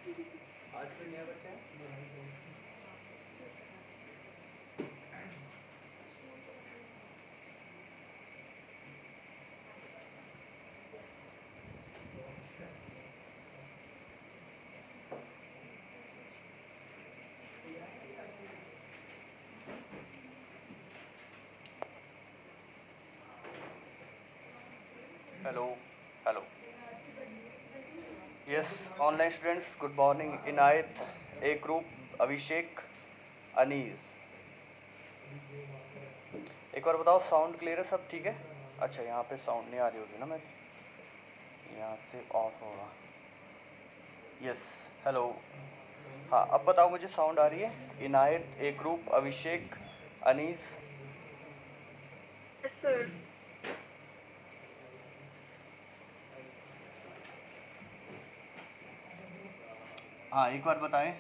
आज कोई नया बच्चा है? Hello hello yes online students good morning Inayat A group Abhishek Anees. एक बार बताओ साउंड क्लियर है सब ठीक है? अच्छा यहाँ पे साउंड नहीं आ रही होगी ना मेरी, यहाँ से ऑफ होगा। यस हेलो हाँ अब बताओ मुझे साउंड आ रही है? इनायत A group Abhishek Anees. Yes, sir. हाँ एक बार बताएं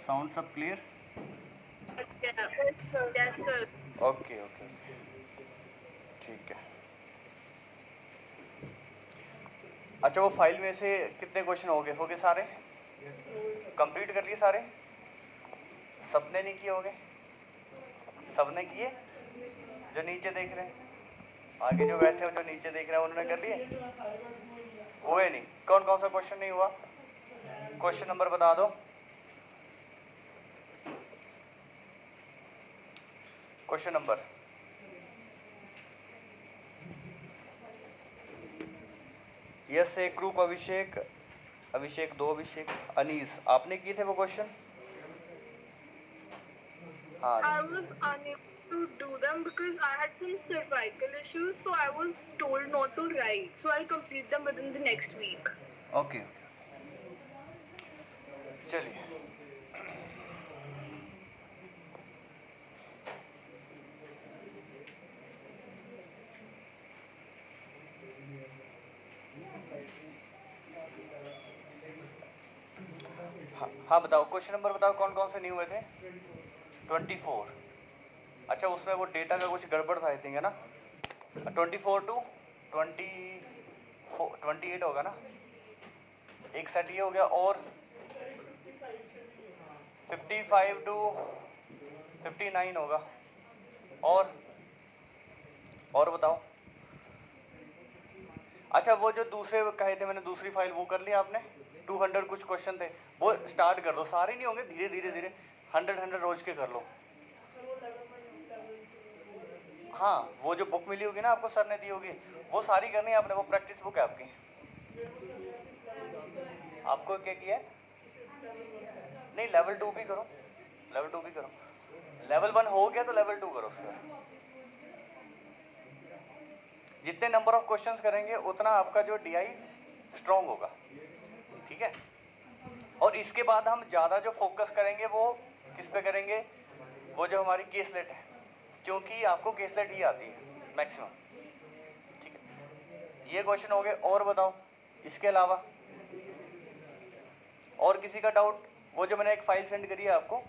साउंड सब clear? Yes, sir. Yes, sir. Okay okay ठीक है। अच्छा वो फाइल में से कितने क्वेश्चन हो गए सारे? कंप्लीट कर लिए सारे? सबने नहीं किए होंगे? सबने किए? जो नीचे देख रहे हैं, आगे जो बैठे हो जो नीचे देख रहे हैं उन्होंने कर लिए? हुए नहीं? कौन कौन सा क्वेश्चन नहीं हुआ? क्वेश्चन नंबर बता दो। क्वेश्चन नंबर यस एक ग्रुप अभिषेक अभिषेक दो अभिषेक अनीस आपने किए थे वो क्वेश्चन? हाँ I was unable to do them because I had some cervical issues, so I was told not to write. So I'll complete them within the next week. Okay चलिए हाँ बताओ क्वेश्चन नंबर बताओ कौन कौन से नहीं हुए थे? 24। अच्छा उसमें वो डेटा का कुछ गड़बड़ था आई थिंक है ना? 24 टू 28 होगा ना? एक सेट ये हो गया और 55 टू 59 होगा और बताओ। अच्छा वो जो दूसरे कहे थे मैंने दूसरी फाइल वो कर लिया आपने? 200 कुछ क्वेश्चन थे वो स्टार्ट कर दो, सारे नहीं होंगे, धीरे धीरे धीरे 100 रोज के कर लो। हाँ वो जो बुक मिली होगी ना आपको सर ने दी होगी वो सारी करनी है आपने, वो प्रैक्टिस बुक है आपकी। आपको क्या किया है? नहीं लेवल 2 भी करो, लेवल 2 भी करो। लेवल 1 हो गया तो लेवल 2 करो उसके बाद। जितने नंबर ऑफ क्वेश्चंस करेंगे उतना आपका जो डीआई स्ट्रांग होगा, ठीक है? और इसके बाद हम ज़्यादा जो फोकस करेंगे वो किस पे करेंगे? वो जो हमारी केसलेट है, क्योंकि आपको केसलेट ही आती है मैक्सिमम, ठीक है? ये क्वेश्चन हो गए और बताओ इसके अलावा और किसी का डाउट? वो जो मैंने एक फाइल सेंड करी है आपको,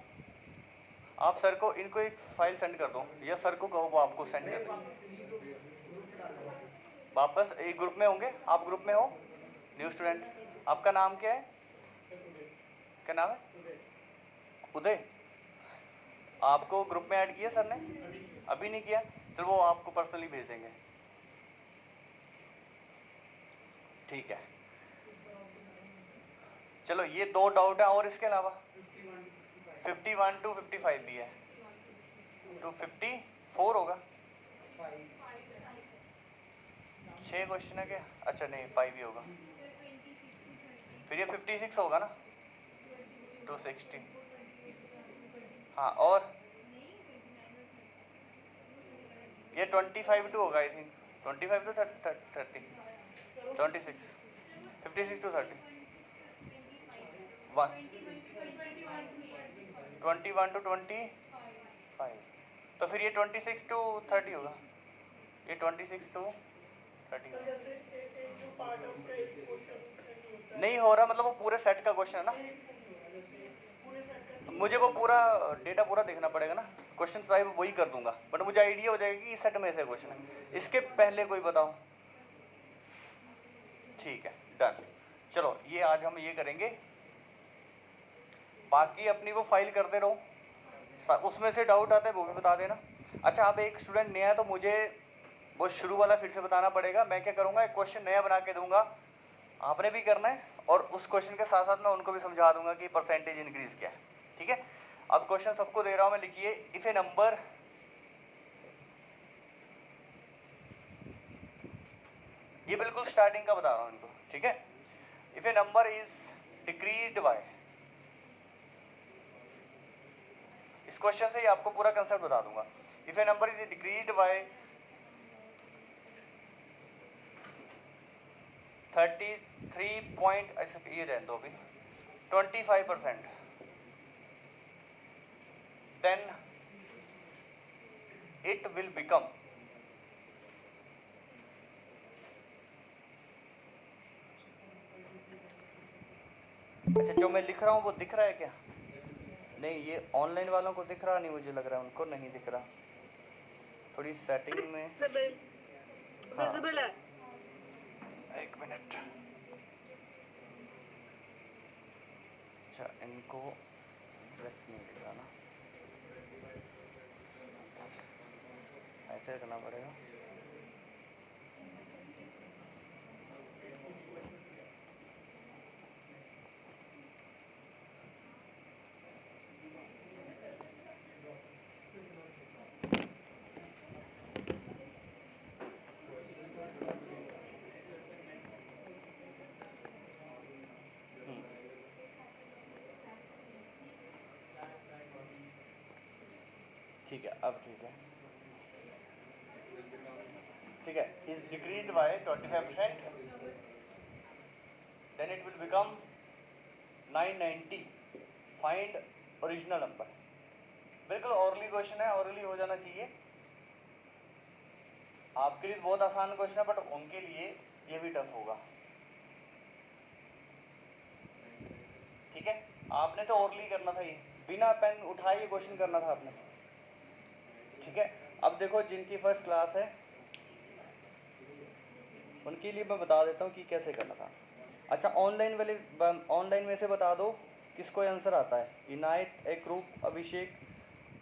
आप सर को इनको एक फाइल सेंड कर दो या सर को कहो वो आपको सेंड कर दे। वापस एक ग्रुप में होंगे, आप ग्रुप में हो न्यू स्टूडेंट, आपका नाम क्या है? क्या नाम है? उदय। आपको ग्रुप में ऐड किया सर ने? अभी नहीं किया? तो वो आपको पर्सनली भेज देंगे, ठीक है? चलो ये दो डाउट है और इसके अलावा 51 टू 55 भी है, टू 54 होगा। 6 क्वेश्चन है क्या? अच्छा नहीं 5 ही होगा, फिर ये 56 होगा ना, 260। हाँ और ये 25 टू होगा I think, 25 to 30 26 56 to 30 21 to 25, तो फिर ये 26 टू 30 होगा, ये 26 टू 30 नहीं हो रहा, मतलब वो पूरे सेट का क्वेश्चन है ना, मुझे वो पूरा डेटा पूरा देखना पड़ेगा ना, क्वेश्चन साहिब वही कर दूंगा बट मुझे आइडिया हो जाएगा कि इस सेट में ऐसे क्वेश्चन है। इसके पहले कोई बताओ? ठीक है डन। चलो ये आज हम ये करेंगे, बाकी अपनी वो फाइल करते रहो, उसमें से डाउट आता है वो भी बता देना। अच्छा, आप एक स्टूडेंट नया है तो मुझे वो शुरू वाला फिर से बताना पड़ेगा। मैं क्या करूँगा, एक क्वेश्चन नया बना के दूंगा, आपने भी करना है, और उस क्वेश्चन के साथ साथ मैं उनको भी समझा दूंगा कि परसेंटेज इंक्रीज क्या है। ठीक है, अब क्वेश्चन सबको दे रहा हूँ मैं, लिखिए। इफ ए नंबर, ये बिल्कुल स्टार्टिंग का बता रहा हूँ इनको, ठीक है। If a number is decreased bye, इस क्वेश्चन से ही आपको पूरा कंसेप्ट बता दूंगा। If a number is decreased bye 33 point, ऐसे ये रहने दो अभी, 25%, then it will become, अच्छा जो मैं लिख रहा हूँ वो दिख रहा है क्या? नहीं, ये ऑनलाइन वालों को दिख रहा नहीं, मुझे लग रहा है उनको नहीं दिख रहा। थोड़ी सेटिंग में, हाँ विजिबल है। एक मिनट। अच्छा, इनको एग्जैक्ट नहीं दिख रहा ना, ऐसे करना पड़ेगा। ठीक है, अब ठीक है, ठीक है। Is decrease by 25%, then it will become 990, find original number. बिल्कुल ऑरली क्वेश्चन है, ऑरली हो जाना चाहिए। आपके लिए बहुत आसान क्वेश्चन है, बट उनके लिए ये भी टफ होगा। ठीक है, आपने तो ओरली करना था, ये बिना पेन उठाए ये क्वेश्चन करना था आपने। ठीक है, अब देखो जिनकी फर्स्ट क्लास है उनके लिए मैं बता देता हूँ कि कैसे करना था। अच्छा, ऑनलाइन वाले, ऑनलाइन में से बता दो किसको आंसर आता है। इनायत, एकरूप, अभिषेक,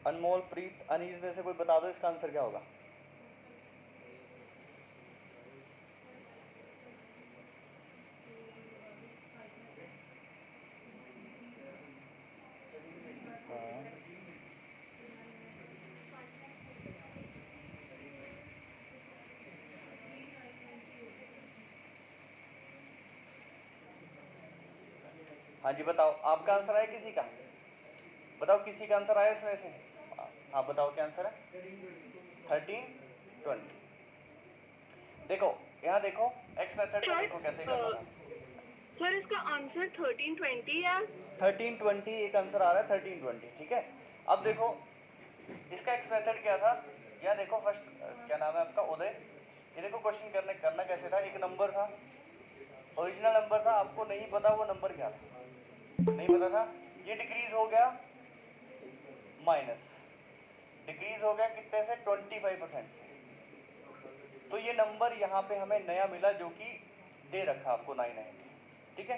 अनमोल, प्रीत, अनीस में से कोई बता दो इसका आंसर क्या होगा। हाँ जी बताओ, आपका आंसर आया किसी का? बताओ किसी का आंसर आया इसमें से? हाँ बताओ क्या आंसर है? 1320। देखो यहाँ देखो, एक्स मेथड में देखो कैसे करना था। सर इसका आंसर 1320 है। 1320 एक आंसर आ रहा है, 1320। ठीक है, अब देखो इसका एक्स मेथड क्या था। यहाँ देखो फर्स्ट, क्या नाम है आपका, उदय। ये देखो क्वेश्चन करना कैसे था। एक नंबर था, ओरिजिनल नंबर था, आपको नहीं पता वो नंबर क्या था, नहीं पता था। ये डिक्रीज हो गया, माइनस डिक्रीज हो गया कितने से, 25% से। तो ये नंबर यहाँ पे हमें नया मिला जो कि दे रखा आपको 990। ठीक है,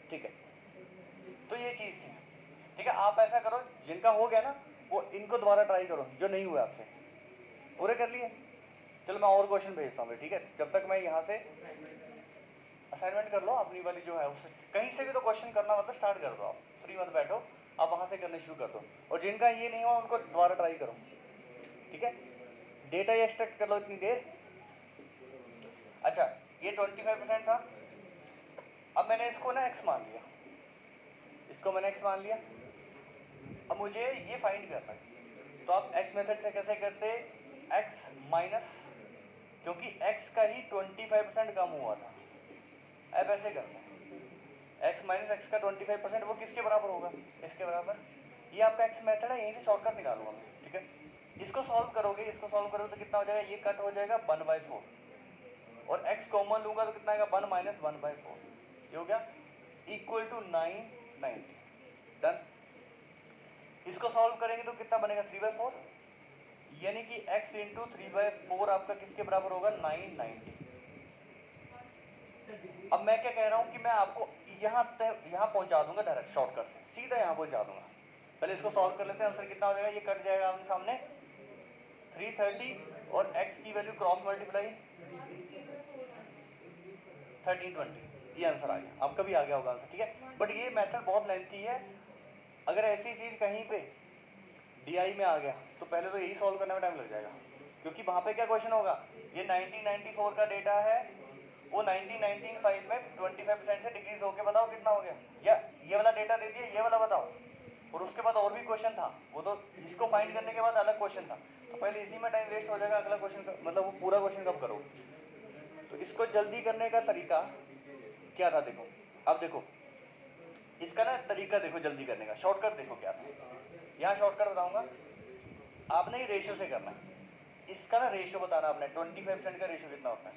ठीक है, तो ये चीज़ थी। ठीक है, आप ऐसा करो, जिनका हो गया ना वो इनको दोबारा ट्राई करो, जो नहीं हुआ आपसे। पूरे कर लिए? चलो मैं और क्वेश्चन भेजता हूँ, ठीक है। जब तक मैं यहाँ से असाइनमेंट कर लो अपनी वाली जो है उससे, कहीं से भी तो क्वेश्चन करना मतलब स्टार्ट कर दो, आप फ्री मत बैठो, आप वहाँ से करने शुरू कर दो। और जिनका ये नहीं हुआ उनको दोबारा ट्राई करो। ठीक है, डेटा ये एक्सट्रैक्ट कर लो इतनी देर। अच्छा, ये 25% था, अब मैंने इसको ना एक्स मान लिया, इसको मैंने एक्स मान लिया। अब मुझे ये फाइंड करना है, तो आप एक्स मेथड से कैसे करते, एक्स माइनस, क्योंकि एक्स का ही 25% कम हुआ था। अब ऐसे करते हैं, एक्स माइनस एक्स का 25%, वो किसके बराबर होगा, इसके बराबर। ये आपका एक्स मेथड है, यहीं से शॉर्टकट निकालूंगा मैं। ठीक है, इसको सॉल्व करोगे, इसको सॉल्व करोगे तो कितना हो जाएगा, ये कट हो जाएगा 1/4, और x कॉमन लूंगा तो कितना आएगा, 1 माइनस 1/4। ये हो गया इक्वल टू 990। डन। इसको सॉल्व करेंगे तो कितना बनेगा, 3/4। यानी कि x इंटू 3/4 आपका किसके बराबर होगा 990। अब मैं क्या कह रहा हूँ कि मैं आपको यहाँ पहुँचा दूंगा डायरेक्ट शॉर्टकट से, सीधा यहाँ पहुँचा दूंगा। पहले इसको सॉल्व कर लेते हैं, आंसर कितना हो जाएगा, ये कट जाएगा आमने सामने 330 और x की वैल्यू क्रॉस मल्टीप्लाई 1320, ये आंसर आ गया, आपका भी आ गया होगा आंसर, ठीक है। बट ये मेथड बहुत लेंथी है, अगर ऐसी चीज़ कहीं पे DI में आ गया तो पहले तो यही सॉल्व करने में टाइम लग जाएगा, क्योंकि वहाँ पे क्या क्वेश्चन होगा, ये 1994 का डेटा है, वो 1995 में 25% से डिक्रीज होके बताओ कितना हो गया, या ये वाला डेटा दे दिया, ये वाला बताओ, और उसके बाद और भी क्वेश्चन था, वो तो इसको फाइंड करने के बाद अलग क्वेश्चन था, तो पहले इसी में टाइम वेस्ट हो जाएगा, अगला क्वेश्चन मतलब वो पूरा क्वेश्चन कब करो। तो इसको जल्दी करने का तरीका क्या था, देखो अब देखो इसका ना तरीका देखो जल्दी करने का, शॉर्टकट देखो क्या था, यहाँ शॉर्टकट बताऊंगा, आपने ही रेशियो से करना है, इसका ना रेशियो बताना आपने, 25% का रेशियो कितना होता है,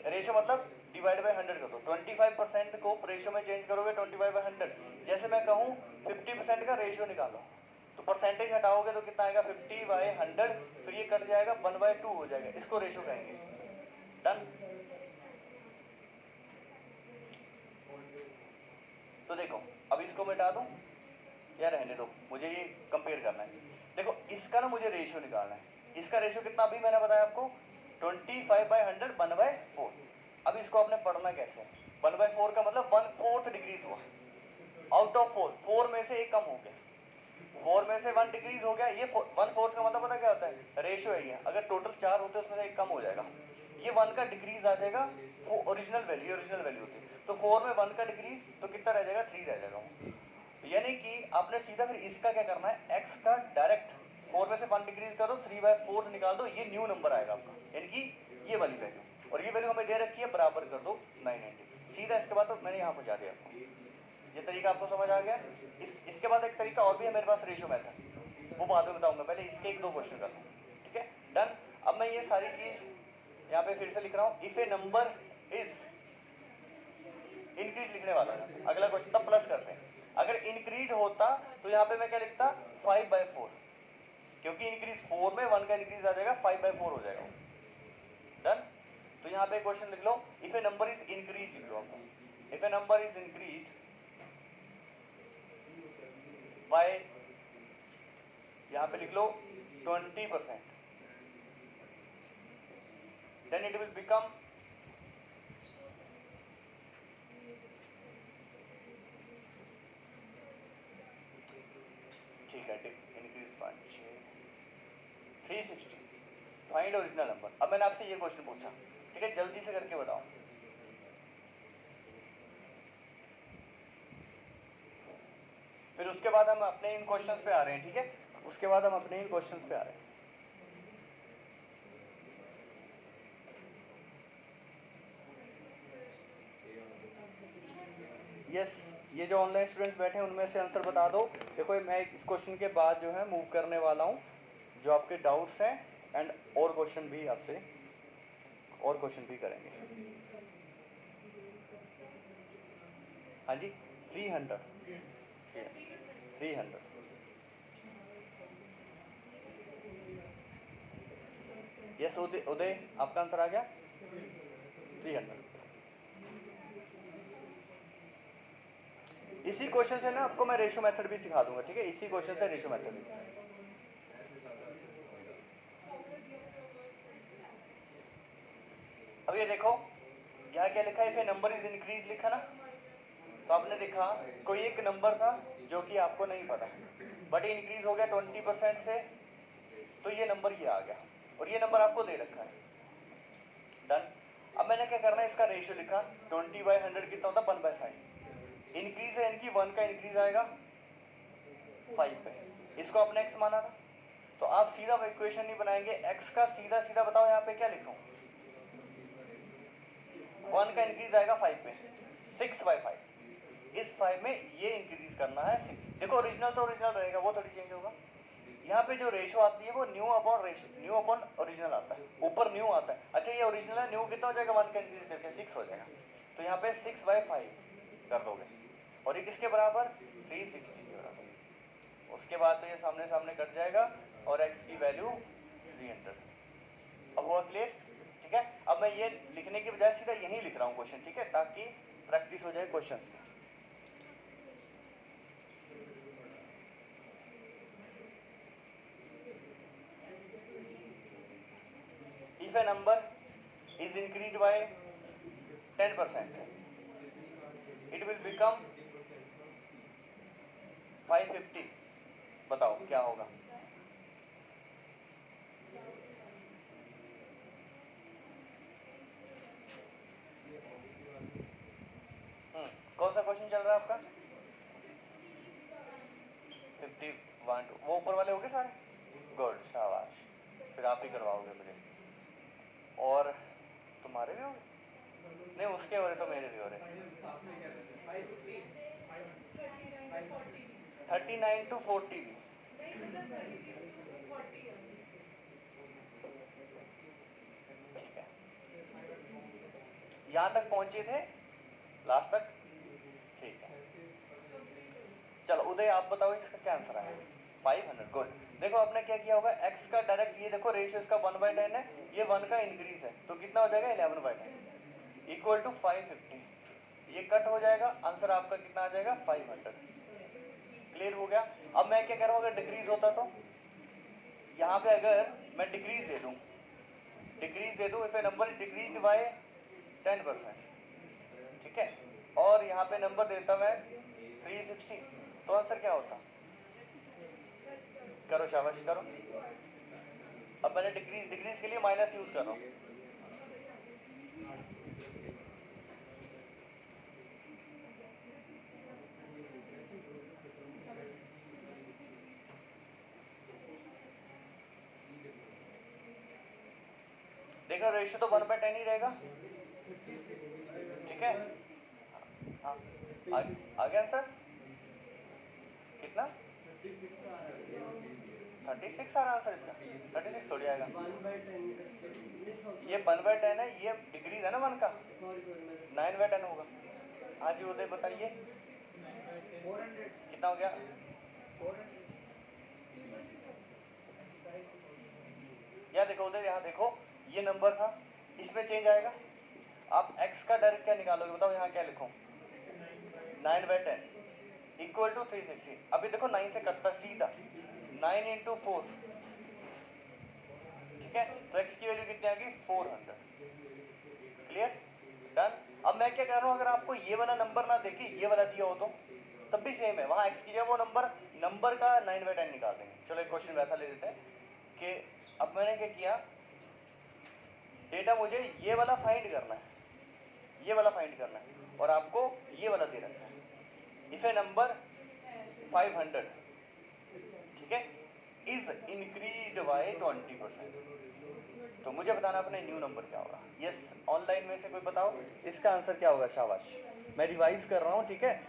रेशियो मतलब डिवाइड बाय 100 कर दो, 25% को रेशियो में चेंज करोगे 25/100, जैसे मैं कहूँ 50% का रेशियो निकालो, तो परसेंटेज हटाओगे तो कितना आएगा 50/100, फिर ये कट जाएगा 1/2 हो जाएगा, इसको रेशियो कहेंगे। डन। तो देखो अब इसको मिटा दूं या रहने दो, मुझे ये कंपेयर करना है। देखो इसका ना मुझे रेशियो निकालना है, इसका रेशियो कितना अभी मैंने बताया आपको 25/100 1/4। अब इसको आपने पढ़ना कैसे, 1/4 का मतलब 1/4 डिग्रीज हुआ, आउट ऑफ 4 में से एक कम हो गया, 4 में से 1 डिग्रीज हो गया, ये 1/4 का मतलब पता क्या होता है, रेशियो है ये, अगर टोटल 4 होते हैं उसमें से एक कम हो जाएगा, ये 1 का डिक्रीज आ जाएगा, वो ओरिजिनल वैल्यू होती है, तो 4 में 1 का डिक्रीज तो कितना रह जाएगा 3 रह जाएगा। यानी कि आपने सीधा फिर इसका क्या करना है, x का डायरेक्ट 4 में से 1 डिक्रीज करो, 3/4 निकाल दो, ये न्यू नंबर आएगा आपका, यानी कि ये वाली वैल्यू, और ये वैल्यू हमें दे रखी है, बराबर कर दो 990, सीधा इसके बाद तो मैंने यहाँ पहुँचा दिया आपको, ये तरीका आपको समझ आ गया। इसके बाद एक तरीका और भी है मेरे पास रेशियो मेथड, वो बाद में बताऊंगा, पहले इसके 1-2 क्वेश्चन कर लूँ, ठीक है डन। अब मैं ये सारी चीज़ यहाँ पे फिर से लिख रहा हूँ, if a number is increase लिखने वाला है, अगला क्वेश्चन तब प्लस करते हैं, अगर इंक्रीज होता तो यहाँ पे मैं क्या लिखता 5/4, क्योंकि इंक्रीज 4 में 1 का इंक्रीज आ जाएगा 5/4 हो जाएगा, डन। तो यहाँ पे क्वेश्चन लिख लो, if a number is increase लिख लो आपको, if a number is increase by, यहाँ पे लिख लो 20%, देन इट विल बिकम ठीक है, इंक्रीज 360, फाइंड ओरिजिनल नंबर। अब मैंने आपसे ये क्वेश्चन पूछा, ठीक है, जल्दी से करके बताओ, फिर उसके बाद हम अपने इन क्वेश्चंस पे आ रहे हैं, ठीक है, उसके बाद हम अपने इन क्वेश्चंस पे आ रहे हैं। यस, ये जो ऑनलाइन स्टूडेंट्स बैठे हैं उनमें से आंसर बता दो। देखो मैं इस क्वेश्चन के बाद जो है मूव करने वाला हूँ, जो आपके डाउट्स हैं एंड और क्वेश्चन भी आपसे और क्वेश्चन भी करेंगे। हाँ जी 300 यस उदय आपका आंसर आ गया 300। इसी क्वेश्चन से ना आपको मैं रेशियो मेथड भी सिखा दूंगा, ठीक है, इसी क्वेश्चन से रेशियो मेथड भी। अब ये देखो यहाँ क्या लिखा है, if a number is increase लिखा ना, तो आपने देखा कोई एक नंबर था जो कि आपको नहीं पता, बट इंक्रीज हो गया 20% से, तो ये नंबर ये आ गया, और ये नंबर आपको दे रखा है, डन। अब मैंने क्या करना है, इसका रेशियो लिखा 20/100 कितना होता 1/5, इंक्रीज है इनकी 1 का इंक्रीज आएगा 5 पे, इसको आपने x माना था, तो आप सीधा इक्वेशन नहीं बनाएंगे, x का सीधा सीधा बताओ यहाँ पे क्या लिखूं, 1 का इंक्रीज आएगा 5 पे, 6/5, इस 5 में ये इंक्रीज करना है 6। देखो ओरिजिनल तो ओरिजिनल रहेगा, वो थोड़ी चेंज होगा, यहाँ पे जो रेशो आती है वो न्यू अपॉन ओरिजिनल आता है, ऊपर न्यू आता है, अच्छा ये ओरिजिनल है, न्यू कितना हो जाएगा 1 का इंक्रीज करके 6 हो जाएगा, तो यहाँ पे 6/5 कर दोगे, और ये किसके बराबर 360 के बराबर, उसके बाद तो ये सामने सामने कट जाएगा और x की वैल्यू 300। अब हुआ क्लियर? ठीक है, अब मैं ये लिखने की बजाय सीधा यहीं लिख रहा हूँ क्वेश्चन, ठीक है, ताकि प्रैक्टिस हो जाए क्वेश्चन की। If a number is increased by 10%, it will become 550। बताओ क्या होगा? कौन सा क्वेश्चन चल रहा है आपका? 51 वो ऊपर वाले हो गए सारे? गुड, शाबाश। फिर आप ही करवाओगे मुझे, और तुम्हारे भी हो गए? नहीं, उसके हो रहे तो मेरे भी हो रहे। 39 to 40 भी। ठीक है, यहाँ तक पहुंचे थे लास्ट तक? ठीक है, चलो उदय आप बताओ इसका क्या आंसर आएगा? 500। गुड। देखो आपने क्या किया होगा, x का डायरेक्ट, ये देखो रेशियो इसका 1/10 है, ये 1 का इंक्रीज है, तो कितना हो जाएगा? 11/10 इक्वल टू 550। ये कट हो जाएगा, आंसर आपका कितना आ जाएगा? 500। क्लियर हो गया? अब मैं क्या कह रहा हूँ, अगर डिक्रीज होता तो यहाँ पे अगर मैं डिक्रीज दे दूँ, if a number decrease by 10%, ठीक है, और यहाँ पे नंबर देता मैं 360, तो आंसर क्या होता? करो, शाबाश करो। अब मैंने डिक्रीज के लिए माइनस यूज कर रहा हूँ। देखो रेशियो तो 1/10 ही रहेगा, ठीक है। हाँ, आ गया आंसर कितना? 36 आ रहा आंसर इसका। 36 थोड़ी आएगा, ये 1/10 है, ये डिक्रीज है ना 1 का, 9/10 होगा। हाँ जी उदय बताइए कितना हो गया? यहाँ देखो उदय, यहाँ देखो ये नंबर था, इसमें चेंज आएगा। आप x का डायरेक्ट क्या निकालोगे बताओ? यहाँ क्या लिखूं? 9/10 इक्वल टू 360। अभी देखो 9 से कटता सीधा, 9 into 4, ठीक है, तो x की वैल्यू कितनी आ गई? 400। क्लियर? डन। अब मैं क्या कह रहा हूँ, अगर आपको ये वाला नंबर ना देखे ये वाला दिया हो तो तब भी सेम है, वहाँ x की जगह वो नंबर का 9/10 निकाल देंगे। चलो एक क्वेश्चन वैसा ले लेते हैं कि अब मैंने क्या किया, डेटा मुझे ये वाला फाइंड करना है, ये वाला फाइंड करना है, और आपको ये वाला दे रखा है। इफ ए नंबर 500, ठीक है, इज इंक्रीज्ड बाय 20%, तो मुझे बताना अपने न्यू नंबर क्या होगा। यस, ऑनलाइन में से कोई बताओ इसका आंसर क्या होगा? शाबाश। मैं रिवाइज कर रहा हूँ, ठीक है,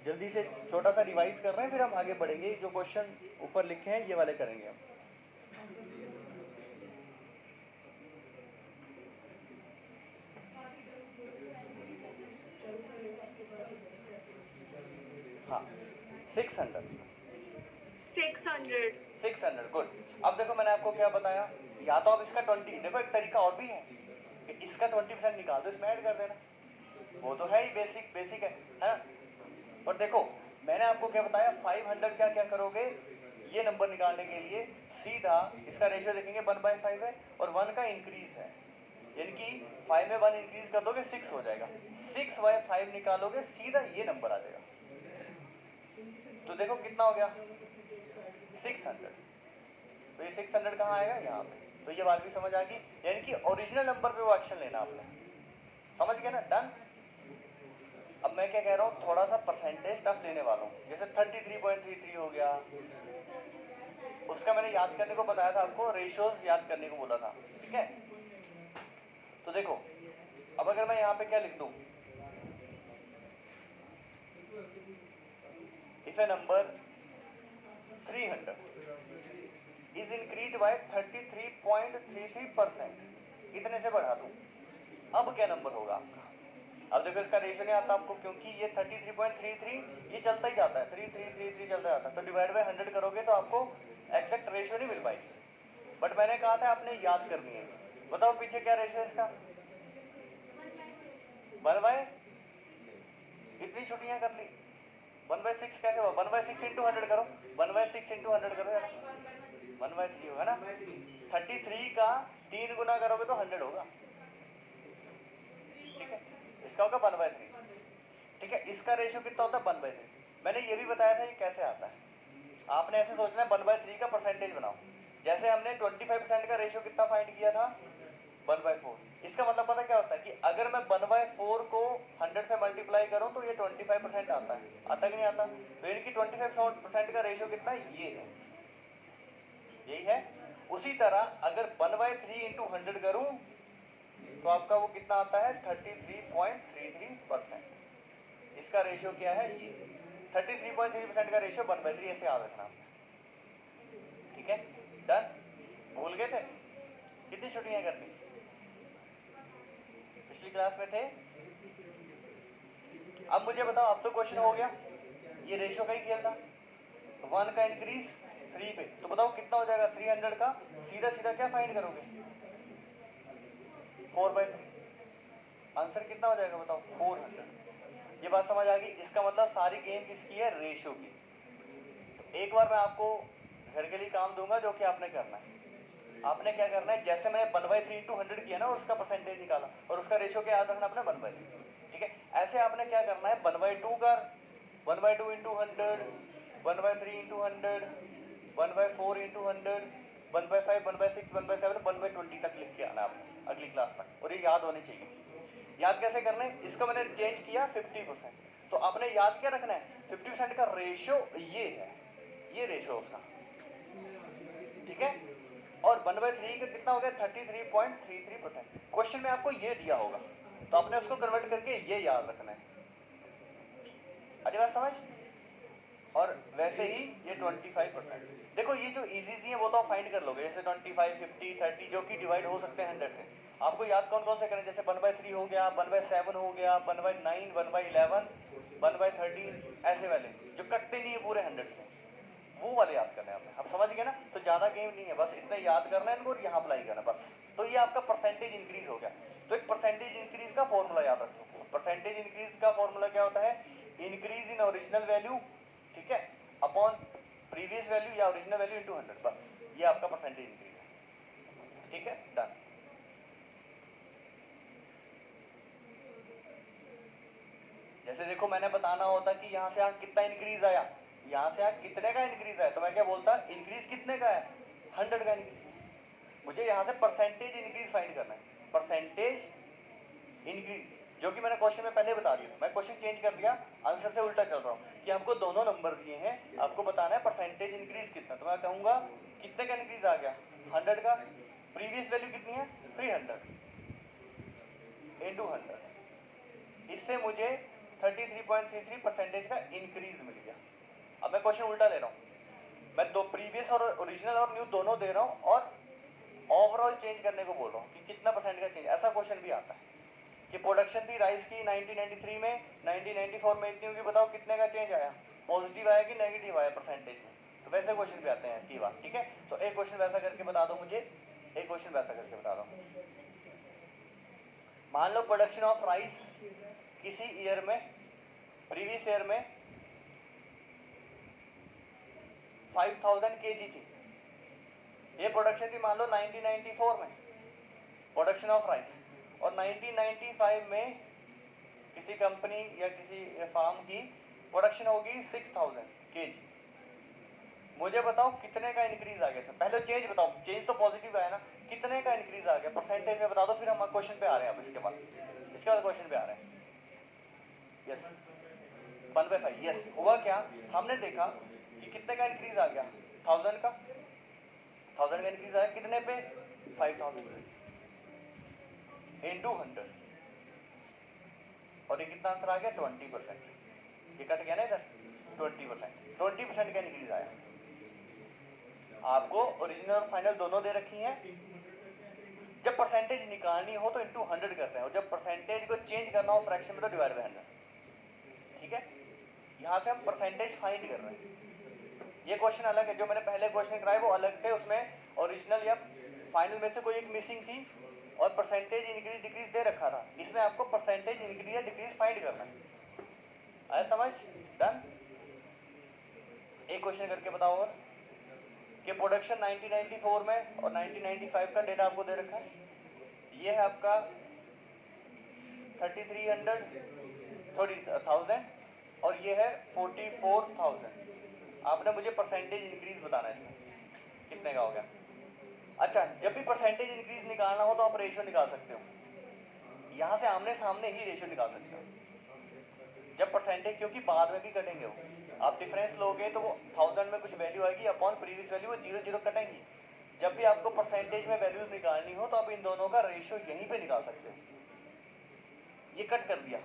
जल्दी से छोटा सा रिवाइज कर रहे हैं, फिर हम आगे बढ़ेंगे। जो क्वेश्चन ऊपर लिखे हैं ये वाले करेंगे हम। हाँ 600। 600 गुड। अब देखो मैंने आपको क्या बताया, या तो आप इसका 20, देखो एक तरीका और भी है कि इसका 20% निकाल दो, इसमें ऐड कर देना, वो तो है ही, बेसिक है ना। और देखो मैंने आपको क्या बताया, 500 क्या क्या करोगे, ये नंबर निकालने के लिए सीधा इसका रेशियो देखेंगे 1/5 है, और 1 का इंक्रीज है, यानी कि 5 में 1 इंक्रीज कर दोगे 6 हो जाएगा, 6/5 निकालोगे सीधा ये नंबर आ जाएगा। तो देखो कितना हो गया? 600। तो ये 600 कहाँ आएगा? यहाँ पे। तो ये बात भी समझ आ गई, यानी कि ओरिजिनल नंबर पे वो एक्शन लेना आपने, समझ गया ना? डन। अब मैं क्या कह रहा हूँ, थोड़ा सा परसेंटेज स्टफ लेने वाला हूँ, जैसे 33.33 हो गया, उसका मैंने याद करने को बताया था आपको, रेशियोज याद करने को बोला था, ठीक है। तो देखो अब अगर मैं यहाँ पे क्या लिख दूँ, if a number 300 is increase bye 33.33%, इतने से बढ़ा दूँ, अब क्या नंबर होगा आपका? अब देखो इसका रेशियो नहीं आता आपको, क्योंकि ये 33.33 ये चलता ही जाता है, 3333 चलता जाता है, तो डिवाइड बाय 100 करोगे तो आपको एग्जैक्ट रेशियो नहीं मिल पाएगी, बट मैंने कहा था आपने याद करनी है। बताओ पीछे क्या रेशियो है इसका? 1/, इतनी छुट्टियां कर ली। 1/6 कैसे हुआ? 1/6 इंटू 100 करो, 1/6 इंटू 100 करो यार, 1/3 होगा ना। 33 का 3 गुना करोगे तो 100 होगा, ठीक है। इसका होगा 1/3, ठीक है। इसका रेशियो कितना होता है? 1/3। मैंने ये भी बताया था ये कैसे आता है। आपने ऐसे सोचना है 1/3 का परसेंटेज बनाओ। जैसे हमने 25% का रेशियो कितना फाइंड किया था? 1/4। इसका मतलब पता क्या होता है कि अगर मैं 1/4 को 100 से मल्टीप्लाई करूं तो ये 25% आता है। आता कि नहीं आता? तो इनकी 25% का रेशियो कितना है? ये है, यही है। उसी तरह अगर 1/3 इंटू 100 करूं तो आपका वो कितना आता है? 33.33%। इसका रेशियो क्या है? ये 33.3% का रेशियो 1/3, ऐसे याद रखना, ठीक है। डन। भूल गए थे? कितनी छुट्टियां करनी पिछली क्लास में थे? अब मुझे बताओ, अब तो क्वेश्चन हो गया, ये रेशियो का ही खेल था। 1 का इंक्रीज 3 पे, तो बताओ कितना हो जाएगा? 300 का सीधा सीधा क्या फाइंड करोगे? 4/3। आंसर कितना हो जाएगा बताओ? 400। ये बात समझ आ गई? इसका मतलब सारी गेम किसकी है? रेशियो की। तो एक बार मैं आपको घर के लिए काम दूंगा जो कि आपने करना है। आपने क्या करना है, जैसे मैंने 1/3 इंटू 100 किया ना और उसका परसेंटेज निकाला और उसका रेशियो क्या याद रखना अपने? 1/3, ठीक है। ऐसे आपने क्या करना है, 1/2 कर, 1/2 इंटू 100, 1/3 इंटू 100, 1/4 इंटू 100, 1/5, 1/6, 1/7, 1/20 तक लिख के आना आपने अगली क्लास तक, और ये याद होने चाहिए। याद कैसे करना है? इसका मैंने चेंज किया 50%, तो आपने याद क्या रखना है? 50% का रेशियो ये है, ये रेशियो उसका, ठीक है। और 1/3 का कितना हो गया? 33.33%। क्वेश्चन में आपको ये दिया होगा तो आपने उसको कन्वर्ट करके ये याद रखना है। अरे बात समझ? और वैसे ही ये 25%। देखो ये जो इजी है वो तो आप फाइंड कर लोगे, जैसे 25, 50, 30 जो कि डिवाइड हो सकते हैं 100 से। आपको याद कौन कौन से करें? जैसे 1/3 हो गया, 1/7 हो गया, 1/9, 1/11, 1/13, ऐसे वाले जो कटते नहीं है पूरे 100 से, वो वाले याद करने हैं आपने। अब समझ गए ना? तो ज़्यादा गेम नहीं है, बस इतना याद करना है इनको और यहाँ अप्लाई करना बस। तो ये आपका परसेंटेज इंक्रीज हो गया। तो एक परसेंटेज इंक्रीज का फॉर्मूला याद रखो। परसेंटेज इंक्रीज का फॉर्मूला क्या होता है? इंक्रीज इन ओरिजिनल वैल्यू, ठीक है, अपॉन प्रीवियस वैल्यू या ओरिजिनल वैल्यू इंटू 100, बस ये आपका परसेंटेज इंक्रीज है, ठीक है। डन। जैसे देखो मैंने बताना होता कि यहाँ से यहाँ कितना इंक्रीज आया, यहाँ से यहाँ कितने का इंक्रीज आया, तो मैं क्या बोलता? इंक्रीज कितने का है? 100 का इंक्रीज। मुझे यहाँ से परसेंटेज इंक्रीज फाइंड करना है, परसेंटेज इंक्रीज, जो कि मैंने क्वेश्चन में पहले बता दिया। मैं क्वेश्चन चेंज कर दिया, आंसर से उल्टा चल रहा हूँ कि हमको दोनों नंबर दिए हैं, आपको बताना है परसेंटेज इंक्रीज कितना। तो मैं कहूँगा कितने का इंक्रीज आ गया? 100 का। प्रीवियस वैल्यू कितनी है? 300 इंटू 100, इससे मुझे 33.33% का इंक्रीज मिल गया। अब मैं क्वेश्चन उल्टा ले रहा हूँ, मैं दो प्रीवियस और ओरिजिनल और न्यू दोनों दे रहा हूँ और ओवरऑल चेंज करने को बोल रहा हूँ कि कितना परसेंट का चेंज। ऐसा क्वेश्चन भी आता है कि प्रोडक्शन थी राइस की 1993 में, 1994 में इतनी होगी, बताओ कितने का चेंज आया? पॉजिटिव आया कि नेगेटिव आया परसेंटेज में? तो वैसे क्वेश्चन भी आते हैं की बात, ठीक है। तो एक क्वेश्चन वैसा करके बता दो मुझे, एक क्वेश्चन वैसा करके बता दो। मान लो प्रोडक्शन ऑफ राइस किसी ईयर में, प्रीवियस ईयर में 5000 kg थी, ये प्रोडक्शन थी मान लो 1994 में, प्रोडक्शन ऑफ राइस, और 1995 में किसी कंपनी या किसी फार्म की प्रोडक्शन होगी 6000 kg। मुझे बताओ कितने का इंक्रीज आ गया? पहले चेंज बताओ, चेंज तो पॉजिटिव आया ना, कितने का इंक्रीज आ गया परसेंटेज में बता दो, फिर हम क्वेश्चन पे आ रहे हैं। अब इसके बाद क्वेश्चन पे आ रहे हैं। यस, 1/5। यस, हुआ क्या? हमने देखा कि कितने का इंक्रीज आ गया? 1000 का, 1000 का इंक्रीज आया कितने पे? 5000 इंटू 100, और ये कितना आंसर आ गया? 20%। ये कट गया ना इधर, 20% का इंक्रीज आया। आपको ओरिजिनल और फाइनल दोनों दे रखी हैं। जब परसेंटेज निकालनी हो तो इंटू 100 करते हैं, और जब परसेंटेज को चेंज करना हो फ्रैक्शन में तो डिवाइड बाय 100, ठीक है। यहाँ से हम परसेंटेज फाइंड कर रहे हैं, ये क्वेश्चन अलग है, जो मैंने पहले क्वेश्चन कराए वो अलग थे, उसमें ओरिजिनल या फाइनल में से कोई एक मिसिंग थी और परसेंटेज इंक्रीज डिक्रीज दे रखा था। इसमें आपको परसेंटेज इंक्रीज या डिक्रीज फाइंड करना है। आया समझ? डन। एक क्वेश्चन करके बताओ और कि प्रोडक्शन 1994 में और 1995 का डेटा आपको दे रखा है। ये है आपका 33,000 और ये है 44,000। आपने मुझे परसेंटेज इंक्रीज बताना है इसमें कितने का हो गया। अच्छा, जब भी परसेंटेज इंक्रीज निकालना हो तो आप रेशियो निकाल सकते हो, यहाँ से आमने सामने ही रेशियो निकाल सकते हो जब परसेंटेज, क्योंकि बाद में भी कटेंगे वो। आप डिफरेंस लोगे तो वो 1000 में कुछ वैल्यू आएगी अपॉन प्रीवियस वैल्यू, वो 0 0 कटेंगी। जब भी आपको परसेंटेज में वैल्यूज निकालनी हो तो आप इन दोनों का रेशियो यहीं पे निकाल सकते हो। ये कट कर दिया,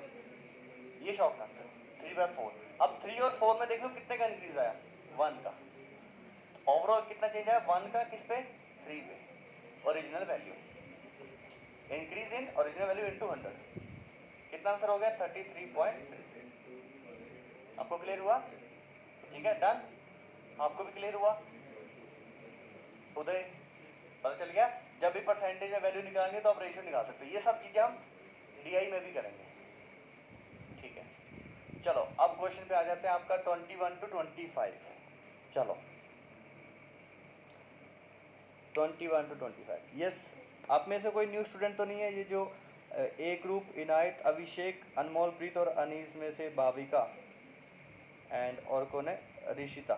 ये शॉर्ट फैक्टर 3/4। अब 3 और 4 में देख लो कितने का इंक्रीज आया, 1 का। ओवरऑल कितना चेंज आया, 1 का किस पे, 3 पे। Original value increase in original value into 100, कितना आंसर हो गया, 33.3। आपको क्लियर हुआ? ठीक है, डन। आपको भी क्लियर हुआ? उदय पता चल गया? जब भी परसेंटेज में वैल्यू निकालनी है तो आप रेशियो निकाल सकते हो। ये सब चीजें हम डीआई में भी करेंगे। ठीक है, चलो अब क्वेश्चन पे आ जाते हैं आपका 21 to 25। चलो 21 to 25। यस, आप में से कोई न्यू स्टूडेंट तो नहीं है? ये जो ए ग्रुप इनायत, अभिषेक, अनमोल प्रीत और अनीस में से भाविका एंड और कौन है, ऋषिता।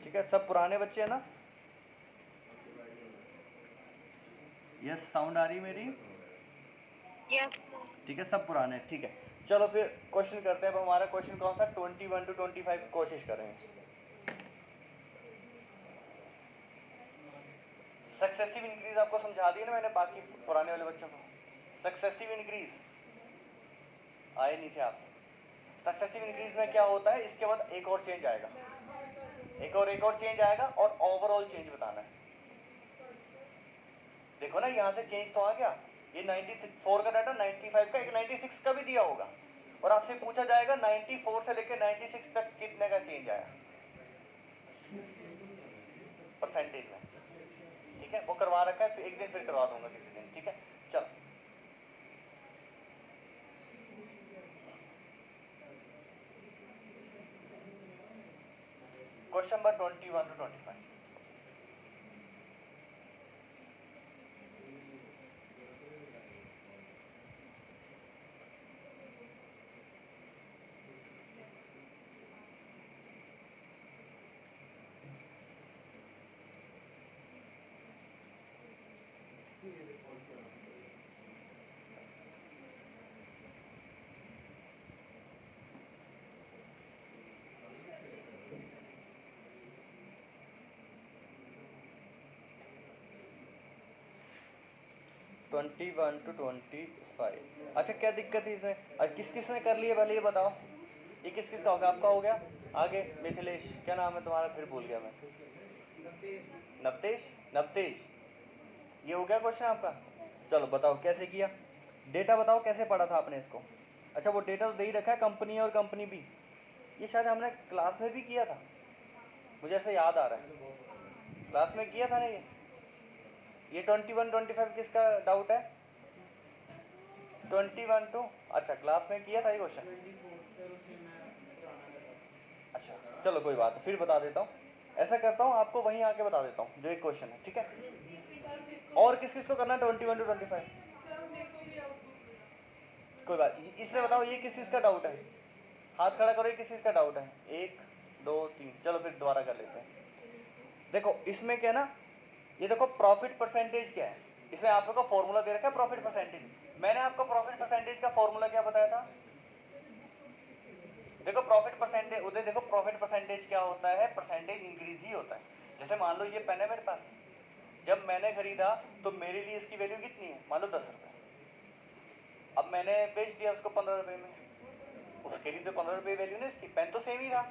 ठीक है, सब पुराने बच्चे हैं ना? यस, साउंड आ रही मेरी? Yes. ठीक है, सब पुराने। ठीक है, चलो फिर क्वेश्चन करते हैं। अब हमारा क्वेश्चन कौन सा, 21 to 25 कोशिश करेंगे। सक्सेसिव इंक्रीज आपको समझा दी ना मैंने, बाकी पुराने वाले बच्चों को। सक्सेसिव इंक्रीज आए नहीं थे आप। सक्सेसिव इंक्रीज में क्या होता है, इसके बाद एक और चेंज आएगा, एक और चेंज आएगा और ओवरऑल चेंज बताना है। देखो ना, यहाँ से चेंज तो आ गया। ये 94 का डाटा 95 का, एक 96 का भी दिया होगा और आपसे पूछा जाएगा 94 से लेकर 96 तक कितने का चेंज आया परसेंटेज में। ठीक है, वो करवा रखा है, एक दिन फिर करवा दूंगा किसी दिन। ठीक है, चलो क्वेश्चन नंबर 21 to 25। ट्वेंटी 25। अच्छा, क्या दिक्कत है इसमें? और किस किस ने कर लिए पहले ये बताओ। ये किस किस का होगा? आपका हो गया। आगे मिथिलेश, क्या नाम है तुम्हारा, फिर भूल गया मैं। नवतेश, नवतेज, ये हो गया क्वेश्चन आपका। चलो बताओ कैसे किया, डेटा बताओ कैसे पढ़ा था आपने इसको। अच्छा, वो डेटा तो दे ही रखा है, कंपनी और कंपनी बी। ये शायद हमने क्लास में भी किया था, मुझे ऐसे याद आ रहा है, क्लास में किया था ना ये 21 25 किसका डाउट है? 21 to, अच्छा क्लास में किया था ये क्वेश्चन। अच्छा चलो कोई बात नहीं, फिर बता देता हूँ। ऐसा करता हूँ, आपको वहीं आके बता देता हूँ जो एक क्वेश्चन है। ठीक है, और किस किस को करना है 21 to 25? कोई बात, इसमें बताओ ये किस चीज़ का डाउट है, हाथ खड़ा करो, ये किस चीज़ का डाउट है। 1 2 3, चलो फिर दोबारा कर लेते हैं। देखो इसमें क्या ना, ये देखो प्रॉफिट परसेंटेज क्या है, इसमें आप लोग का फॉर्मूला दे रखा है प्रॉफिट परसेंटेज। मैंने आपको प्रॉफिट परसेंटेज का फॉर्मूला क्या बताया था? देखो प्रॉफिट परसेंटेज, उधर देखो प्रॉफिट परसेंटेज क्या होता है, परसेंटेज इंक्रीज ही होता है। जैसे मान लो ये पेन है मेरे पास, जब मैंने खरीदा तो मेरे लिए इसकी वैल्यू कितनी है, मान लो 10 रुपये। अब मैंने बेच दिया उसको 15 रुपये में, उसके लिए तो 15 रुपये वैल्यू ना इसकी, पेन तो सेम ही था,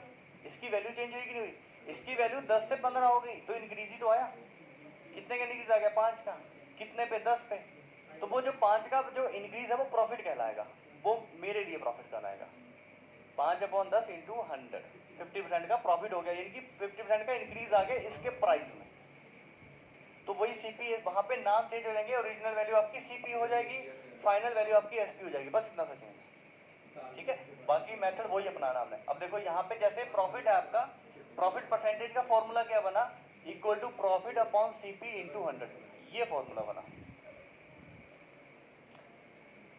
इसकी वैल्यू चेंज हुई कि नहीं हुई? इसकी वैल्यू 10 से 15 हो गई, तो इंक्रीज ही तो आया। कितने का इंक्रीज आ गया? 5 का। कितने पे? 10 पे। तो वो जो 5 का जो इंक्रीज है वो प्रॉफिट कहलाएगा, वो मेरे लिए प्रॉफिट कहलाएगा। 5/10 इंटू 100, 50% का प्रॉफिट हो गया, यानी कि 50% का इंक्रीज आ गया इसके प्राइस में। तो वही सीपी, वहां पे नाम चेंज हो जाएंगे, ओरिजिनल वैल्यू आपकी सीपी हो जाएगी, फाइनल वैल्यू आपकी एसपी हो जाएगी, बस इतना सा चेंज है। ठीक है, बाकी मेथड वही अपनाना हमने। अब देखो यहाँ पे जैसे प्रॉफिट है आपका, प्रॉफिट परसेंटेज का फॉर्मूला क्या बना, equal to profit upon CP into 100, ये फॉर्मूला बना।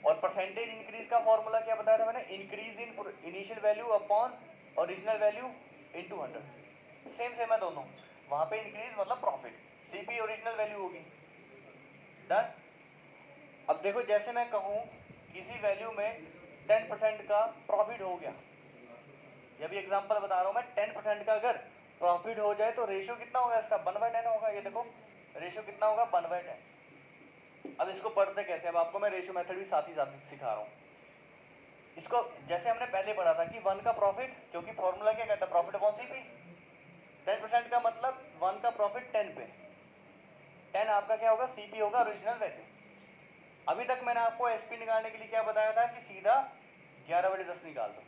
और परसेंटेज इंक्रीज का फॉर्मूला क्या बताया था मैंने, increase in initial value upon original value into 100, same same है दोनों। वहां पे इंक्रीज मतलब प्रॉफिट, सीपी ओरिजिनल वैल्यू होगी। डन। अब देखो जैसे मैं कहूं किसी वैल्यू में 10% का प्रॉफिट हो गया, ये भी एग्जांपल बता रहा हूं मैं, 10% का अगर प्रॉफिट हो जाए तो रेशियो कितना होगा इसका, 1/10 होगा। ये देखो रेशियो कितना होगा, 1/10। अब इसको पढ़ते कैसे, अब आपको मैं रेशियो मेथड भी साथ ही साथ सिखा रहा हूँ। इसको जैसे हमने पहले पढ़ा था कि 1 का प्रॉफिट, क्योंकि फॉर्मूला क्या कहता है, प्रॉफिट अपॉन सीपी। 10% का मतलब 1 का प्रॉफिट 10 पे, 10 आपका क्या होगा, सीपी होगा, ओरिजिनल वैल्यू। अभी तक मैंने आपको एसपी निकालने के लिए क्या बताया था कि सीधा 11/10 निकाल दो।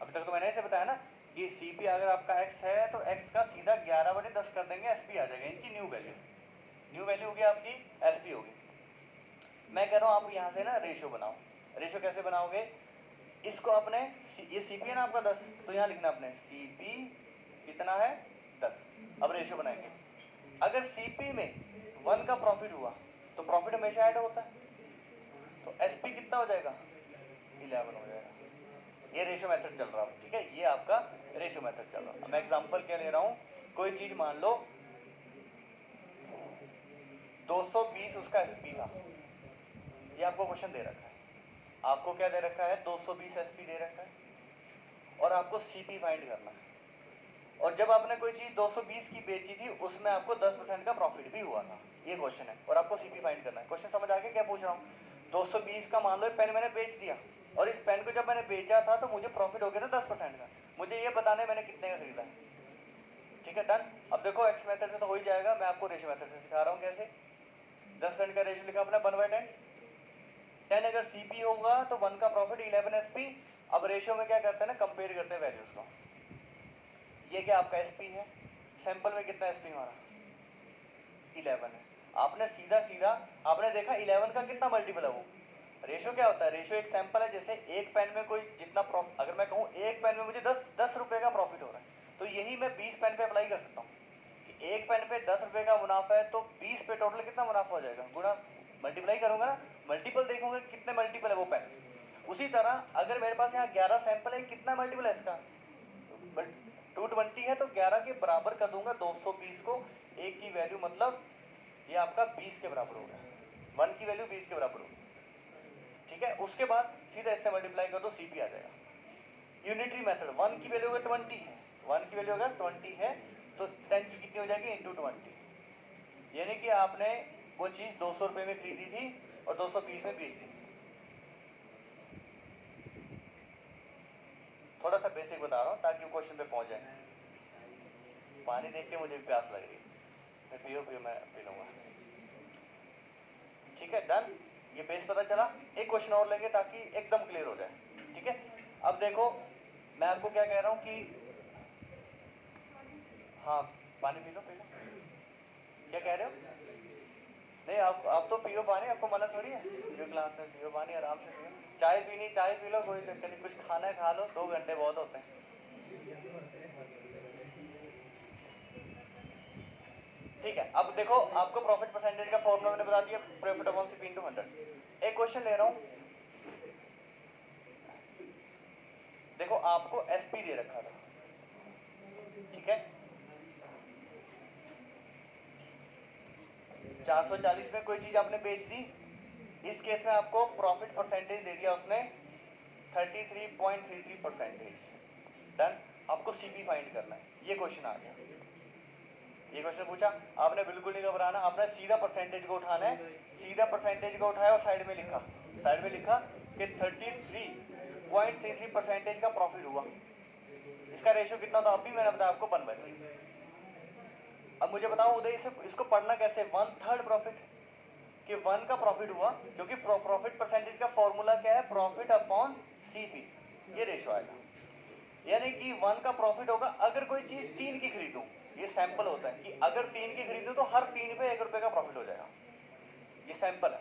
अभी तक तो मैंने ऐसे बताया ना कि सीपी अगर आपका एक्स है तो एक्स का सीधा 11/10 कर देंगे, एसपी आ जाएगा, इनकी न्यू वैल्यू। न्यू वैल्यू होगी आपकी एसपी होगी। मैं कह रहा हूँ आप यहाँ से ना रेशियो बनाओ। रेशियो कैसे बनाओगे, इसको अपने, ये सीपी है ना आपका 10, तो यहाँ लिखना अपने सीपी कितना है 10। अब रेशियो बनाएंगे, अगर सीपी में 1 का प्रॉफिट हुआ तो प्रॉफिट हमेशा ऐड होता है, तो एसपी कितना हो जाएगा, 11 हो जाएगा। ये रेशियो मेथड चल रहा है, ठीक है, ये आपका रेशियो मेथड चल रहा है। मैं एग्जांपल क्या ले रहा हूँ, कोई चीज मान लो 220 उसका एसपी था, ये आपको क्वेश्चन दे रखा है, आपको क्या दे रखा है, 220 एसपी दे रखा है, और आपको सीपी फाइंड करना है। और जब आपने कोई चीज 220 की बेची थी उसमें आपको 10% का प्रॉफिट भी हुआ था, ये क्वेश्चन है, और आपको सीपी फाइंड करना है। क्वेश्चन समझ आ गया क्या पूछ रहा हूँ। 220 का मान लो पेन मैंने बेच दिया, और इस पेन को जब मैंने बेचा था तो मुझे प्रॉफिट हो गया था 10% का, मुझे ये बताने मैंने कितने का खरीदा है। ठीक है, डन। अब देखो एक्स मेथड से तो हो ही जाएगा, मैं आपको रेशियो मेथड से सिखा रहा हूँ कैसे। 10% का रेशियो लिखा अपना 1/10। 10 अगर सीपी होगा तो 1 का प्रॉफिट 11 एसपी। अब रेशियो में क्या करते हैं ना, कंपेयर करते हैं वैल्यूज को। ये क्या आपका एसपी है, सैंपल में कितना एसपी हमारा 11 है। आपने सीधा सीधा आपने देखा 11 का कितना मल्टीपल है वो। रेशियो क्या होता है, रेशियो एक सैंपल है, जैसे एक पेन में कोई जितना प्रॉफिट, अगर मैं कहूँ एक पेन में मुझे 10 रुपए का प्रॉफिट हो रहा है, तो यही मैं 20 पेन पे अप्लाई कर सकता हूँ कि एक पेन पे 10 रुपए का मुनाफा है, तो 20 पे टोटल कितना मुनाफा हो जाएगा, गुणा मल्टीप्लाई करूंगा ना, मल्टीपल देखूंगा कितने मल्टीपल है वो पेन। उसी तरह अगर मेरे पास यहाँ 11 सैंपल है, कितना मल्टीपल है इसका, 220 है, तो 11 के बराबर कर दूंगा 220 को, एक की वैल्यू मतलब ये आपका 20 के बराबर हो गया, 1 की वैल्यू 20 के बराबर होगी। ठीक है, उसके बाद सीधा इससे मल्टीप्लाई कर दो, सीपी आ जाएगा। यूनिटरी मेथड, 1 की वैल्यू अगर 20 है, 1 की वैल्यू अगर 20 है तो 10 की कितनी हो जाएगी, इंटू 20, यानी कि आपने वो चीज 200 रुपए में खरीदी थी और 220 में बेच दी। थोड़ा सा बेसिक बता रहा हूँ ताकि क्वेश्चन पे पहुंच जाए। पानी देख के मुझे भी प्यास लग रही है, मैं पियो मैं पी लूंगा। ठीक है, डन। ये बेस पता चला। एक क्वेश्चन और लेंगे ताकि एकदम क्लियर हो जाए। ठीक है, अब देखो मैं आपको क्या कह रहा हूँ कि हाँ पानी पी लो। क्या कह रहे हो, नहीं आप तो पियो पानी, आपको मना थोड़ी है, पियो ग्लास में पियो पानी, आराम से पियो। चाय पीनी चाय पी लो, कोई चक्कर नहीं, कुछ खाना है खा लो, 2 घंटे बहुत होते हैं। ठीक है, अब देखो आपको प्रॉफिट परसेंटेज का फॉर्मूला मैंने बता दिया, प्रॉफिट अपॉन सीपी इंटू 100। एक क्वेश्चन ले रहा हूँ, देखो आपको एसपी दे रखा था, ठीक है, 440 में कोई चीज आपने बेच दी, इस केस में आपको प्रॉफिट परसेंटेज दे दिया उसने 33.33%। डन। आपको सीपी फाइंड करना है, ये क्वेश्चन आ गया। ये क्वेश्चन पूछा, आपने बिल्कुल नहीं घबराना, आपने सीधा परसेंटेज को उठाना है, सीधा परसेंटेज को उठाया और साइड में लिखा कि 33.33% का प्रॉफिट हुआ। इसका रेशियो कितना था, अभी मैंने बताया आपको 1/3। अब मुझे बताओ उदय, इसको पढ़ना कैसे, 1/3 प्रॉफिट, कि 1 का प्रॉफिट हुआ, क्योंकि प्रॉफिट परसेंटेज का फॉर्मूला क्या है, प्रॉफिट अपॉन सीपी, ये रेशो आएगा। यानी कि 1 का प्रॉफिट होगा अगर कोई चीज 3 की खरीदूं, ये सैंपल होता है कि अगर 3 की खरीदूं तो हर 3 पे 1 रुपए का प्रॉफिट हो जाएगा। ये सैंपल है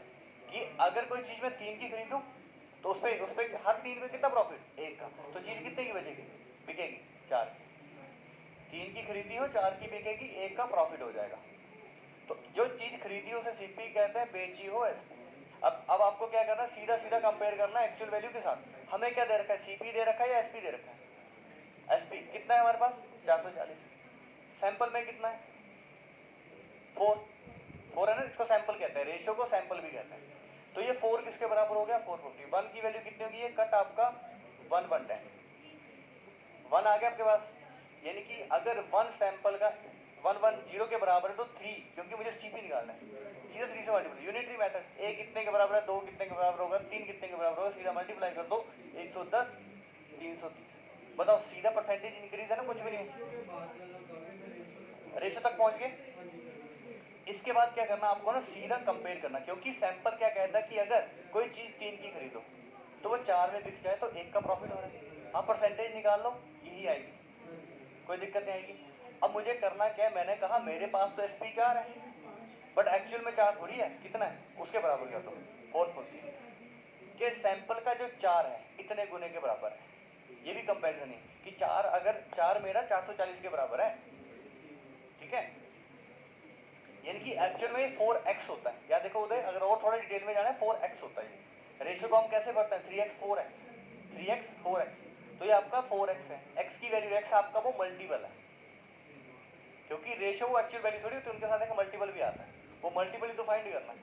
कि अगर कोई चीज मैं 3 की खरीदूं तो उस पे हर 3 पे कितना प्रॉफिट, 1 का, तो चीज कितने की बचेगी, बिकेगी 4 की। 3 की खरीदी हो, 4 की बिकेगी, 1 का प्रॉफिट हो जाएगा। तो जो चीज खरीदी हो उसे सीपी कहते हैं, बेची हो एसपी। अब आपको क्या करना है, सीधा सीधा कंपेयर करना है एक्चुअल वैल्यू के साथ। हमें क्या दे रखा है, सीपी दे रखा है या एसपी दे रखा है। एसपी कितना है हमारे पास, 440। सैंपल में कितना है, 4 है ना, इसको सैंपल कहते हैं, रेशियो को सैंपल भी कहते हैं। तो ये 4 किसके बराबर हो गया, 450। 1 की वैल्यू कितनी होगी, ये कट आपका 110, 1 आ गया आपके पास। यानी कि अगर 1 सैंपल का 110 के बराबर है तो 3, क्योंकि मुझे सीपी निकालना है, सीधा 3 से मल्टीप्लाई, यूनिटरी मेथड। 1 कितने के बराबर है, 2 कितने के बराबर होगा, 3 कितने के बराबर होगा, सीधा मल्टीप्लाई कर दो, 110 330। बताओ, सीधा परसेंटेज इंक्रीज है ना, कुछ भी नहीं, रेशो तक पहुंच गए। इसके बाद क्या करना आपको ना, सीधा कंपेयर करना, क्योंकि सैंपल क्या कहता है कि अगर कोई चीज 3 की खरीदो तो वो 4 में बिक जाए तो 1 का प्रॉफिट हो रहा है। आप परसेंटेज निकाल लो, यही आएगी, कोई दिक्कत नहीं आएगी। अब मुझे करना क्या है, मैंने कहा मेरे पास तो एसपी 4 है, बट एक्चुअल में 4 थोड़ी है, कितना है, उसके बराबर कर दो 440 के सैंपल का जो 4 है इतने गुने के बराबर है। ये भी कंपैरिजन है कि 4 अगर 4 मेरा 440 के बराबर है, ठीक है, यानी कि एक्चुअल में 4x होता है। या देखो उदय, अगर और थोड़ा डिटेल में जाना है, 4x होता है। रेशियो को हम कैसे बढ़ते हैं, 3x 4x, 3x 4x, तो ये आपका 4x है। x की वैल्यू, x आपका वो मल्टीपल है, क्योंकि रेशियो वो एक्चुअल वैल्यू थोड़ी होती है, उनके साथ एक मल्टीपल भी आता है, वो मल्टीपल ही तो फाइंड करना है।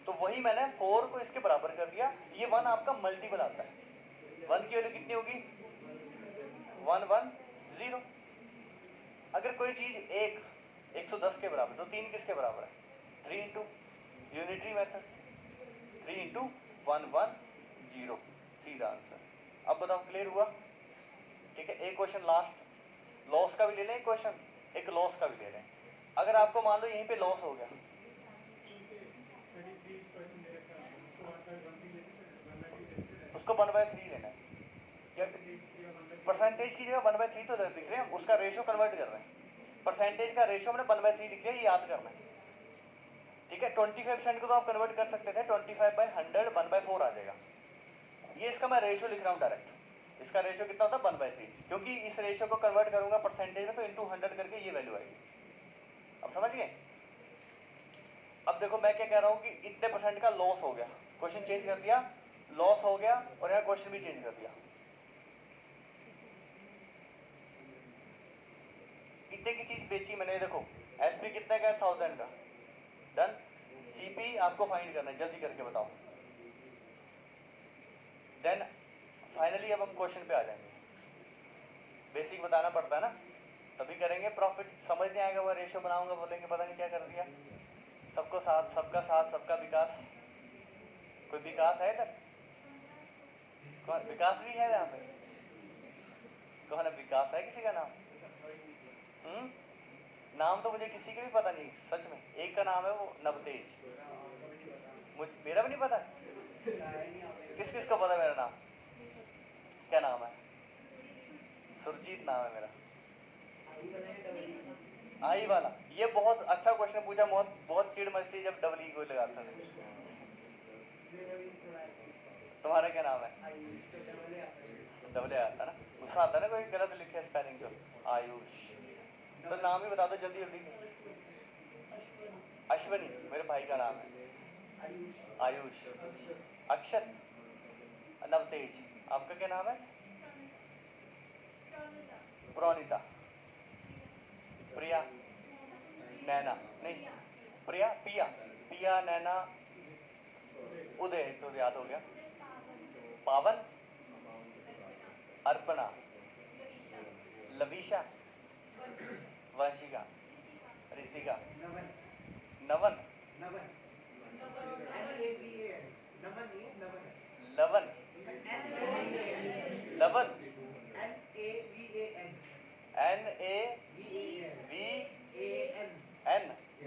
तो वही मैंने 4 को इसके बराबर कर दिया, ये 1 आपका मल्टीपल आता है। 1 की वैल्यू कितनी होगी, 110। अगर कोई चीज 110 के बराबर, तो 3 किसके बराबर है, 3 इंटू यूनिटरी मेथड, 3 इंटू 110, सीधा आंसर। अब बताओ, क्लियर हुआ, ठीक है। एक क्वेश्चन लास्ट, लॉस का भी ले लें एक क्वेश्चन, एक लॉस का भी ले लें। अगर आपको मान लो यहीं पे लॉस हो गया, उसको 1/3 लेना है, या परसेंटेज की जगह 1/3 तो लिख रहे हैं, उसका रेशियो कन्वर्ट कर रहे हैं। परसेंटेज का रेशियो मैंने 1/3 लिख लिया, ये याद करना है, ठीक है। 25% को तो आप कन्वर्ट कर सकते थे, 25/100 1/4 आ जाएगा। ये इसका मैं रेशियो लिख रहा हूँ डायरेक्ट, इसका रेशियो कितना होता है 1/3, क्योंकि इस रेशियो को कन्वर्ट करूंगा परसेंटेज में तो इंटू 100 करके ये वैल्यू आएगी। अब समझ गए। अब देखो मैं क्या कह रहा हूँ कि इतने परसेंट का लॉस हो गया, क्वेश्चन चेंज कर दिया, लॉस हो गया, और यहाँ क्वेश्चन भी चेंज कर दिया। इतने की चीज बेची मैंने, देखो एसपी कितने का है, 1000 का, डन। सीपी आपको फाइंड करना है, जल्दी करके बताओ। देन फाइनली अब हम क्वेश्चन पे आ जाएंगे, बेसिक बताना पड़ता है ना, तभी करेंगे। प्रॉफिट समझ नहीं आएगा, वो रेशियो बनाऊंगा, बोलेंगे पता नहीं क्या कर दिया। सबको साथ, सबका साथ, सबका विकास। कोई विकास है इधर, कौन विकास भी है यहाँ पे, कौन है विकास, है किसी का नाम, नाम तो मुझे किसी के भी पता नहीं सच में। एक का नाम है वो नवतेज, मेरा भी नहीं पता। किस किस को पता है मेरा नाम, क्या नाम है, सुरजीत नाम है मेरा। आई वाला, ये बहुत अच्छा क्वेश्चन पूछा, बहुत बहुत चिड़ मचती जब डबल ई को लगाता था। तुम्हारा क्या नाम है, डबल ए आता ना, गुस्सा आता ना कोई गलत लिखे स्पेलिंग तो। आयुष, तो नाम ही बता दो जल्दी जल्दी। अश्वनी मेरे भाई का नाम है, आयुष, अक्षत, नवतेज, आपका क्या नाम है, प्रोनिता, प्रिया, नैना, नहीं प्रिया, पिया, पिया, नैना, उदय तो याद हो गया, पावन, अर्पणा, लवीशा, वंशिका, रितिका, नवन, लवन, लवन,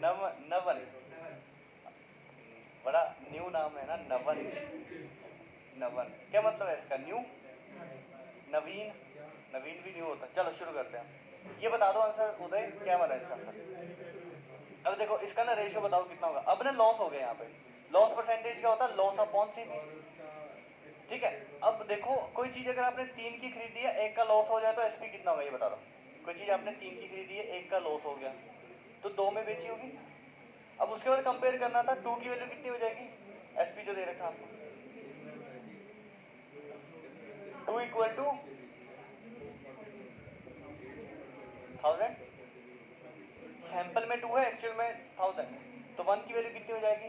NAVAN, नवन, नाम है ना, नवन। नवन क्या मतलब है इसका? न्यू, नवीन। नवीन भी न्यू होता है। चलो शुरू करते हैं। ये बता दो आंसर उदय, क्या बना इसका आंसर? अब देखो इसका ना रेशियो बताओ कितना होगा। अब ना लॉस हो गया यहाँ पे। लॉस परसेंटेज क्या होता है? Loss upon CP. ठीक है। अब देखो कोई चीज अगर आपने 3 की खरीदी है, एक का लॉस हो जाए तो एसपी कितना होगा ये बता दो। कोई चीज आपने 3 की खरीदी है, एक का लॉस हो गया तो 2 में बेची होगी। अब उसके बाद कंपेयर करना था, 2 की वैल्यू कितनी हो जाएगी? एसपी जो दे रखा आपको 2 इक्वल टू 1000। सैंपल में 2 है, एक्चुअल में 1000। तो 1 की वैल्यू कितनी हो जाएगी?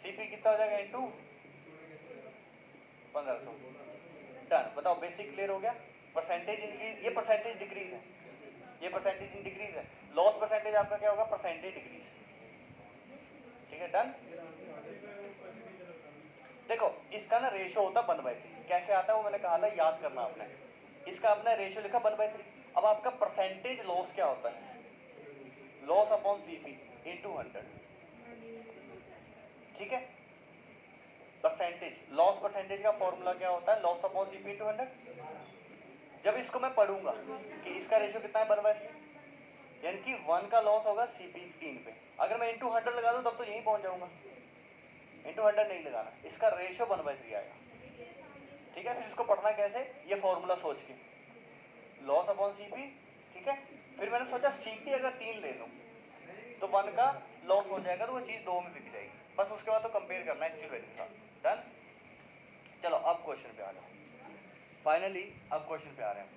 सीपी कितना हो जाएगा? इनटू 1500। डन। बताओ बेसिक क्लियर हो गया? परसेंटेज इंक्रीज, ये परसेंटेज डिक्रीज है, ये परसेंटेज डिक्रीज है। लॉस परसेंटेज आपका क्या होगा? Percentage decrease. ठीक है, डन। देखो इसका ना रेशियो होता 1/3। कैसे आता है वो मैंने कहा था, याद करना आपने। इसका आपने रेशियो लिखा 1/3। अब आपका परसेंटेज लॉस क्या होता है? Loss upon CP into 100। ठीक है। परसेंटेज, लॉस परसेंटेज का फॉर्मूला क्या होता है? Loss upon CP into 100। जब इसको मैं पढ़ूंगा कि इसका रेशियो कितना है 1/3, यानी कि 1 का लॉस होगा सीपी 3 पे। अगर मैं इनटू 100 लगा दूं तब तो यहीं पहुंच जाऊंगा। इनटू 100 नहीं लगाना, इसका रेशियो 1/3 आएगा। ठीक है। फिर इसको पढ़ना कैसे? ये फॉर्मूला सोच के, लॉस अपॉन सीपी। ठीक है। फिर मैंने सोचा सीपी अगर 3 ले लूं तो 1 का लॉस हो जाएगा तो वो चीज़ 2 में बिक जाएगी। बस उसके बाद तो कंपेयर करना है एक्चुअल वैल्यू का। डन। चलो अब क्वेश्चन पे आ जाओ। फाइनली अब क्वेश्चन पे आ रहे हैं।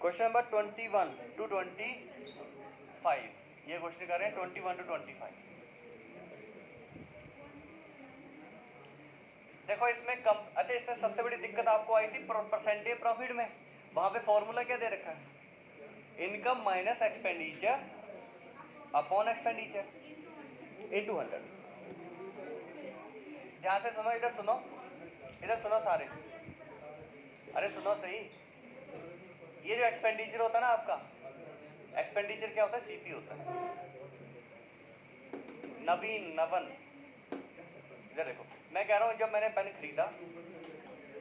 क्वेश्चन नंबर 21 टू 25, ये क्वेश्चन कर रहे हैं 21 टू 25। देखो इसमें कम, अच्छा इसमें सबसे बड़ी दिक्कत आपको आई थी परसेंटेज प्रॉफिट में। वहां पे फॉर्मूला क्या दे रखा है? Income minus expenditure upon expenditure into 100। ध्यान से सुनो, इधर सुनो, इधर सुनो सारे। अरे सुनो सही, ये जो एक्सपेंडिचर होता है ना आपका, एक्सपेंडिचर क्या होता है? सीपी होता है। नवीन, नवन, इधर देखो, मैं कह रहा हूँ जब मैंने पेन खरीदा,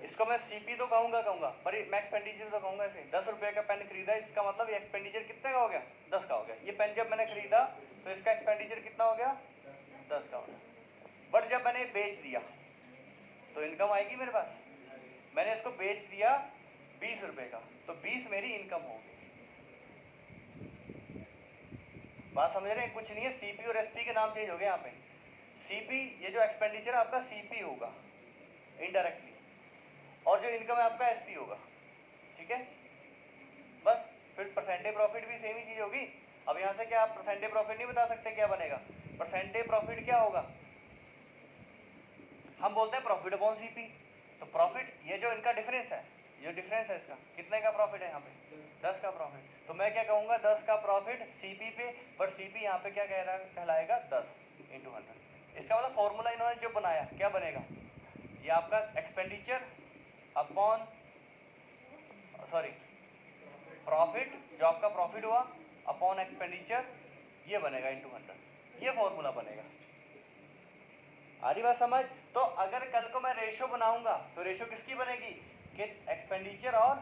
इसको मैं सीपी तो कहूंगा पर मैं एक्सपेंडिचर तो कहूंगा। ऐसे 10 रुपये का पेन खरीदा, इसका मतलब ये एक्सपेंडिचर कितने का हो गया? 10 का हो गया। ये पेन जब मैंने खरीदा तो इसका एक्सपेंडिचर कितना हो गया? 10 का हो गया। बट जब मैंने बेच दिया तो इनकम आएगी मेरे पास। मैंने इसको बेच दिया 20 रुपये का, तो 20 मेरी इनकम होगी। बात समझ रहे हैं? कुछ नहीं है, सीपी और एसपी के नाम चेंज हो गए यहाँ पे। सीपी, ये जो एक्सपेंडिचर आपका सीपी होगा इनडायरेक्टली, और जो इनकम है आपका एसपी होगा। ठीक है। बस फिर परसेंटेज प्रॉफिट भी सेम ही चीज होगी। अब यहाँ से क्या आप परसेंटेज प्रॉफिट नहीं बता सकते क्या बनेगा? परसेंटेज प्रॉफिट क्या होगा? हम बोलते हैं प्रॉफिट अपॉन सीपी। तो प्रॉफिट, ये जो इनका डिफरेंस है, ये डिफरेंस है इसका, कितने का प्रॉफिट है यहाँ पे? 10 का प्रॉफिट। तो मैं क्या कहूँगा? 10 का प्रॉफिट सीपी पे, पर सीपी यहाँ पे क्या कह रहा कहलाएगा? 10 इंटू 100। इसका मतलब फॉर्मूला इन्होंने जो बनाया क्या बनेगा? ये आपका एक्सपेंडिचर अपॉन, सॉरी, प्रॉफिट, जो आपका प्रॉफिट हुआ अपॉन एक्सपेंडिचर, ये बनेगा इंटू 100। ये फॉर्मूला बनेगा। आ रही बात समझ? तो अगर कल को मैं रेशियो बनाऊंगा तो रेशियो किसकी बनेगी? कि एक्सपेंडिचर और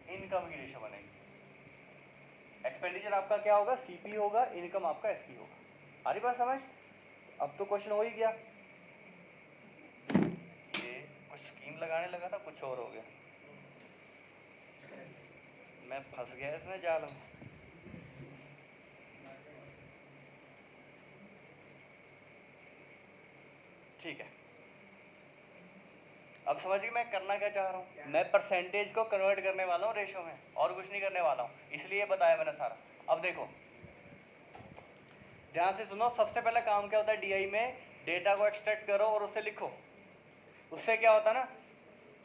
इनकम की रेशियो बनेगी। एक्सपेंडिचर आपका क्या होगा? सीपी होगा, इनकम आपका एसपी होगा। आ रही बात समझ? अब तो क्वेश्चन हो ही गया। ये कुछ स्कीम लगाने लगा था, कुछ और हो गया, मैं फंस गया इसमें जाल में। ठीक है, अब समझिए मैं करना क्या चाह रहा हूँ। मैं परसेंटेज को कन्वर्ट करने वाला हूँ रेशो में, और कुछ नहीं करने वाला हूँ, इसलिए बताया मैंने सारा। अब देखो ध्यान से सुनो, सबसे पहला काम क्या होता है डीआई में? डेटा को एक्सट्रैक्ट करो और उसे लिखो। उससे क्या होता है ना,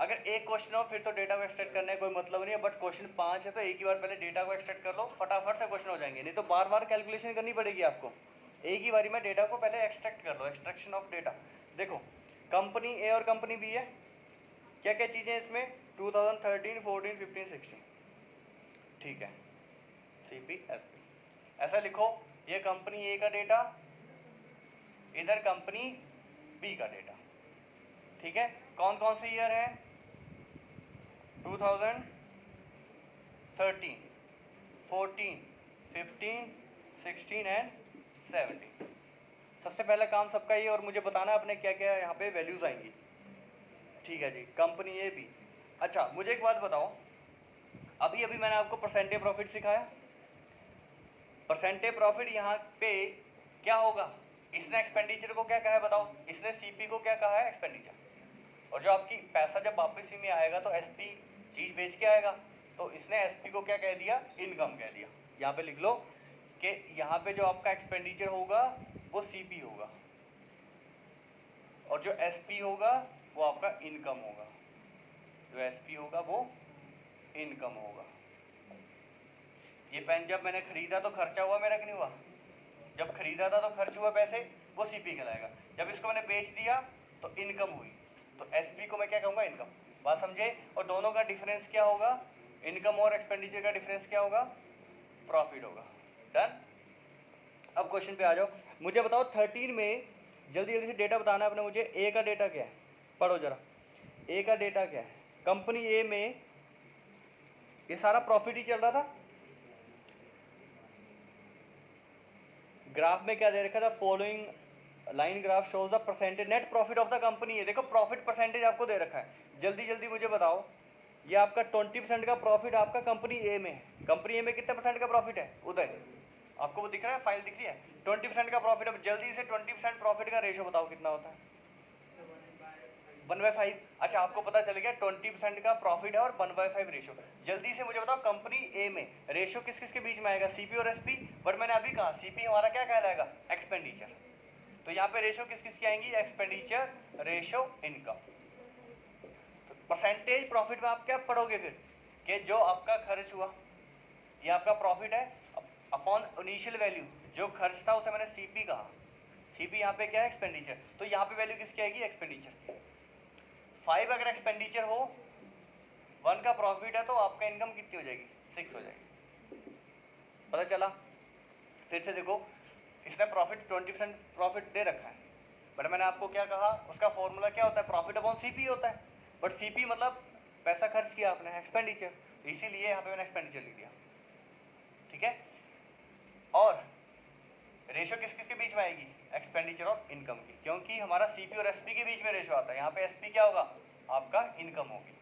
अगर एक क्वेश्चन हो फिर तो डेटा को एक्सट्रैक्ट करने का कोई मतलब नहीं है, बट क्वेश्चन 5 है तो एक ही बार पहले डेटा को एक्सट्रैक्ट कर लो, फटाफट से क्वेश्चन हो जाएंगे। नहीं तो बार बार कैलकुलेशन करनी पड़ेगी आपको। एक ही बारी में डेटा को पहले एक्सट्रैक्ट कर लो, एक्सट्रैक्शन ऑफ डेटा। देखो कंपनी ए और कंपनी बी है, क्या क्या चीज़ें इसमें? 2013, 14, 15, 16, ठीक है। CPSP ऐसा लिखो, ये कंपनी ए का डेटा, इधर कंपनी बी का डेटा, ठीक है। कौन कौन से ईयर है? 2013, 14, 15, 16 एंड 17। सबसे पहला काम सबका ये, और मुझे बताना अपने क्या क्या यहाँ पे वैल्यूज आएंगी, ठीक है जी। Company A B. अच्छा मुझे एक बात बताओ, अभी अभी मैंने आपको परसेंटेज प्रॉफिट सिखाया। परसेंटेज प्रॉफिट यहाँ पे क्या होगा? इसने एक्सपेंडिचर को क्या कहा है बताओ? इसने सीपी को क्या कहा है? एक्सपेंडिचर। और जो आपकी पैसा जब वापसी में आएगा तो एसपी चीज बेच के आएगा, तो इसने एसपी को क्या कह दिया? इनकम कह दिया। यहाँ पे लिख लो कि यहाँ पे जो आपका एक्सपेंडिचर होगा वो सीपी होगा, और जो एसपी होगा वो आपका इनकम होगा। जो एसपी होगा वो इनकम होगा। ये पेन जब मैंने खरीदा तो खर्चा हुआ मेरा कि नहीं हुआ? जब खरीदा था तो खर्च हुआ पैसे, वो सीपी कहलाएगा। जब इसको मैंने बेच दिया तो इनकम हुई, तो एसपी को मैं क्या कहूँगा? इनकम। बात समझे? और दोनों का डिफरेंस क्या होगा? इनकम और एक्सपेंडिचर का डिफरेंस क्या होगा? प्रॉफिट होगा। डन। अब क्वेश्चन पे आ जाओ, मुझे बताओ 13 में जल्दी जल्दी से डेटा बताना है अपने मुझे। ए का डेटा क्या है? पढ़ो जरा, ए का डेटा क्या है? कंपनी ए में ये सारा प्रॉफिट ही चल रहा था। ग्राफ में क्या दे रखा था? Following line graph shows the percentage net profit of the company है। देखो प्रॉफिट परसेंटेज आपको दे रखा है। जल्दी जल्दी मुझे बताओ, ये आपका 20% का प्रॉफिट आपका कंपनी ए में है। कंपनी ए में कितने परसेंट का प्रॉफिट है? उदय आपको वो दिख रहा है, फाइल दिख रही है? 20% का प्रॉफिट। अब जल्दी से 20% प्रॉफिट का रेशो बताओ कितना होता है? 1/5। अच्छा आपको पता चल गया 20% का प्रॉफिट है और 1/5 रेशो। जल्दी से मुझे बताओ कंपनी ए में रेशो किस किस के बीच में आएगा? सीपी और एसपी। बट मैंने अभी कहा सीपी हमारा क्या कहलाएगा? एक्सपेंडिचर। तो यहाँ पे रेशो किस किस की आएंगी? Expenditure ratio income. तो परसेंटेज प्रॉफिट में आप क्या पढ़ोगे फिर? कि जो आपका खर्च हुआ ये आपका प्रॉफिट है, अपॉन इनिशियल वैल्यू जो खर्च था उसे मैंने सीपी कहा। सीपी यहाँ पे क्या है? एक्सपेंडिचर। तो यहाँ पे वैल्यू किसकी आएगी? एक्सपेंडिचर। 5 अगर एक्सपेंडिचर हो, 1 का प्रॉफिट है, तो आपका इनकम कितनी हो जाएगी? 6 हो जाएगी। पता चला? फिर से देखो, इसने प्रॉफिट 20% प्रॉफिट दे रखा है, बट मैंने आपको क्या कहा? उसका फॉर्मूला क्या होता है? प्रॉफिट अपॉन सीपी होता है। बट सीपी मतलब पैसा खर्च किया आपने, एक्सपेंडिचर, इसीलिए यहाँ पे मैंने एक्सपेंडिचर लिख दिया, ठीक है। और रेशो किस किस के बीच में आएगी? एक्सपेंडिचर और इनकम की, क्योंकि हमारा सीपी और एसपी के बीच में रेशो आता है। यहाँ पे एसपी क्या होगा? आपका इनकम होगी।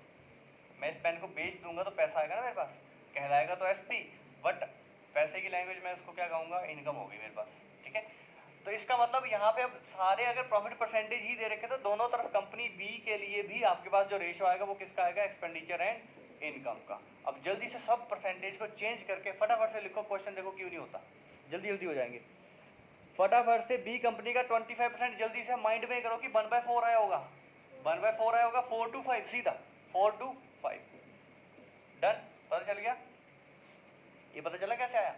मैं इस पेन को बेच दूंगा तो पैसा आएगा ना मेरे पास, कहलाएगा तो एसपी, बट पैसे की लैंग्वेज में उसको क्या कहूँगा? इनकम होगी मेरे पास, ठीक है। तो इसका मतलब यहाँ पे अब सारे अगर प्रॉफिट परसेंटेज ही दे रखे तो दोनों तरफ कंपनी बी के लिए भी आपके पास जो रेशो आएगा वो किसका आएगा? एक्सपेंडिचर एंड इनकम का। अब जल्दी से सब परसेंटेज को चेंज करके फटाफट से लिखो। क्वेश्चन देखो क्यों नहीं होता, जल्दी जल्दी हो जाएंगे फटाफट से। बी कंपनी का 25%, जल्दी से माइंड में करो कि 1/4 आया होगा। 1/4 आया होगा, 4 to 5, सीधा 4 to 5। डन। पता चल गया? ये पता चला कैसे आया?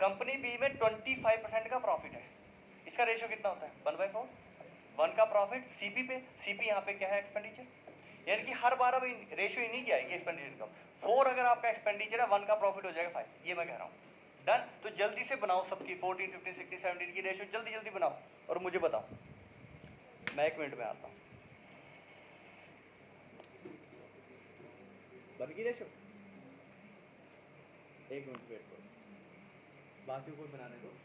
कंपनी बी में 25% का प्रॉफिट है, इसका रेशो कितना होता है? 1/4। 1 का प्रॉफिट सीपी पे, सीपी यहाँ पे क्या है? एक्सपेंडिचर। यानी कि हर बार अब रेशो इन्हीं की आएगी, एक्सपेंडिचर इनकम। 4 अगर आपका एक्सपेंडिचर है, 1 का प्रॉफिट हो जाएगा 5, ये मैं कह रहा हूँ। डन। तो जल्दी से बनाओ सबकी 14, 15, 16, 17 की रेशो जल्दी जल्दी बनाओ और मुझे बताओ। मैं 1 मिनट में आता हूँ। बन गई रेशो? 1 मिनट वेट करो, बाकी को बनाने दो।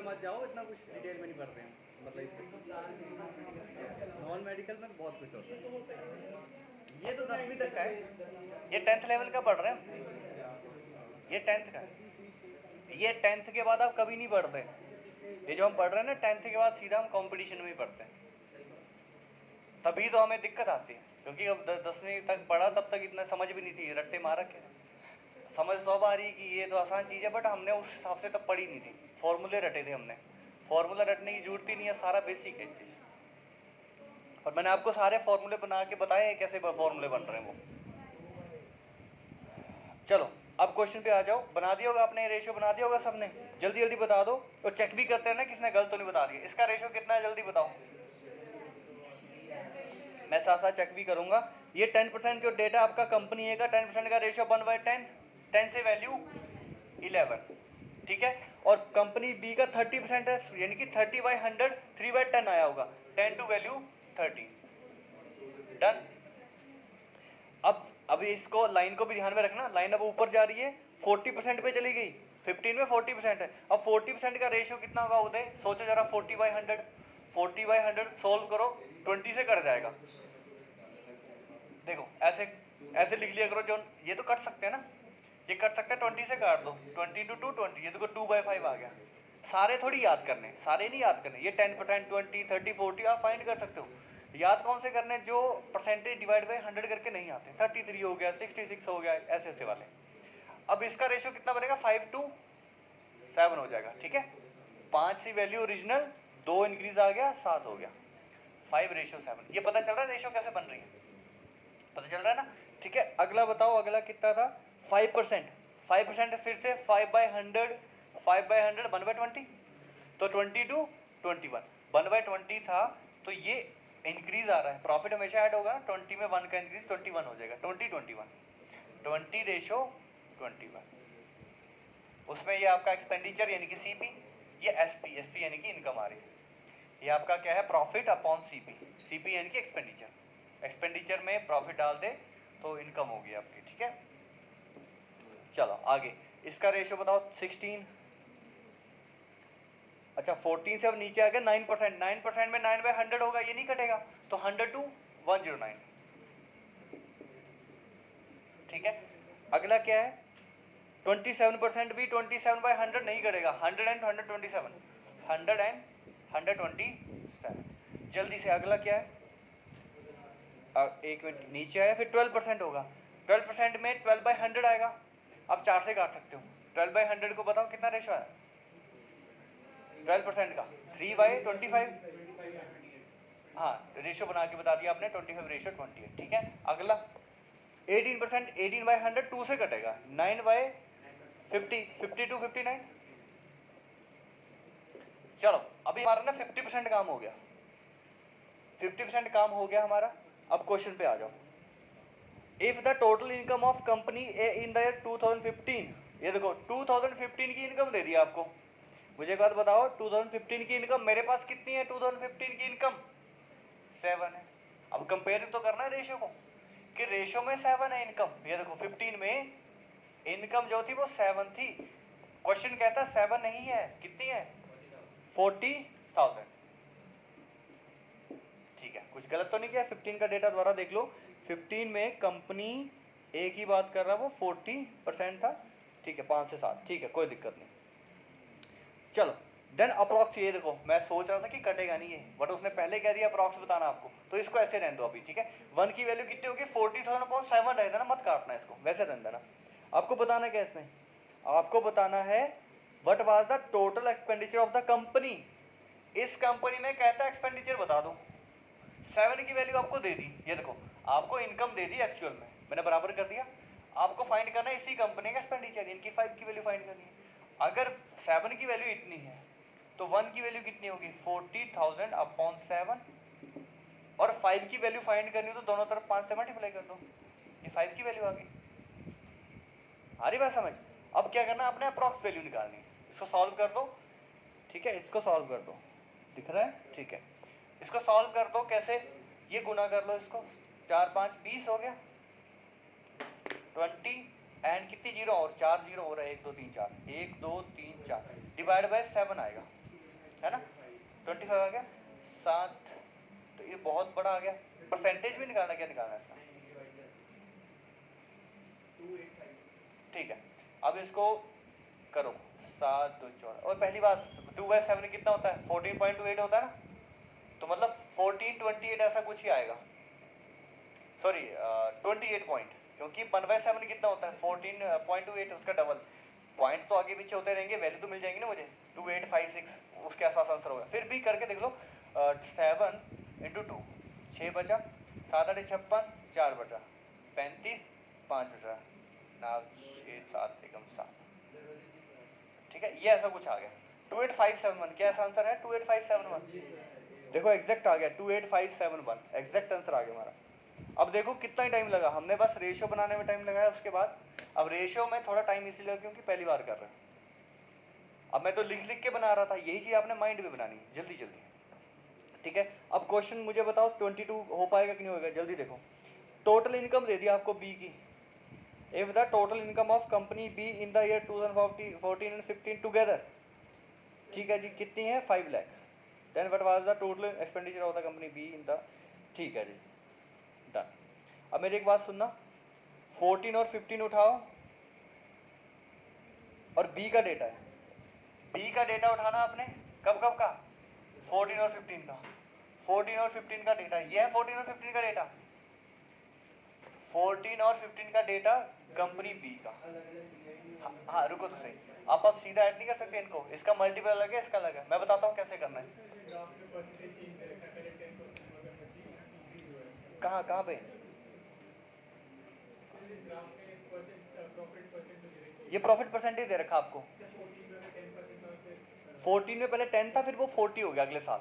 में मत जाओ, इतना कुछ डिटेल में नहीं पढ़ते हैं, मतलब इसमें नॉन मेडिकल में बहुत कुछ होता है। ये तो 10वीं तक का है, ये 10th लेवल का पढ़ रहे हैं, ये 10th का है। ये 10th के बाद आप कभी नहीं पढ़ते, ये जो हम पढ़ रहे हैं ना 10th के बाद सीधा हम कंपटीशन में ही पढ़ते हैं, तभी तो हमें दिक्कत आती है, क्योंकि अब 10वीं तक पढ़ा तब तक इतना समझ भी नहीं थी, रट्टे मार रखे, समझ सब आ रही कि ये तो आसान चीज़ है, बट हमने उस हिसाब से तब पढ़ी नहीं थी, फॉर्मूले रटे थे हमने, फॉर्मूला रटने की जरूरत ही नहीं है, सारा बेसिक है चीज़। और मैंने आपको सारे फॉर्मूले बना के बताए हैं कैसे फॉर्मूले बन रहे हैं वो। चलो अब क्वेश्चन पे आ जाओ, बना दिया होगा आपने, रेशियो बना दिया होगा सबने, जल्दी जल्दी बता दो, और चेक भी करते हैं ना किसने गलत तो नहीं बता दिया। इसका रेशियो कितना है जल्दी बताओ, मैं साथ साथ चेक भी करूंगा। ये 10% जो डेटा आपका कंपनी ए का 10% का रेशियो 1/10, 10 से वैल्यू 11, ठीक है। और कंपनी बी का 30% है, यानी कि 30/100 3/10 आया होगा, 10 टू वैल्यू 30, डन। अब अभी इसको लाइन को भी ध्यान में रखना, लाइन अब ऊपर जा रही है, 40% पे चली गई, 15 में 40% है। अब 40% का रेशियो कितना होगा उदय, सोचो जरा, 40/100, 40/100 सोल्व करो, 20 से कट जाएगा। देखो ऐसे ऐसे लिख लिया करो, जो ये तो कट सकते हैं ना, ये कट सकते हैं, 20 से काट दो, 20 × 2 20, ये देखो 2/5 आ गया। सारे थोड़ी याद करने, सारे नहीं याद करने, ये 10%, 20, 30, 40 आप फाइंड कर सकते हो। याद कौन से करने, जो परसेंटेज डिवाइड बाई 100 करके नहीं आते, 33 हो गया, 66 हो गया, ऐसे ऐसे वाले। अब इसका रेशियो कितना बनेगा, 5 to 7 हो जाएगा, ठीक है। 5 सी वैल्यू ओरिजिनल, 2 इंक्रीज आ गया, 7 हो गया, 5:7। ये पता चल रहा है रेशियो कैसे बन रही है, पता चल रहा है ना, ठीक है। अगला बताओ, अगला कितना था, 5%, 5% फिर से 5/100, 5/100 1/20, तो 20 to 21, 1/20 था, तो ये इंक्रीज आ रहा है, प्रॉफिट हमेशा ऐड होगा, 20 में 1 का इंक्रीज 21 हो जाएगा, 20 21, 20:21। उसमें ये आपका एक्सपेंडिचर यानी कि सीपी, ये एसपी, एसपी यानी कि इनकम आ रही है, ये आपका क्या है, प्रॉफिट अपॉन सीपी, सीपी यानी कि एक्सपेंडिचर, एक्सपेंडिचर में प्रॉफिट डाल दे तो इनकम होगी आपकी, ठीक है। चलो आगे, इसका रेशियो बताओ, 16, अच्छा 14 से अब नीचे आ गया 9%, 9% में 9/100 होगा, ये नहीं कटेगा, तो 100 to 109, ठीक है। अगला क्या है, 27% भी 27/100 नहीं करेगा, 100 and 127, 100 and 127। जल्दी से अगला क्या है, एक मिनट नीचे आया, फिर 12% होगा, 12% में 12/100 आएगा, अब 4 से काट सकते हो, 12/100 को बताओ कितना रेशो है 12% का, 3/25, हाँ रेशो बना के बता दिया आपने, 25:20 है, ठीक है। अगला 18%, 18/100 2 से कटेगा, 9/50, 50 to 59। चलो अभी हमारा ना 50% काम हो गया, 50% काम हो गया हमारा। अब क्वेश्चन पे आ जाओ, if the total income of company A in the year 2015, ये देखो 2015 की इनकम दे दी आपको, मुझे एक बात बताओ, 2015 की इनकम मेरे पास कितनी है, 2015 की इनकम 7 है। अब कंपेयर तो करना है रेशियो को, कि रेशियो में 7 है इनकम, ये देखो 15 में इनकम जो थी वो 7 थी, क्वेश्चन कहता है 7 नहीं है, कितनी है 40,000, ठीक है। कुछ गलत तो नहीं किया, 15 का डेटा दोबारा देख लो, 15 में कंपनी ए की बात कर रहा है, वो 40% था, ठीक है, 5 से 7, ठीक है, कोई दिक्कत नहीं। चलो देन अप्रॉक्स, ये देखो मैं सोच रहा था कि कटेगा नहीं ये, बट उसने पहले कह दिया अप्रॉक्स बताना आपको, तो इसको ऐसे रहने दो अभी, ठीक है। 1 की वैल्यू कितनी होगी, 40,000/7 रह देना, मत काटना इसको, वैसे रहने देना। आपको बताना क्या इसमें, आपको बताना है what was the total expenditure of the company, इस कंपनी में कहता है एक्सपेंडिचर बता दो, 7 की वैल्यू आपको दे दी, ये देखो आपको इनकम दे दी एक्चुअल में, मैंने बराबर कर दिया, आपको फाइंड करना है इसी कंपनी का एक्सपेंडिचर, इनकी 5 की वैल्यू फाइंड करनी है। अगर 7 की वैल्यू इतनी है तो 1 की वैल्यू कितनी होगी, 40,000/7, और 5 की वैल्यू फाइंड करनी हो तो दोनों तरफ 5 से मल्टीप्लाई कर दो, ये 5 की वैल्यू आ गई, आ रही बात समझ। अब क्या करना है, अपने अप्रॉक्स वैल्यू निकालनी है, इसको सॉल्व कर दो, ठीक है, इसको सॉल्व कर दो, दिख रहा है, ठीक है, इसको सॉल्व कर दो, कैसे, ये गुना कर लो इसको, 4 5 20 हो गया, 20 एंड कितनी जीरो और 4 जीरो हो रहा है, 1 2 3 4, 1 2 3 4 डिवाइड बाय 7 आएगा, है ना, 25 आ गया, 7, तो ये बहुत बड़ा आ गया। परसेंटेज भी निकालना, क्या निकालना है इसका, ठीक है। अब इसको करो, 7 2 14, और पहली बात 2/7 कितना होता है, 14.28 होता है ना, तो मतलब 1428 ऐसा कुछ ही आएगा, सॉरी 28 पॉइंट, क्योंकि 1/7 कितना होता है 14.28, उसका डबल। पॉइंट तो आगे पीछे होते रहेंगे, वैल्यू तो मिल जाएंगी ना मुझे, 2856 उसके आसपास आंसर होगा। फिर भी करके देख लो, 7 × 2 6 बचा, 7 8 56, 4 बचा, 35, 5 बचा, 9 6 7 एकम 7, ठीक है, ये ऐसा कुछ आ गया। 28571 क्या ऐसा आंसर है, 28571, देखो एग्जैक्ट आ गया, 28571 एग्जैक्ट आंसर आ गया हमारा। अब देखो कितना ही टाइम लगा, हमने बस रेशियो बनाने में टाइम लगाया, उसके बाद अब रेशियो में थोड़ा टाइम इसीलिए क्योंकि पहली बार कर रहे हैं। अब मैं तो लिख लिख के बना रहा था, यही चीज़ आपने माइंड में बनानी है जल्दी जल्दी, ठीक है। अब क्वेश्चन मुझे बताओ 22 हो पाएगा कि नहीं होगा, जल्दी देखो। टोटल इनकम दे दिया आपको बी की, if the total income of company B in the year 2014 and 15 together, ठीक है जी, कितनी है 5 lakh, then what was the total expenditure of the company B in the, ठीक है जी, डन। अब मेरी एक बात सुनना, 14 और 15 उठाओ, और बी का डेटा है, बी का डेटा उठाना आपने, कब कब का, 14 और 15 का, 14 और 15 का डेटा, ये है 14 और 15 का डेटा, 14 और 15 का डेटा कंपनी बी का। हाँ रुको तो सही, आप सीधा ऐड नहीं कर सकते इनको, इसका मल्टीपल अलग है, इसका अलग है, मैं बताता हूँ कैसे करना है। कहाँ कहाँ पे, ये प्रॉफिट परसेंटेज दे रखा आपको, 14 में पहले 10 था, फिर वो 40 हो गया अगले साल,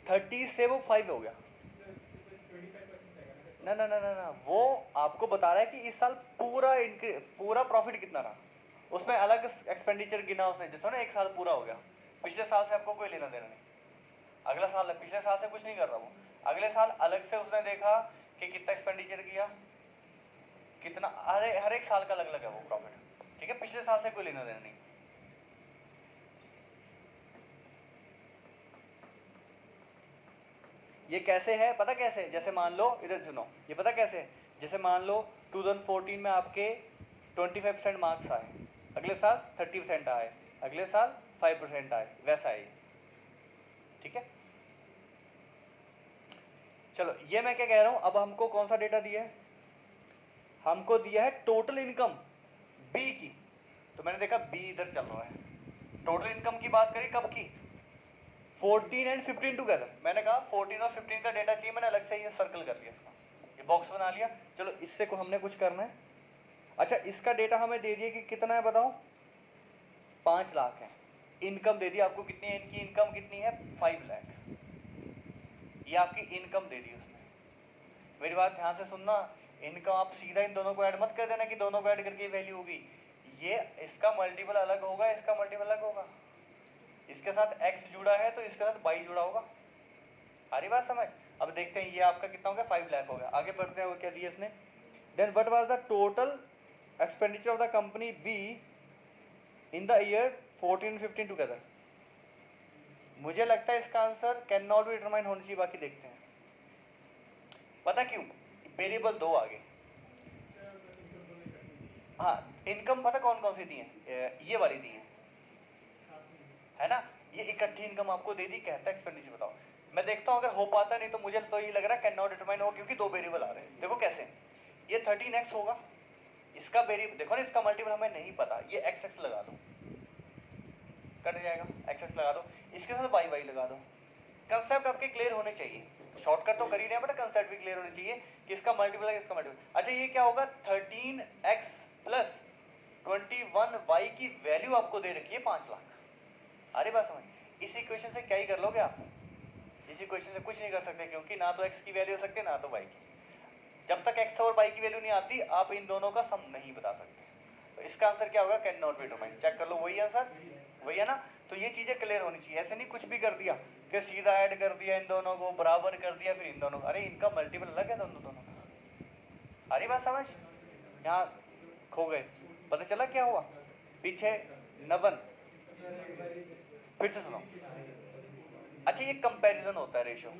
30 से वो 5 हो गया, ना ना ना ना ना, वो आपको बता रहा है कि इस साल पूरा प्रॉफिट कितना रहा, उसमें अलग एक्सपेंडिचर गिना उसने, जैसे ना एक साल पूरा हो गया, पिछले साल से आपको कोई लेना देना नहीं, अगला साल है, पिछले साल से कुछ नहीं कर रहा वो, अगले साल अलग से उसने देखा कि कितना एक्सपेंडिचर किया, कितना, हर एक साल का अलग अलग है वो प्रॉफिट, ठीक है, पिछले साल से कोई लेना देना नहीं। ये कैसे है पता कैसे, जैसे मान लो, इधर सुनो, ये पता कैसे है, जैसे मान लो 2014 में आपके 25% मार्क्स आए, अगले साल 30% आए, अगले साल 5% आए, वैसा है, ठीक है। चलो ये मैं क्या कह रहा हूं, अब हमको कौन सा डेटा दिया है, हमको दिया है टोटल इनकम बी की, तो मैंने देखा बी इधर चल रहा है, टोटल इनकम की बात करी कब की, 14 एंड 15 टुगेदर, मैंने कहा 14 और 15 का डेटा चाहिए, मैंने अलग से ये सर्कल कर दिया, इसका ये बॉक्स बना लिया। चलो इससे को हमने कुछ करना है, अच्छा इसका डेटा हमें दे दिया कि कितना है बताओ, 5 लाख है, इनकम दे दी आपको, कितनी है इनकी इनकम, कितनी है 5 लाख, ये आपकी इनकम दे दी उसने। मेरी बात ध्यान से सुनना, इनकम आप सीधा इन दोनों को ऐड मत कर देना कि दोनों को ऐड करके वैल्यू होगी, ये इसका मल्टीपल अलग होगा, इसका मल्टीपल अलग होगा, इसके साथ x जुड़ा है तो इसके साथ y जुड़ा होगा, सारी बात समझ। अब देखते हैं ये आपका कितना हो गया, 5 लाख हो गया, आगे बढ़ते हैं, वो क्या दिया इसने, then what was the total expenditure of the company B in the year 14-15 together, मुझे लगता है इसका answer can not be determine होनी चाहिए, बाकी देखते हैं, पता क्यों, वेरिएबल 2 आ गए, हाँ इनकम पता कौन कौन सी दी है, ये वाली दी है ना, ये इकट्ठी इनकम आपको दे दी, कहता है एक्सपेंडिचर बताओ, मैं देखता हूँ अगर हो पाता, नहीं तो मुझे तो ये लग रहा है कैन नॉट डिटरमाइन होगा, क्योंकि 2 वेरिएबल आ रहे हैं, देखो कैसे, ये 13x होगा, इसका वेरिएबल देखो ना, इसका मल्टीपल हमें नहीं पता, ये x लगा दो, कट जाएगा, x लगा दो, इसके साथ y लगा दो, कंसेप्ट आपके क्लियर होने चाहिए, शॉर्टकट तो कर ही रहे हैं बट कंसेप्ट भी क्लियर होने चाहिए कि इसका मल्टीपल है, इसका मल्टीपल। अच्छा ये क्या होगा, 13x प्लस 21y की वैल्यू आपको दे रखी है 5 लाख, अरे बात समझ, इस इक्वेशन से क्या ही कर लोगे आप, इस इक्वेशन से कुछ नहीं कर सकते, क्योंकि ना तो x की वैल्यू हो सकती है ना तो y की, जब तक x और y की वैल्यू नहीं आती आप इन दोनों का सम नहीं बता सकते, तो इसका आंसर क्या होगा, can not be determined, check कर लो, वही आंसर वही है ना, तो ये चीजें क्लियर होनी चाहिए, ऐसे नहीं कुछ भी कर दिया कि सीधा ऐड कर दिया, इन दोनों को बराबर कर दिया, फिर इन दोनों, अरे इनका मल्टीपल अलग है दोनों का, अरे बात समझ, यहाँ खो गए, पता चला क्या हुआ, पीछे नवन, फिर से सुनो। अच्छा ये कंपैरिजन होता है रेशियो।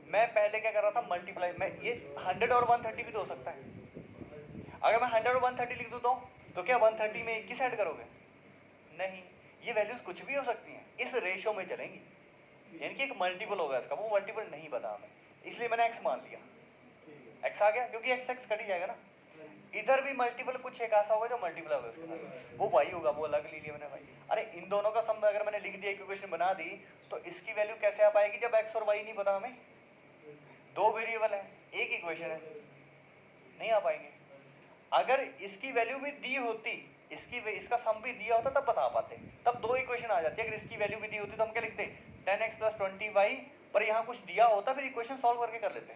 मैं पहले क्या कर रहा था, मल्टीप्लाई। मैं ये 100 और 130 भी तो हो सकता है। अगर मैं 100 और 130 लिख दूँ तो क्या 130 में 21 ऐड करोगे? नहीं, ये वैल्यूज कुछ भी हो सकती हैं, इस रेशियो में चलेंगी, यानी कि एक मल्टीपल होगा इसका। वो मल्टीपल नहीं पता हमें, इसलिए मैंने x मान लिया। x आ गया क्योंकि x x कट ही जाएगा ना। इधर भी मल्टीपल कुछ एक ऐसा होगा जो मल्टीपल होगा उसके साथ, वो y होगा, वो अलग ले लिया मैंने भाई। अरे इन दोनों का सम अगर मैंने लिख दिया, इक्वेशन बना दी, तो इसकी वैल्यू कैसे आ पाएगी जब x और y नहीं पता हमें? दो वेरिएबल है, एक इक्वेशन है, नहीं आ पाएंगे। अगर इसकी वैल्यू भी दी होती, इसका सम भी दिया होता तब बता पाते, तब दो इक्वेशन आ जाती। अगर इसकी वैल्यू भी दी होती तो हम क्या लिखते, 10x + 20y, पर यहाँ कुछ दिया होता फिर इक्वेशन सॉल्व करके कर लेते।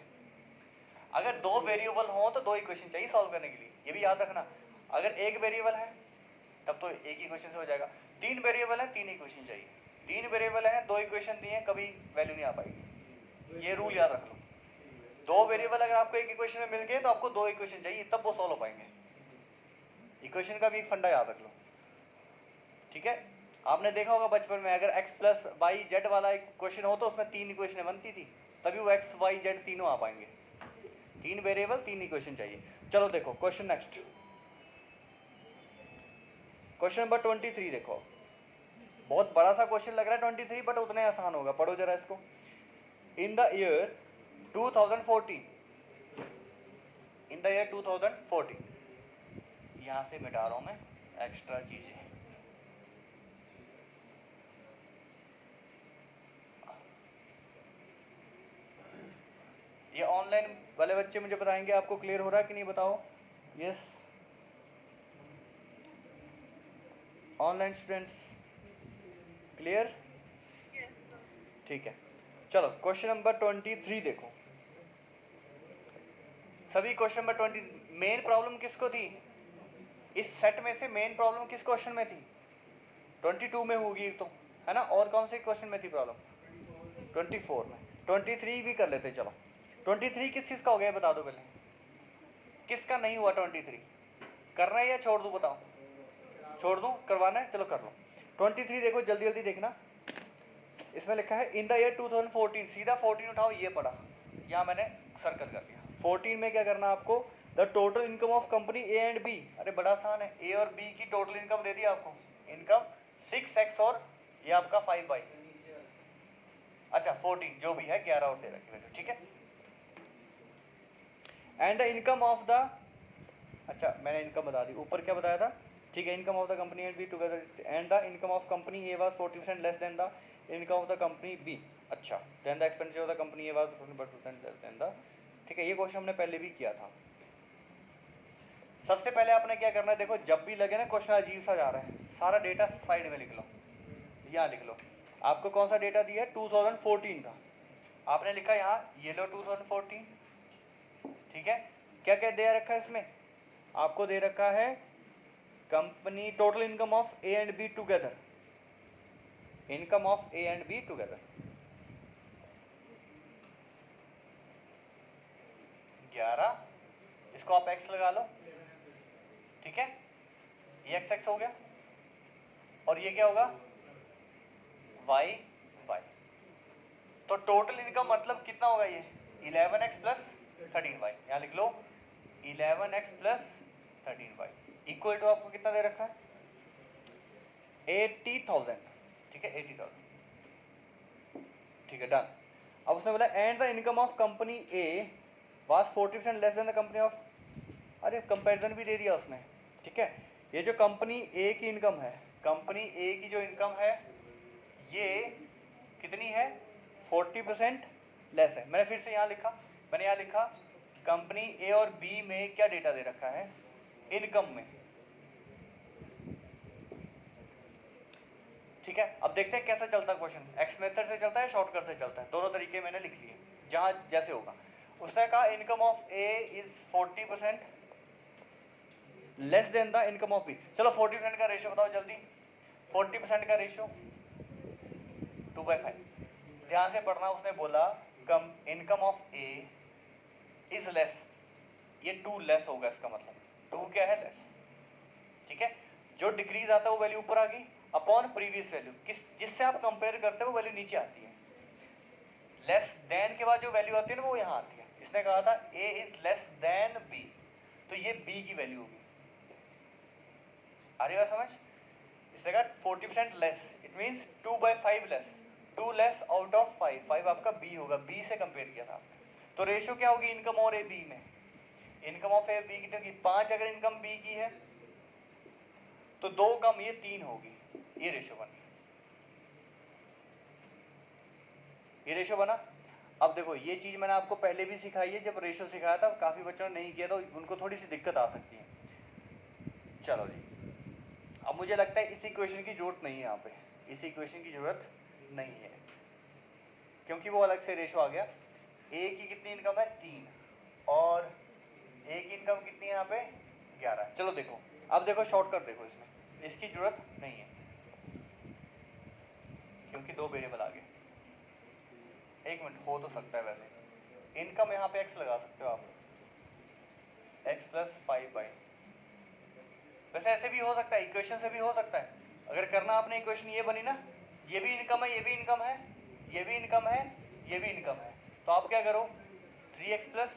अगर दो वेरिएबल हो तो दो इक्वेशन चाहिए सॉल्व करने के लिए, ये भी याद रखना। अगर एक वेरिएबल है तब तो एक इक्वेशन से हो जाएगा, तीन वेरिएबल है तीन इक्वेशन चाहिए, तीन वेरिएबल है दो इक्वेशन दिए, कभी वैल्यू नहीं आ पाएगी। ये रूल याद रख लो। दो वेरिएबल अगर आपको एक इक्वेशन में मिल गए तो आपको दो इक्वेशन चाहिए, तब वो सॉल्व हो पाएंगे। इक्वेशन का भी एक फंडा याद रख लो, ठीक है। आपने देखा होगा बचपन में, अगर x + y z वाला एक क्वेश्चन हो तो उसमें तीन इक्वेशन बनती थी, तभी वो x y z तीनों आ पाएंगे। तीन वेरिएबल तीन इक्वेशन चाहिए। चलो देखो क्वेश्चन नेक्स्ट, क्वेश्चन नंबर 23 देखो। बहुत बड़ा सा क्वेश्चन लग रहा है 23, बट उतना आसान होगा। पढ़ो जरा इसको। इन the year 2014, in the year 2014, यहाँ से मिटा रहा हूँ मैं एक्स्ट्रा चीजें। ये ऑनलाइन वाले बच्चे मुझे बताएंगे आपको क्लियर हो रहा है कि नहीं, बताओ। Yes, online students clear? ठीक है, चलो क्वेश्चन नंबर 23 देखो। सभी क्वेश्चन नंबर 20, मेन प्रॉब्लम किसको थी इस सेट में से? मेन प्रॉब्लम किस क्वेश्चन में थी? 22 में होगी तो, है ना। और कौन से क्वेश्चन में थी प्रॉब्लम? 24 में। 23 भी कर लेते चलो। 23 किस चीज़ का हो गया बता दो पहले, किसका नहीं हुआ 23? करना है या छोड़ दूँ? बताओ, छोड़ दूँ, करवाना है? चलो कर लो। 23 देखो, जल्दी जल्दी देखना। इसमें लिखा है इन द ईयर 2014, सीधा 14 उठाओ, ये पढ़ा, यहाँ मैंने सर्कल कर दिया। 14 में क्या करना आपको, the total income of company A and B. अरे बड़ा आसान है, ए और बी की टोटल इनकम दे दी आपको। इनकम 6x और ये आपका 5y, अच्छा 14 जो भी है, 11 और 13 की वैल्यू, ठीक है। And the income of the, अच्छा मैंने इनकम बता दी, ऊपर क्या बताया था, ठीक है। Income of the company and B together, and the income of company A was 40% less than the income of the company B. अच्छा, then the expenditure of the company A was 40% less than the, ठीक है। ये question हमने पहले भी किया था। सबसे पहले आपने क्या करना है, देखो जब भी लगे ना क्वेश्चन अजीब सा जा रहा है, सारा डेटा साइड में लिख लो, यहाँ लिख लो। आपको कौन सा डेटा दिया है? 2014 का। आपने लिखा यहाँ, ये लो 2014, ठीक है। क्या क्या दे रखा है इसमें? आपको दे रखा है company total income of A and B together, income of A and B together 11, इसको आप x लगा लो, ठीक है। ये x हो गया, और ये क्या होगा? y y। तो टोटल इनकम मतलब कितना होगा ये? 11x + 13y, यहाँ लिख लो 11x + 13y इक्वल टू आपको कितना दे रखा है? 80,000, ठीक है 80,000, ठीक है डन। अब उसने बोला and the income of company A was 40% less than the company of, अरे कंपैरिजन भी दे दिया उसने, ठीक है। ये जो कंपनी ए की इनकम है, कंपनी ए की जो इनकम है ये कितनी है? 40% लेस है। मैंने फिर से यहाँ लिखा, मैंने यहाँ लिखा कंपनी ए और बी में क्या डेटा दे रखा है इनकम में, ठीक है। अब देखते हैं कैसे चलता है क्वेश्चन, एक्स मेथड से चलता है शॉर्टकट से चलता है, दोनों तरीके मैंने लिख लिए जहाँ जैसे होगा। उसने कहा income of A is 40% less than the income of B. चलो 40% का रेशियो बताओ जल्दी, 40% का रेशियो 2/5। ध्यान से पढ़ना, उसने बोला कम income of A is less, ये 2 लेस होगा, इसका मतलब 2 क्या है? लेस, ठीक है। जो डिक्रीज आता है वो वैल्यू ऊपर आ गई अपॉन प्रीवियस वैल्यू, किस जिससे आप कंपेयर करते हो वो वैल्यू नीचे आती है। लेस देन के बाद जो वैल्यू आती है ना वो यहाँ आती है। इसने कहा था a is less than b, तो ये b की वैल्यू होगी। आ रही बात समझ? इसने कहा 40% less, it means 2/5 less, 2 less out of 5, 5 आपका b होगा, b से कंपेयर किया था आपने। तो रेशियो क्या होगी इनकम और ए बी में? इनकम ऑफ ए बी की होगी 5, अगर इनकम b की है तो 2 कम ये 3 होगी, ये रेशियो बन गया, ये रेशियो बना। अब देखो ये चीज़ मैंने आपको पहले भी सिखाई है, जब रेशियो सिखाया था काफ़ी बच्चों ने नहीं किया तो उनको थोड़ी सी दिक्कत आ सकती है। चलो जी, अब मुझे लगता है इस इक्वेशन की जरूरत नहीं है यहाँ पे, इस इक्वेशन की जरूरत नहीं है क्योंकि वो अलग से रेशियो आ गया। ए की कितनी इनकम है 3 और ए की इनकम कितनी है यहाँ पे 11। चलो देखो, अब देखो शॉर्टकट देखो, इसमें इसकी जरूरत नहीं है क्योंकि 2 वेरिएबल आ गए। एक मिनट, हो तो सकता है वैसे इनकम यहाँ पे x लगा सकते हो आप, x प्लस 5/, वैसे ऐसे भी हो सकता है, इक्वेशन से भी हो सकता है। अगर करना आपने इक्वेशन ये बनी ना, ये भी इनकम है, ये भी इनकम है, ये भी इनकम है, ये भी इनकम है, तो आप क्या करो 3x प्लस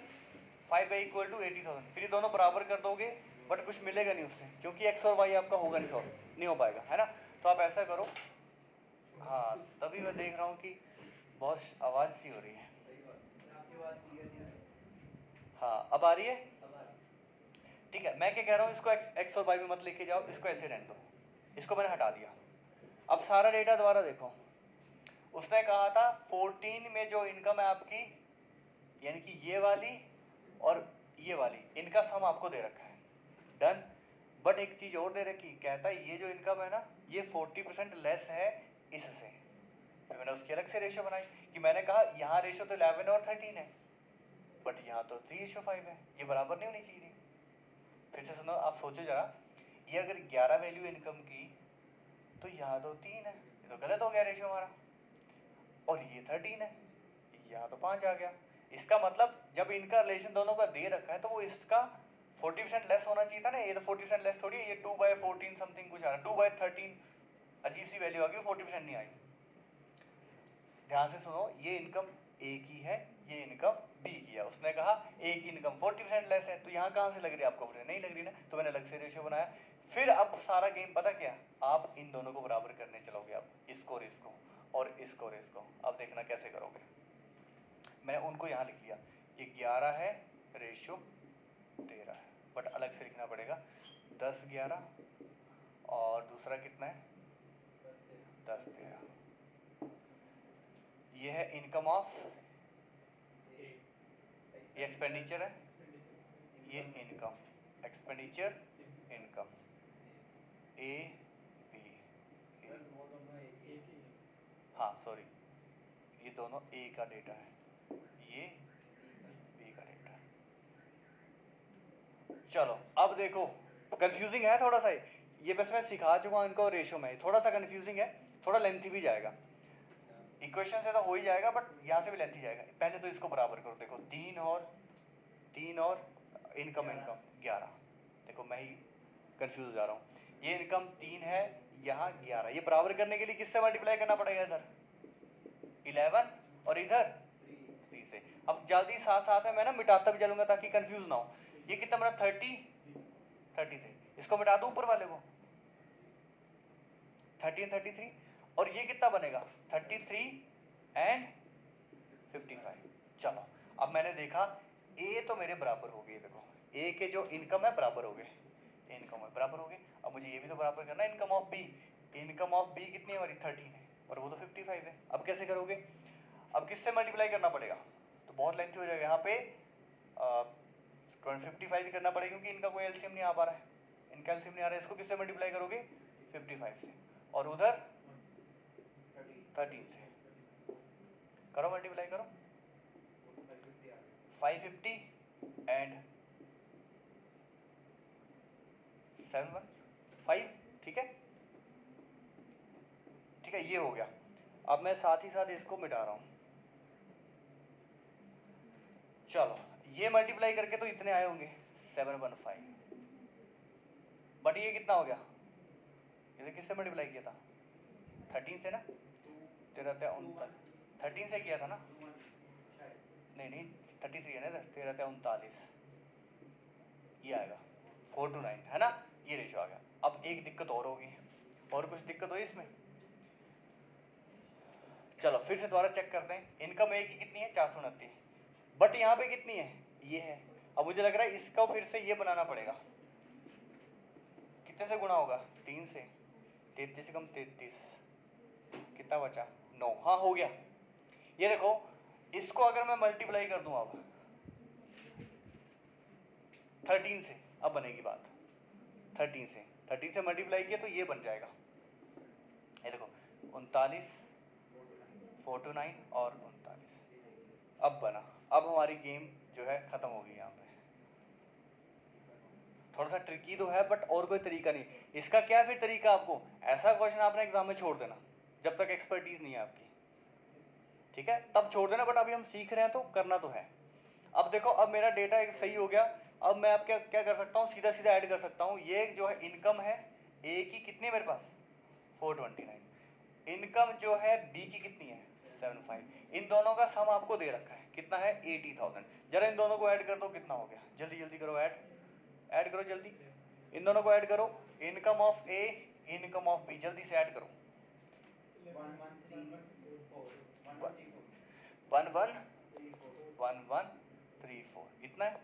5/, इक्वल टू 80,000, फिर ये दोनों बराबर कर दोगे, बट कुछ मिलेगा नहीं उससे क्योंकि x और y आपका होगा नहीं, सॉल्व नहीं हो पाएगा, है ना। तो आप ऐसा करो, हाँ तभी मैं देख रहा हूँ कि बहुत आवाज़ सी हो रही है। आपकी आवाज़ क्लियर नहीं आ रही। हाँ अब आ रही है, ठीक है। मैं क्या कह रहा हूँ, इसको x और y में मत लेके जाओ, इसको ऐसे रहने दो, इसको मैंने हटा दिया। अब सारा डेटा दोबारा देखो, उसने कहा था 14 में जो इनकम है आपकी, यानी कि ये वाली और ये वाली, इनका सम आपको दे रखा है, डन। बट एक चीज़ और दे रखी, कहता है ये जो इनकम है ना ये 40% लेस है इससे। तो मैंने उसकी अलग से रेशियो बनाई कि मैंने कहा यहाँ रेशियो तो 11 और 13 है, बट यहाँ तो 3:5 है, ये बराबर नहीं होनी चाहिए। फिर से सुनो, आप सोचो जरा, ये अगर 11 वैल्यू इनकम की तो यहाँ तो 3 है, ये तो गलत हो गया रेशियो हमारा, और ये 13 है, यहाँ तो 5 आ गया। इसका मतलब जब इनका रिलेशन दोनों का दे रखा है तो वो इसका 40% लेस होना चाहिए था ना, ये तो 40% लेस थोड़ी है, ये 2/14 समथिंग कुछ आ रहा है, 2/13 अजीब सी वैल्यू आ गई, 40% नहीं आई। ध्यान से सुनो, ये इनकम ए की है, ये इनकम बी की है। उसने कहा ए की इनकम 40% लेस है, तो यहाँ कहाँ से लग रही है आपको, नहीं लग रही ना, तो मैंने अलग से रेशियो बनाया। फिर अब सारा गेम पता क्या, आप इन दोनों को बराबर करने चलोगे, आप इसको और इसको और इसको और इसको। अब देखना कैसे करोगे, मैंने उनको यहाँ लिख लिया, ये 11 है रेशियो 13 है, बट अलग से लिखना पड़ेगा 10-11, और दूसरा कितना है 10-13। ये है इनकम ऑफ, ये एक्सपेंडिचर है, ये income, expenditure income, A B, हाँ सॉरी, ये दोनों ए का डेटा है, ये बी का डेटा है। चलो अब देखो, कंफ्यूजिंग है थोड़ा सा, ये बस मैं सिखा चुका हूँ इनको रेशियो में, थोड़ा सा कंफ्यूजिंग है, थोड़ा लेंथी भी जाएगा, इक्वेशन से तो हो ही जाएगा बट यहाँ से भी लेंथी जाएगा। पहले तो इसको बराबर करो, देखो 3 और इनकम 11, देखो मैं ही कंफ्यूज हो जा रहा हूँ, ये इनकम 3 है, यहाँ 11, ये बराबर करने के लिए किससे मल्टीप्लाई करना पड़ेगा, इधर 11 और इधर 3 से। अब जल्दी साथ साथ में मैं ना मिटाता भी चलूंगा ताकि कंफ्यूज ना हो। ये कितना बना 30 से, इसको मिटा दो ऊपर वाले को, 13 33, और ये कितना बनेगा 33 एंड 55। चलो अब मैंने देखा ए तो मेरे बराबर हो गए, देखो ए के जो इनकम है बराबर हो गए, इनकम है बराबर हो गए। अब मुझे ये भी तो बराबर करना है income of B, income of B कितनी है हमारी 13 है और वो तो 55 है। अब कैसे करोगे, अब किससे मल्टीप्लाई करना पड़ेगा, तो बहुत लेंथी हो जाएगा, यहाँ पे 55 ही करना पड़ेगा क्योंकि इनका कोई एलसीएम नहीं आ पा रहा है, इनका एलसीएम नहीं आ रहा है। इसको किससे मल्टीप्लाई करोगे 55 से, और उधर 13 से, करो मल्टीप्लाई करो, 550 एंड 715, ठीक है, ठीक है, ये हो गया। अब मैं साथ ही साथ इसको मिटा रहा हूँ, चलो ये मल्टीप्लाई करके तो इतने आए होंगे 715, बट ये कितना हो गया इसे किससे मल्टीप्लाई किया था? 13 से ना, 13 13 से किया था ना? नहीं 33 है ना, 13 39 ये आएगा 4 to 9 है ना, ये रेशो आ गया। अब एक दिक्कत और होगी, और कुछ दिक्कत हुई इसमें? चलो फिर से दोबारा चेक करते हैं। इनकम ए की कितनी है? 429, बट यहाँ पे कितनी है? ये है। अब मुझे लग रहा है इसका फिर से ये बनाना पड़ेगा। कितने से गुणा होगा? 3 से। 33 से कम 33, कितना बचा? 9। हाँ हो गया। ये देखो, इसको अगर मैं मल्टीप्लाई कर दूं अब 13 से, अब बनेगी बात 13 से मल्टीप्लाई किया तो ये बन जाएगा। ये देखो 39, 4 to 9 और 39। अब बना। अब हमारी गेम जो है खत्म हो गई। यहाँ पे थोड़ा सा ट्रिकी तो है, बट और कोई तरीका नहीं। इसका क्या फिर तरीका? आपको ऐसा क्वेश्चन आपने एग्जाम में छोड़ देना जब तक एक्सपर्टीज नहीं है आपकी, ठीक है, तब छोड़ देना। बट अभी हम सीख रहे हैं तो करना तो है। अब देखो, अब मेरा डेटा एक सही हो गया। अब मैं आप क्या क्या कर सकता हूँ? सीधा सीधा ऐड कर सकता हूँ। ये जो है इनकम है ए की, कितनी है मेरे पास? 429। इनकम जो है बी की कितनी है? 75। इन दोनों का सम आपको दे रखा है, कितना है? 80,000। जरा इन दोनों को ऐड कर दो, कितना हो गया? जल्दी जल्दी करो, ऐड करो जल्दी। इन दोनों को ऐड करो। Income of A, income of B, जल्दी से ऐड करो। 1134 इतना है।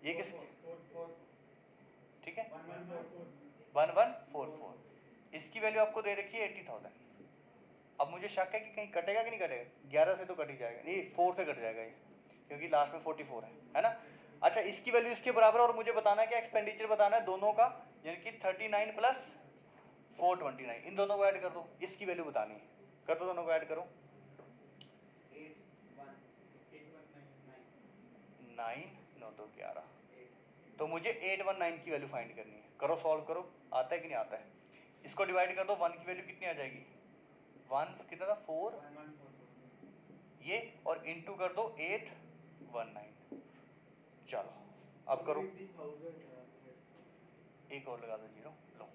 ये किस, ठीक है 1144। इसकी वैल्यू आपको दे रखी है 80,000। अब मुझे शक है कि कहीं कटेगा कि नहीं कटेगा। 11 से तो कट ही जाएगा, नहीं 4 से कट जाएगा ये, क्योंकि लास्ट में 44 है ना। अच्छा, इसकी वैल्यू इसके बराबर, और मुझे बताना है क्या? एक्सपेंडिचर बताना है दोनों का, यानी कि 39 प्लस 429। इन दोनों को ऐड कर दो, इसकी वैल्यू बतानी है। कर दो, दोनों को ऐड करो। 9 9 तो 11, तो मुझे 819 की वैल्यू फाइंड करनी है। करो, सॉल्व करो। आता है कि नहीं आता है? इसको डिवाइड कर दो, 1 की वैल्यू कितनी आ जाएगी? 1 कितना था? 4 ये, और इनटू कर दो 819। चलो अब करो, एक और लगा दो 0। लो,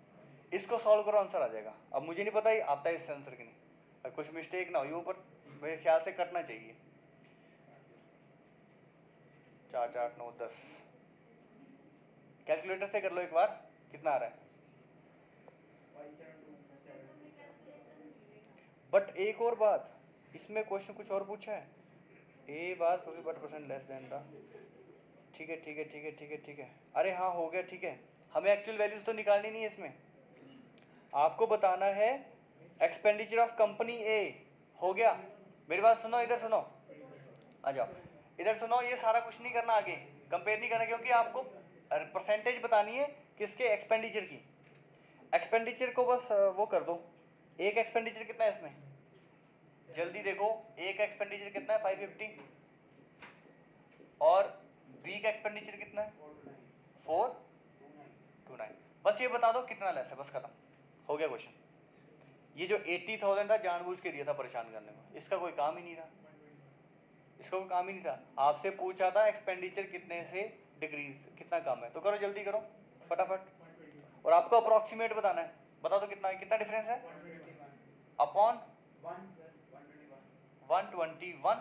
इसको सॉल्व करो, आंसर आ जाएगा। अब मुझे नहीं पता ये आता है इससे आंसर कि नहीं, और कुछ मिस्टेक ना हो ऊपर, मेरे ख्याल से कटना चाहिए। 4 4 8 9 10। कैलकुलेटर से कर लो एक बार, कितना आ रहा है? बट एक और बात, इसमें क्वेश्चन कुछ और पूछा है। ए बात होगी but percent less than the, ठीक है ठीक है ठीक है ठीक है ठीक है। अरे हाँ हो गया, ठीक है। हमें एक्चुअल वैल्यूज तो निकालनी नहीं है इसमें, आपको बताना है एक्सपेंडिचर ऑफ कंपनी ए। हो गया। मेरी बात सुनो, इधर सुनो, आ जाओ इधर सुनो। ये सारा कुछ नहीं करना, आगे कंपेयर नहीं करना, क्योंकि आपको परसेंटेज बतानी है किसके? एक्सपेंडिचर की। एक्सपेंडिचर को बस वो कर दो। एक एक्सपेंडिचर कितना है इसमें? जल्दी देखो, एक एक्सपेंडिचर कितना है? 550। और बी का एक्सपेंडिचर कितना है? 429। बस ये बता दो कितना लेस है, बस खत्म हो गया क्वेश्चन। ये जो 80,000 था जानबूझ के दिया था परेशान करने को, इसका कोई काम ही नहीं था, इसका कोई काम ही नहीं था। आपसे पूछा था एक्सपेंडिचर कितने से डिक्रीज, कितना कम है, तो करो जल्दी करो फटाफट। और आपको अप्रोक्सीमेट बताना है, बता दो कितना कितना डिफरेंस है? अपॉन 121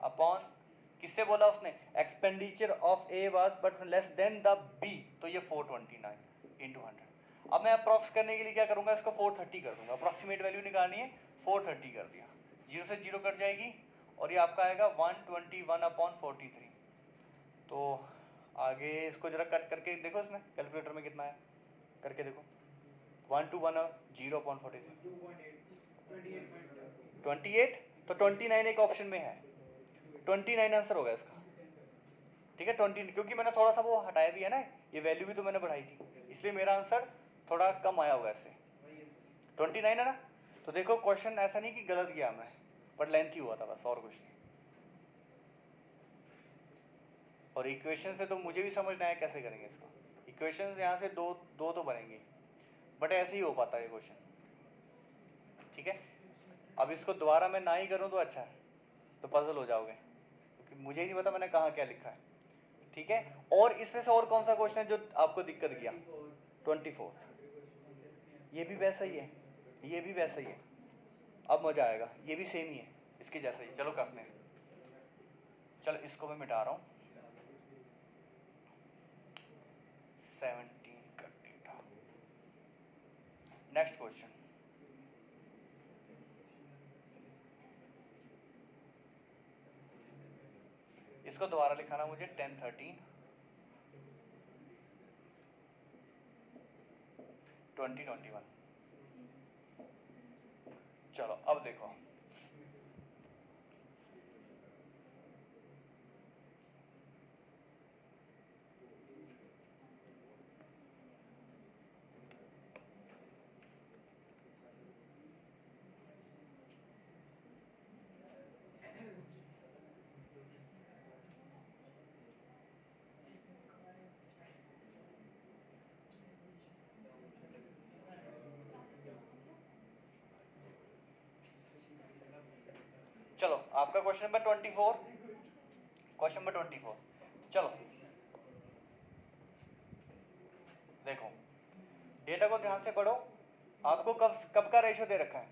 अपॉन, किससे बोला उसने? Expenditure of A was but less than the B, तो ये 429 इंटू 100। अब मैं अप्रॉक्स करने के लिए क्या करूंगा? इसको 430 कर दूंगा। अप्रॉक्सीमेट वैल्यू निकालनी है, 430 कर दिया, 0 से 0 कट जाएगी, और ये आपका आएगा 121 अपॉन 43। तो आगे इसको जरा कट करके देखो, इसमें कैलकुलेटर में कितना है, करके देखो। 1 to 1 0 अपॉन 43 28, तो 29 एक ऑप्शन में है, 29 आंसर होगा इसका, ठीक है 20, क्योंकि मैंने थोड़ा सा वो हटाया भी है ना, ये वैल्यू भी तो मैंने बढ़ाई थी, इसलिए मेरा आंसर थोड़ा कम आया होगा इससे। 29 है ना। तो देखो क्वेश्चन ऐसा नहीं कि गलत गया मैं, बट लेंथी हुआ था बस, और कुछ नहीं। और इक्वेशन से तो मुझे भी समझना है कैसे करेंगे इसको। इक्वेशन यहाँ से दो दो तो बनेंगी, बट ऐसे ही हो पाता है क्वेश्चन, ठीक है। अब इसको दोबारा मैं ना ही करूँ तो अच्छा है, तो पजल हो जाओगे, क्योंकि मुझे ही नहीं पता मैंने कहाँ क्या लिखा है, ठीक है। और इसमें से और कौन सा क्वेश्चन है जो आपको दिक्कत किया? 24। ये भी वैसा ही है, ये भी वैसा ही है। अब मजा आएगा, ये भी सेम ही है, इसके जैसा ही। चलो करते हैं, चलो इसको मैं मिटा रहा हूँ। 17 का डेटा। नेक्स्ट क्वेश्चन, इसको दोबारा लिखाना मुझे 10, 13, 20, 21। चलो अब देखो, चलो आपका क्वेश्चन नंबर 24, क्वेश्चन नंबर 24। चलो देखो, डेटा को ध्यान से पढ़ो। आपको कब कब का रेशियो दे रखा है?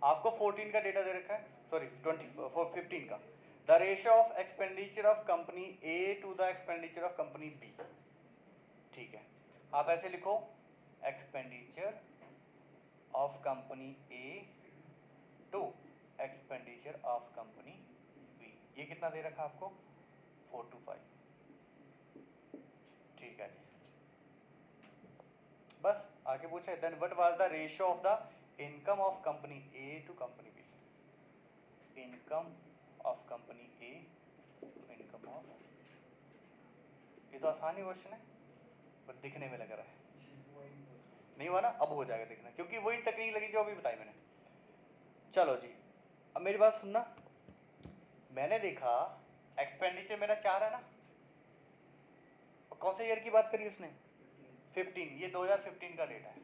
आपको 14 का डेटा दे रखा है, सॉरी 15 का। The ratio of expenditure of company A to the expenditure of company B. ठीक है, आप ऐसे लिखो, expenditure of company A to expenditure of company B. ये कितना दे रखा आपको? 4 to 5। ठीक है, बस आगे पूछा है, then what was the ratio of the income of company A to company B. Income of company A to income of, ये तो आसान ही क्वेश्चन है, पर दिखने में लग रहा है नहीं हुआ ना। अब हो जाएगा दिखना, क्योंकि वही तकनीक लगी जो अभी बताई मैंने। चलो जी, अब मेरी बात सुनना। मैंने देखा एक्सपेंडिचर मेरा 4 है ना, कौन से ईयर की बात करी उसने? 15। ये 2015 का डेटा है।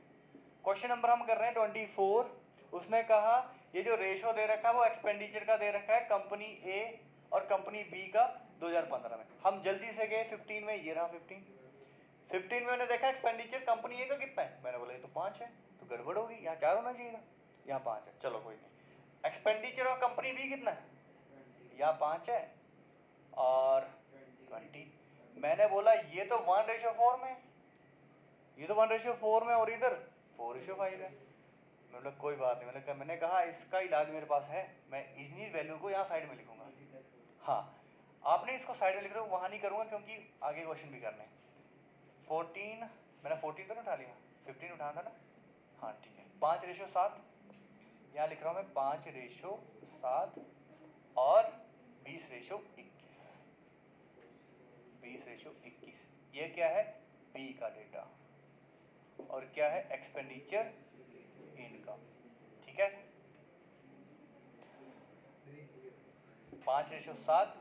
क्वेश्चन नंबर हम कर रहे हैं 24। उसने कहा ये जो रेशो दे रखा है वो एक्सपेंडिचर का दे रखा है कंपनी ए और कंपनी बी का 2015 में। हम जल्दी से गए 15 में, ये रहा 15 में मैंने देखा एक्सपेंडिचर कंपनी ए का कितना है, मैंने बोला ये तो 5 है, तो गड़बड़ होगी, यहाँ 4 होना चाहिए था, यहाँ 5 है। चलो कोई नहीं। एक्सपेंडिचर ऑफ कंपनी बी कितना है? यहाँ 5 है और 20। मैंने बोला ये तो 1:4 में, ये तो 1:4 में, और इधर 4:5 है। मतलब कोई बात नहीं, मैंने कहा इसका इलाज मेरे पास है, मैं इतनी वैल्यू को यहाँ साइड में लिखूंगा। हाँ, आपने इसको साइड में लिख रहे हो, वहाँ नहीं करूँगा क्योंकि आगे क्वेश्चन भी करने हैं। 14, मैंने 14 तो नहीं उठा लिया, 15 उठाना था ना। हाँ ठीक है, 5:7, यहाँ लिख रहा हूँ मैं 5:7 और 20:21। 20:21, ये क्या है? बी का डेटा, और क्या है? Expenditure income. ठीक है, 5:7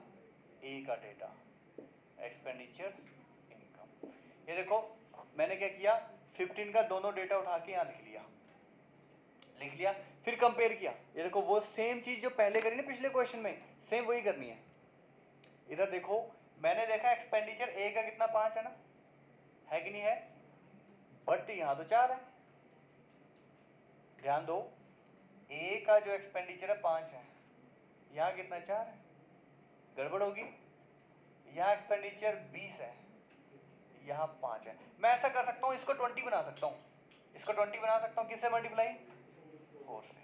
ए का डेटा, एक्सपेंडिचर इनकम। ये देखो मैंने क्या किया, 15 का दोनों डेटा उठा के यहाँ लिख लिया, फिर कंपेयर किया। ये देखो वो सेम चीज जो पहले करी ना पिछले क्वेश्चन में, सेम वही करनी है। इधर देखो, मैंने देखा एक्सपेंडिचर ए का कितना? 5 है ना, है कि नहीं है? बट यहाँ तो 4 है। ध्यान दो, ए का जो एक्सपेंडिचर है 5 है, यहाँ कितना? 4 है, गड़बड़ होगी। यहाँ एक्सपेंडिचर 20 है, यहाँ 5 है। मैं ऐसा कर सकता हूँ, इसको 20 बना सकता हूँ, इसको 20 बना सकता हूँ। किससे मल्टीप्लाई? 4 से।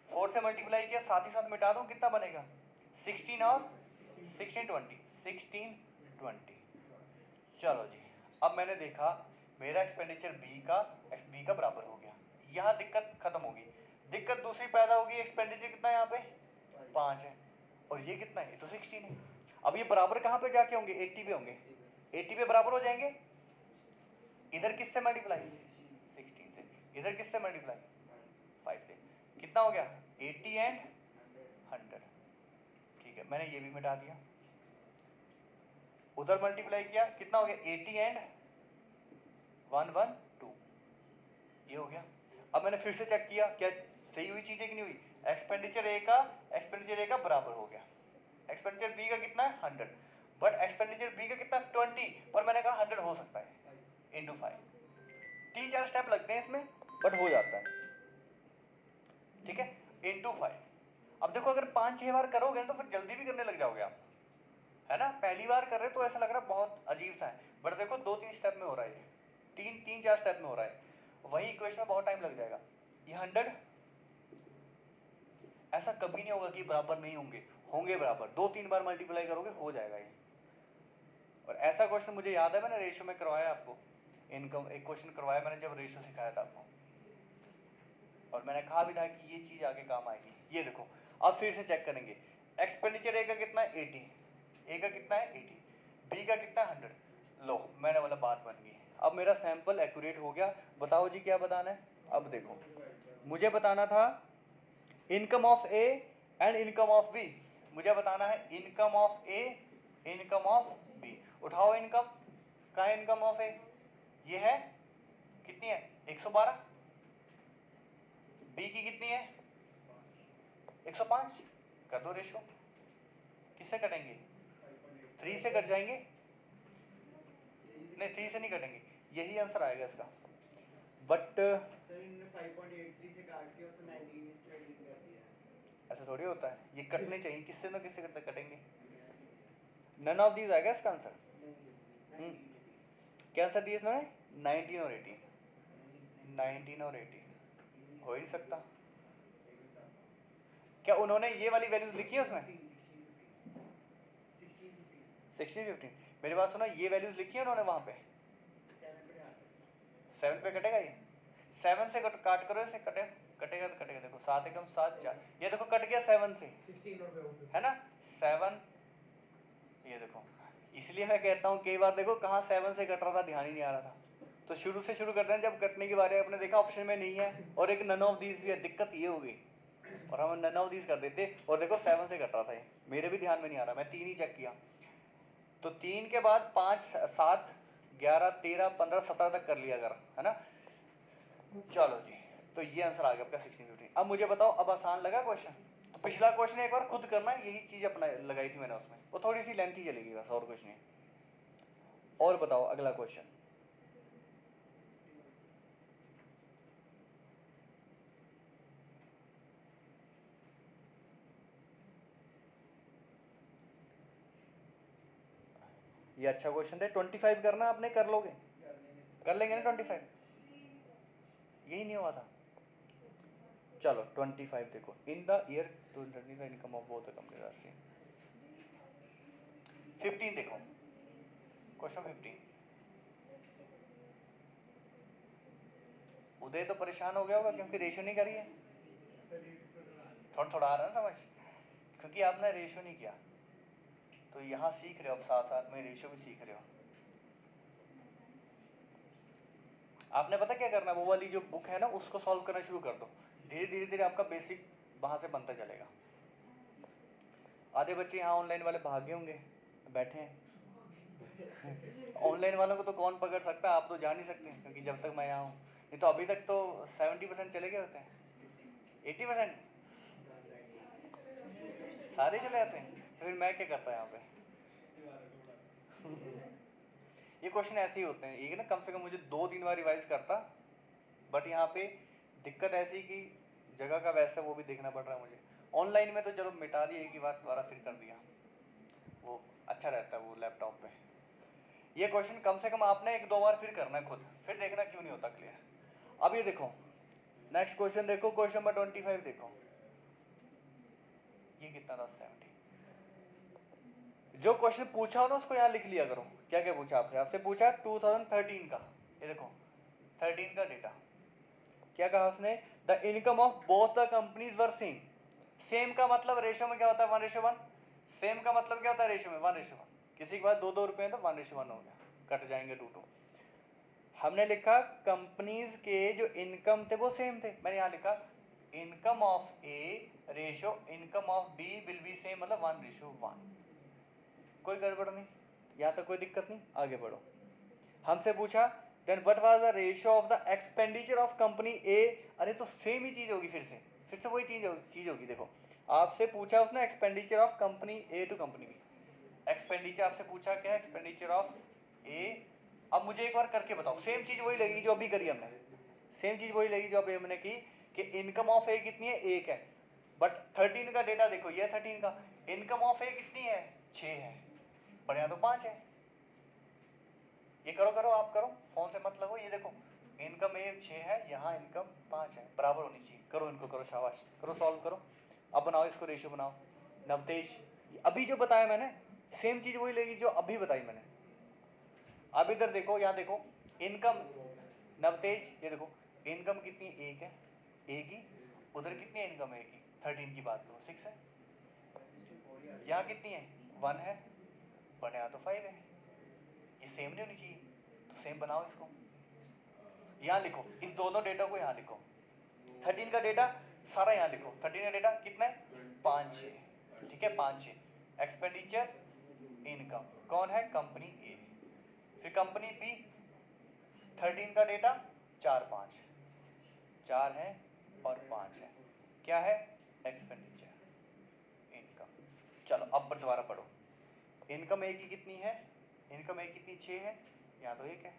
4 से मल्टीप्लाई किया, साथ ही साथ मिटा दूँ, कितना बनेगा? 16 और 16 20, 16 20। चलो जी, अब मैंने देखा मेरा एक्सपेंडिचर बी का बराबर हो गया, यहाँ दिक्कत खत्म होगी। दिक्कत दूसरी पैदा होगी, एक्सपेंडिचर कितना है यहाँ पे? 5 है, और ये कितना है? ये तो 16 है। अब ये बराबर कहाँ पे जाके होंगे? 80 पे होंगे, 80 पे बराबर हो जाएंगे। इधर किससे मल्टीप्लाई? 16 से। इधर किससे मल्टीप्लाई? 5 से। कितना हो गया? 80 एंड 100। ठीक है, मैंने ये भी मिटा दिया। उधर मल्टीप्लाई किया, कितना हो गया? 80 एंड 112, ये हो गया। अब मैंने फिर से चेक किया, क्या सही हुई चीजें कि नहीं हुई? एक्सपेंडिचर ए का बराबर हो गया। एक्सपेंडिचर बी का कितना है? 100, बट एक्सपेंडिचर बी का कितना? 20, पर मैंने कहा 100 हो सकता है, इंटू 5। 3-4 स्टेप लगते हैं इसमें, बट हो जाता है, ठीक है, इंटू 5। अब देखो अगर 5-6 बार करोगे तो फिर जल्दी भी करने लग जाओगे आप, है ना। पहली बार कर रहे तो ऐसा लग रहा है बहुत अजीब सा है, बट देखो 2-3 स्टेप में हो रहा है, 3-4 स्टेप में हो रहा है, वही इक्वेशन में बहुत टाइम लग जाएगा। ये 100 ऐसा कभी नहीं होगा कि बराबर नहीं होंगे, होंगे बराबर, 2-3 बार मल्टीप्लाई करोगे हो जाएगा ये। और ऐसा क्वेश्चन मुझे याद है मैंने रेशियो में करवाया आपको, इनकम एक क्वेश्चन करवाया मैंने जब रेशियो सिखाया था आपको, और मैंने कहा भी था कि ये चीज आगे काम आएगी। ये देखो अब फिर से चेक करेंगे, एक्सपेंडिचर ए का कितना है 80, ए का कितना है 80, बी का कितना है 100। लो मैंने बोला बात बन गई, अब मेरा सैंपल एक्यूरेट हो गया। बताओ जी क्या बताना है। अब देखो मुझे बताना था income of A and income of B, मुझे बताना है income of A income of B. उठाओ इनकम, का इनकम ऑफ ए, ये है कितनी है 112, बी की कितनी है 105, कर दो रेशो। किससे कटेंगे 3 से कट जाएंगे, नहीं 3 से नहीं कटेंगे, यही आंसर आएगा इसका। बट सर इन्होंने 5.83 से काट के उसको 19:18 कर दिया है। ऐसा थोड़ी होता है, ये कटने चाहिए, किससे ना किससे कटेंगे। नन ऑफ दीज आएगा इसका आंसर। क्या आंसर दिया इसने 19 और 18, 19 और 18 हो ही नहीं सकता। क्या उन्होंने ये वाली वैल्यूज लिखी है उसमें 16-15, मेरी बात सुनो, ये वैल्यूज लिखी है उन्होंने वहां पे 7 पे कटेगा ये, 7 से काट करो इसे, कटेगा तो कटेगा। देखो 7 एकम 7 4, ये देखो कट गया 7 से, है ना 7, ये देखो। इसलिए मैं कहता हूँ कई बार देखो कहाँ 7 से कट रहा था ध्यान ही नहीं आ रहा था, तो शुरू से शुरू करते हैं, जब कटने के बारे में आपने देखा ऑप्शन में नहीं है और एक नन ऑफ दीज भी है, दिक्कत ये हो गई और हम नन ऑफ दीज कर देते और देखो 7 से कट रहा था ये, मेरे भी ध्यान में नहीं आ रहा, मैं 3 ही चेक किया, तो 3 के बाद 5 7 11 13 15 17 तक कर लिया अगर, है ना। चलो जी, तो ये आंसर आ गया आपका 16-15। अब मुझे बताओ, अब आसान लगा क्वेश्चन। तो पिछला क्वेश्चन एक बार खुद करना है, यही चीज अपना लगाई थी मैंने उसमें, वो थोड़ी सी लेंथी चलेगी बस, और कुछ नहीं। और बताओ अगला क्वेश्चन। ये अच्छा क्वेश्चन है, 25 करना आपने, कर लोगे, कर लेंगे ना 25, यही नहीं हुआ था। चलो 25 देखो, इन the year 2020 income of both the company राशि। 15 देखो, क्वेश्चन 15। उदय तो परेशान हो गया होगा क्योंकि रेशो नहीं करी है, थोड़ा थोड़ा आ रहा है समझ, क्योंकि आपने रेशो नहीं किया, तो यहाँ सीख रहे हो, अब साथ साथ में रेशो भी सीख रहे हो। आपने पता क्या करना है, वो वाली जो बुक है ना उसको सॉल्व करना शुरू कर दो, धीरे धीरे धीरे आपका बेसिक वहां से बनता चलेगा। आधे बच्चे यहाँ ऑनलाइन वाले भागे होंगे, बैठे हैं ऑनलाइन वालों को तो कौन पकड़ सकता है, आप तो जा नहीं सकते क्योंकि जब तक मैं यहाँ हूँ, नहीं तो अभी तक तो 70% चले गए होते हैं, 80% सारे चले जाते हैं, तो फिर मैं क्या करता यहाँ पे ये क्वेश्चन ऐसे ही होते हैं, एक ना कम से कम मुझे 2-3 बार रिवाइज करता, बट यहाँ पे दिक्कत ऐसी कि जगह का वैसा वो भी देखना पड़ रहा है मुझे। ऑनलाइन में तो चलो मिटा दी एक ही बार, दोबारा फिर कर दिया, वो अच्छा रहता है वो लैपटॉप पे। ये क्वेश्चन कम से कम आपने 1-2 बार फिर करना है खुद, फिर देखना क्यों नहीं होता क्लियर। अब ये देखो नेक्स्ट क्वेश्चन देखो, क्वेश्चन नंबर 25 देखो, ये कितना था 70। जो क्वेश्चन पूछा हो ना उसको यहाँ लिख लिया करो, क्या क्या पूछा आपसे, आपसे पूछा 2013 का, ये देखो 13 का डेटा, क्या कहा उसने, the income of both the companies were same. Same का मतलब रेशो में क्या होता है 1:1, सेम का मतलब क्या होता है रेशो में 1:1, किसी के पास 2-2 रुपए हैं तो 1:1 हो गया, कट जाएंगे 2-2। हमने लिखा कंपनीज के जो इनकम थे वो सेम थे, मैंने यहाँ लिखा income of A ratio income of B will be same, मतलब 1:1, कोई गड़बड़ नहीं, यहाँ तक कोई दिक्कत नहीं, आगे बढ़ो। हमसे पूछा then what was the ratio of the expenditure of company A, अरे तो सेम ही चीज होगी, फिर से वही चीज होगी। देखो आपसे पूछा उसने expenditure of company A to company B, expenditure आपसे पूछा क्या है एक्सपेंडिचर ऑफ ए, अब मुझे एक बार करके बताओ, सेम चीज वही लगेगी जो अभी करी हमने, सेम चीज वही लगी जो अभी हमने की कि इनकम ऑफ ए कितनी है, 1 है, बट 13 का डेटा देखो, ये 13 का इनकम ऑफ ए कितनी है, 6 है, पर यहाँ तो 5 है। ये करो करो, आप करो, फोन से मत लगो, ये देखो इनकम ए 6 है, यहाँ इनकम 5 है, बराबर होनी चाहिए। करो इनको, करो, शाबाश, करो, सॉल्व करो। अब बनाओ इसको, रेशियो बनाओ। नवतेज, अभी जो बताया मैंने सेम चीज वही लगी जो अभी बताई मैंने। अब इधर देखो, यहाँ देखो इनकम, नवतेज ये देखो इनकम कितनी, 1 है, ए की, उधर कितनी है इनकम, ए की 13 की बात करो 6 है, यहाँ कितनी है 1 है, बट यहाँ तो 5 है, ये सेम नहीं होनी चाहिए, तो सेम बनाओ इसको। यहाँ लिखो, इस दोनों डेटा को यहाँ लिखो, 13 का डेटा सारा यहाँ लिखो, 13 का डेटा कितना है 5 6, ठीक है 5 6। एक्सपेंडिचर इनकम कौन है, कंपनी ए, फिर कंपनी बी 13 का डेटा 4 5, 4 है और 5 है, क्या है एक्सपेंडिचर इनकम। चलो अब दोबारा पढ़ो, इनकम ए की कितनी है, इनकम ए कितनी 6 है, यहाँ तो 1 है,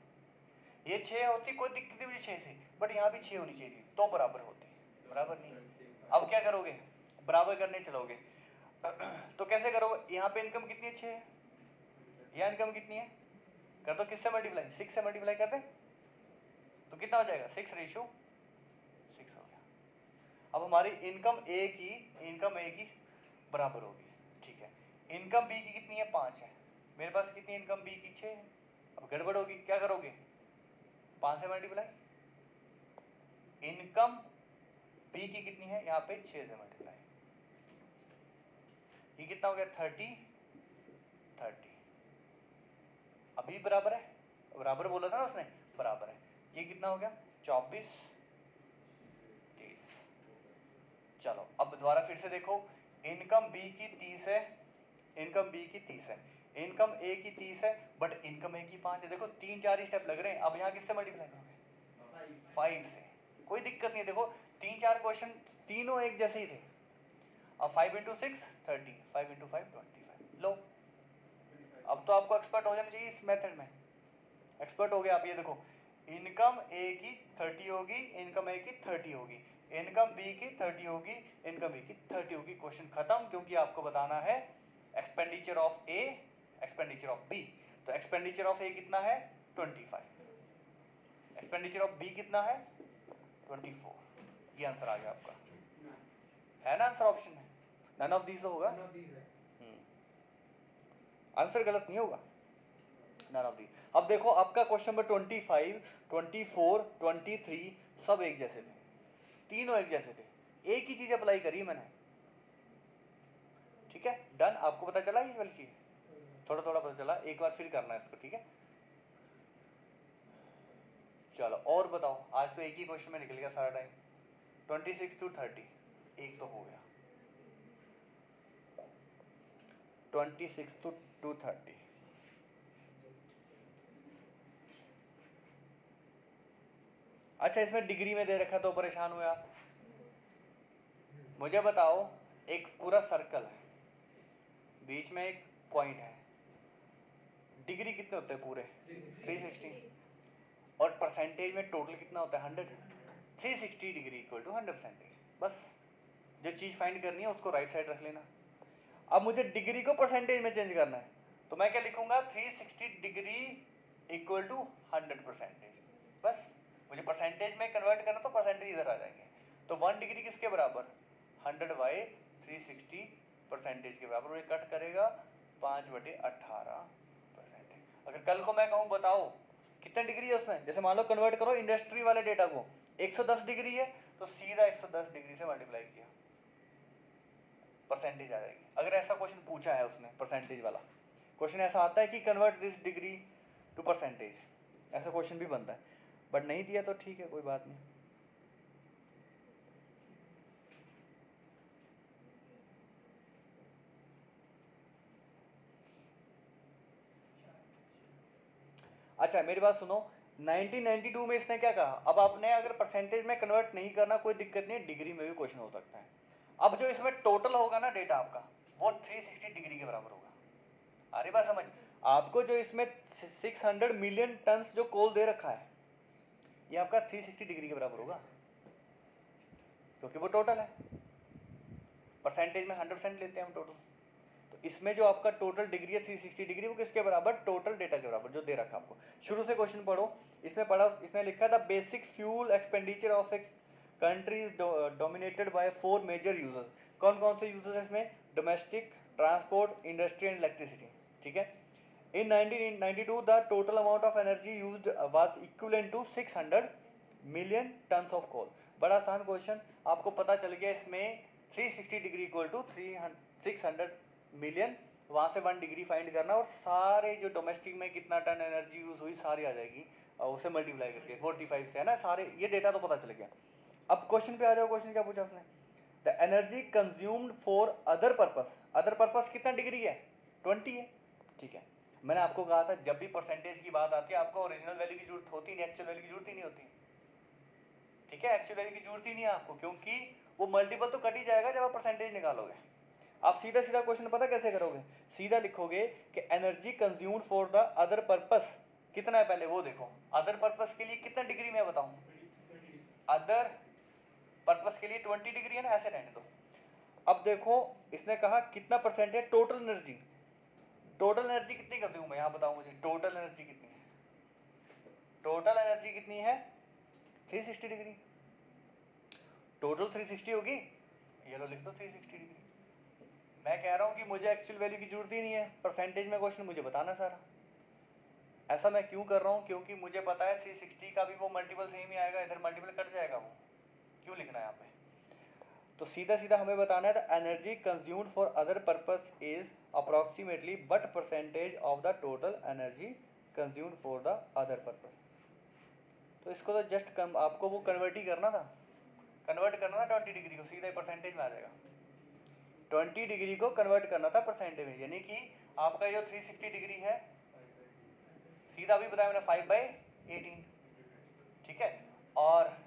ये 6 होती कोई दिक्कत नहीं 6 से, बट यहाँ भी 6 होनी चाहिए थी, तो बराबर होती, बराबर नहीं। अब क्या करोगे, बराबर करने चलोगे तो कैसे करोगे, यहाँ पे इनकम कितनी है 6 है, यहाँ इनकम कितनी है, कर दो किससे मल्टीप्लाई, 6 से मल्टीप्लाई कर दे तो कितना हो जाएगा 6 रेशियो 6 हो गया। अब हमारी इनकम ए की बराबर होगी, ठीक है। इनकम बी की कितनी है 5 है, मेरे पास कितनी इनकम बी की 6 है। अब गड़बड़ होगी, क्या करोगे 5 से मल्टीप्लाई, इनकम बी की कितनी है यहाँ पे 6 से मल्टीप्लाई, ये कितना हो गया 30 अभी बराबर है, बराबर बोला था ना उसने, बराबर है, ये कितना हो गया 24 30। चलो अब दोबारा फिर से देखो, इनकम बी की 30 है, इनकम बी की 30 है, इनकम ए की 30 है, बट इनकम ए की 5 है, देखो 3 4 ही स्टेप लग रहे हैं। अब यहाँ किससे मल्टीप्लाई करोगे 5 से, कोई दिक्कत नहीं है, देखो 3 4 क्वेश्चन तीनों एक जैसे ही थे। अब 5 इंटू 6 30, 5 इंटू 5 25, लो अब तो आपको एक्सपर्ट हो जाना चाहिए इस मेथड में, एक्सपर्ट हो गया आप। ये देखो इनकम ए की 30 होगी, इनकम ए की 30 होगी, इनकम बी की 30 होगी, इनकम बी की 30 होगी, क्वेश्चन खत्म, क्योंकि आपको बताना है expenditure of A, expenditure of B. तो एक्सपेंडिचर ऑफ ए कितना है 25, एक्सपेंडिचर ऑफ बी कितना है 24, ये आंसर आ गया आपका, है ना आंसर ऑप्शन में, नन ऑफ दीज होगा, आंसर गलत नहीं होगा, नन ऑफ दीज। अब देखो आपका क्वेश्चन नंबर 25 24 23 सब एक जैसे थे, तीनों एक जैसे थे, एक ही चीज अप्लाई करी मैंने, ठीक है डन। आपको पता चला ये वाली चीज, थोड़ा थोड़ा पता चला, एक बार फिर करना है इसको, ठीक है। चलो और बताओ, आज तो एक ही क्वेश्चन में निकल गया सारा टाइम, 26 to 30 एक तो हो गया, 26 to 30। अच्छा इसमें डिग्री में दे रखा तो परेशान हुआ। मुझे बताओ, एक पूरा सर्कल है, बीच में एक पॉइंट है, डिग्री कितने होते हैं पूरे 360, और परसेंटेज में टोटल कितना होता है 100, 360 डिग्री इक्वल टू 100%। बस जो चीज़ फाइंड करनी है उसको राइट साइड रख लेना। अब मुझे डिग्री को परसेंटेज में चेंज करना है, तो मैं क्या लिखूंगा 360 डिग्री इक्वल टू 100%। बस मुझे परसेंटेज में कन्वर्ट करना तो परसेंटेज इधर आ जाएंगे, तो 1 डिग्री किसके बराबर 100 बाई 360 परसेंटेज के बराबर, ये कट करेगा 5/18%। अगर कल को मैं कहूँ बताओ कितने डिग्री है उसमें, जैसे मान लो कन्वर्ट करो इंडस्ट्री वाले डेटा को, 110 डिग्री है तो सीधा 110 डिग्री से मल्टीप्लाई किया, परसेंटेज आ जाएगी। अगर ऐसा क्वेश्चन पूछा है उसने, परसेंटेज वाला क्वेश्चन ऐसा आता है कि convert this degree to percentage, ऐसा क्वेश्चन भी बनता है, बट नहीं दिया तो ठीक है कोई बात नहीं। अच्छा मेरी बात सुनो, 1992 में इसने क्या कहा, अब आपने अगर परसेंटेज में कन्वर्ट नहीं करना कोई दिक्कत नहीं, डिग्री में भी क्वेश्चन हो सकता है। अब जो इसमें टोटल होगा ना डेटा आपका, वो 360 डिग्री के बराबर होगा। अरे बात समझ, आपको जो इसमें 600 मिलियन टन जो कोल दे रखा है, ये आपका 360 डिग्री के बराबर होगा, क्योंकि वो टोटल है, परसेंटेज में 100% लेते हैं हम टोटल। तो इसमें जो आपका टोटल डिग्री है 360 डिग्री, वो किसके बराबर, टोटल डेटा के बराबर जो दे रखा आपको। शुरू से क्वेश्चन पढ़ो, इसमें पढ़ा, इसमें लिखा था basic fuel expenditure of a country is dominated by 4 major users. कौन कौन से यूजर्स हैं इसमें, domestic, transport, industry and electricity, ठीक है। In 1992 the total amount of energy used was equivalent to 600 million tons of coal। बड़ा आसान question, आपको पता चल गया इसमें 360 डिग्री इक्वल टू 600 मिलियन, वहाँ से 1 डिग्री फाइंड करना, और सारे जो डोमेस्टिक में कितना टन एनर्जी यूज हुई सारी आ जाएगी, और उसे मल्टीप्लाई करके 45 से, है ना, सारे ये डेटा तो पता चल गया। अब क्वेश्चन पे आ जाओ, क्वेश्चन क्या पूछा उसने, the energy consumed for other purpose, other purpose कितना डिग्री है, 20 है, ठीक है। मैंने आपको कहा था जब भी परसेंटेज की बात आती है आपको ओरिजिनल वैल्यू की जरूरत होती नहीं, एक्चुअल वैल्यू की जरूरत ही नहीं होती, ठीक है, एक्चुअल वैल्यू की जरूरत ही नहीं है आपको, क्योंकि वो मल्टीपल तो कट ही जाएगा जब आप परसेंटेज निकालोगे। आप सीधा सीधा क्वेश्चन पता कैसे करोगे, सीधा लिखोगे कि energy consumed for the other purpose कितना है, पहले वो देखो, अदर पर्पस के लिए कितना डिग्री मैं बताऊं, अदर पर्पस के लिए 20 डिग्री है ना, ऐसे रहने दो। अब देखो इसने कहा कितना परसेंट है टोटल एनर्जी, टोटल एनर्जी कितनी कंज्यूम है, यहाँ बताओ मुझे, टोटल एनर्जी कितनी है, टोटल एनर्जी कितनी है 360 डिग्री, टोटल 360 होगी, ये लो लिख दो 360 डिग्री। मैं कह रहा हूँ कि मुझे एक्चुअल वैल्यू की जरूरत ही नहीं है, परसेंटेज में क्वेश्चन मुझे बताना सारा। ऐसा मैं क्यों कर रहा हूँ, क्योंकि मुझे पता है 360 का भी वो मल्टीपल सेम ही आएगा, इधर मल्टीपल कट जाएगा, वो क्यों लिखना है यहाँ पे। तो सीधा सीधा हमें बताना है the energy consumed for other purpose is approximately but percentage of the total energy consumed for the other purpose. तो इसको तो जस्ट आपको वो कन्वर्ट ही करना था, कन्वर्ट करना था 20 डिग्री को, सीधा परसेंटेज में आ जाएगा, 20 डिग्री को कन्वर्ट करना था परसेंटेज में, यानी कि आपका जो 360 डिग्री है, सीधा भी बताया मैंने 5/18, ठीक है। और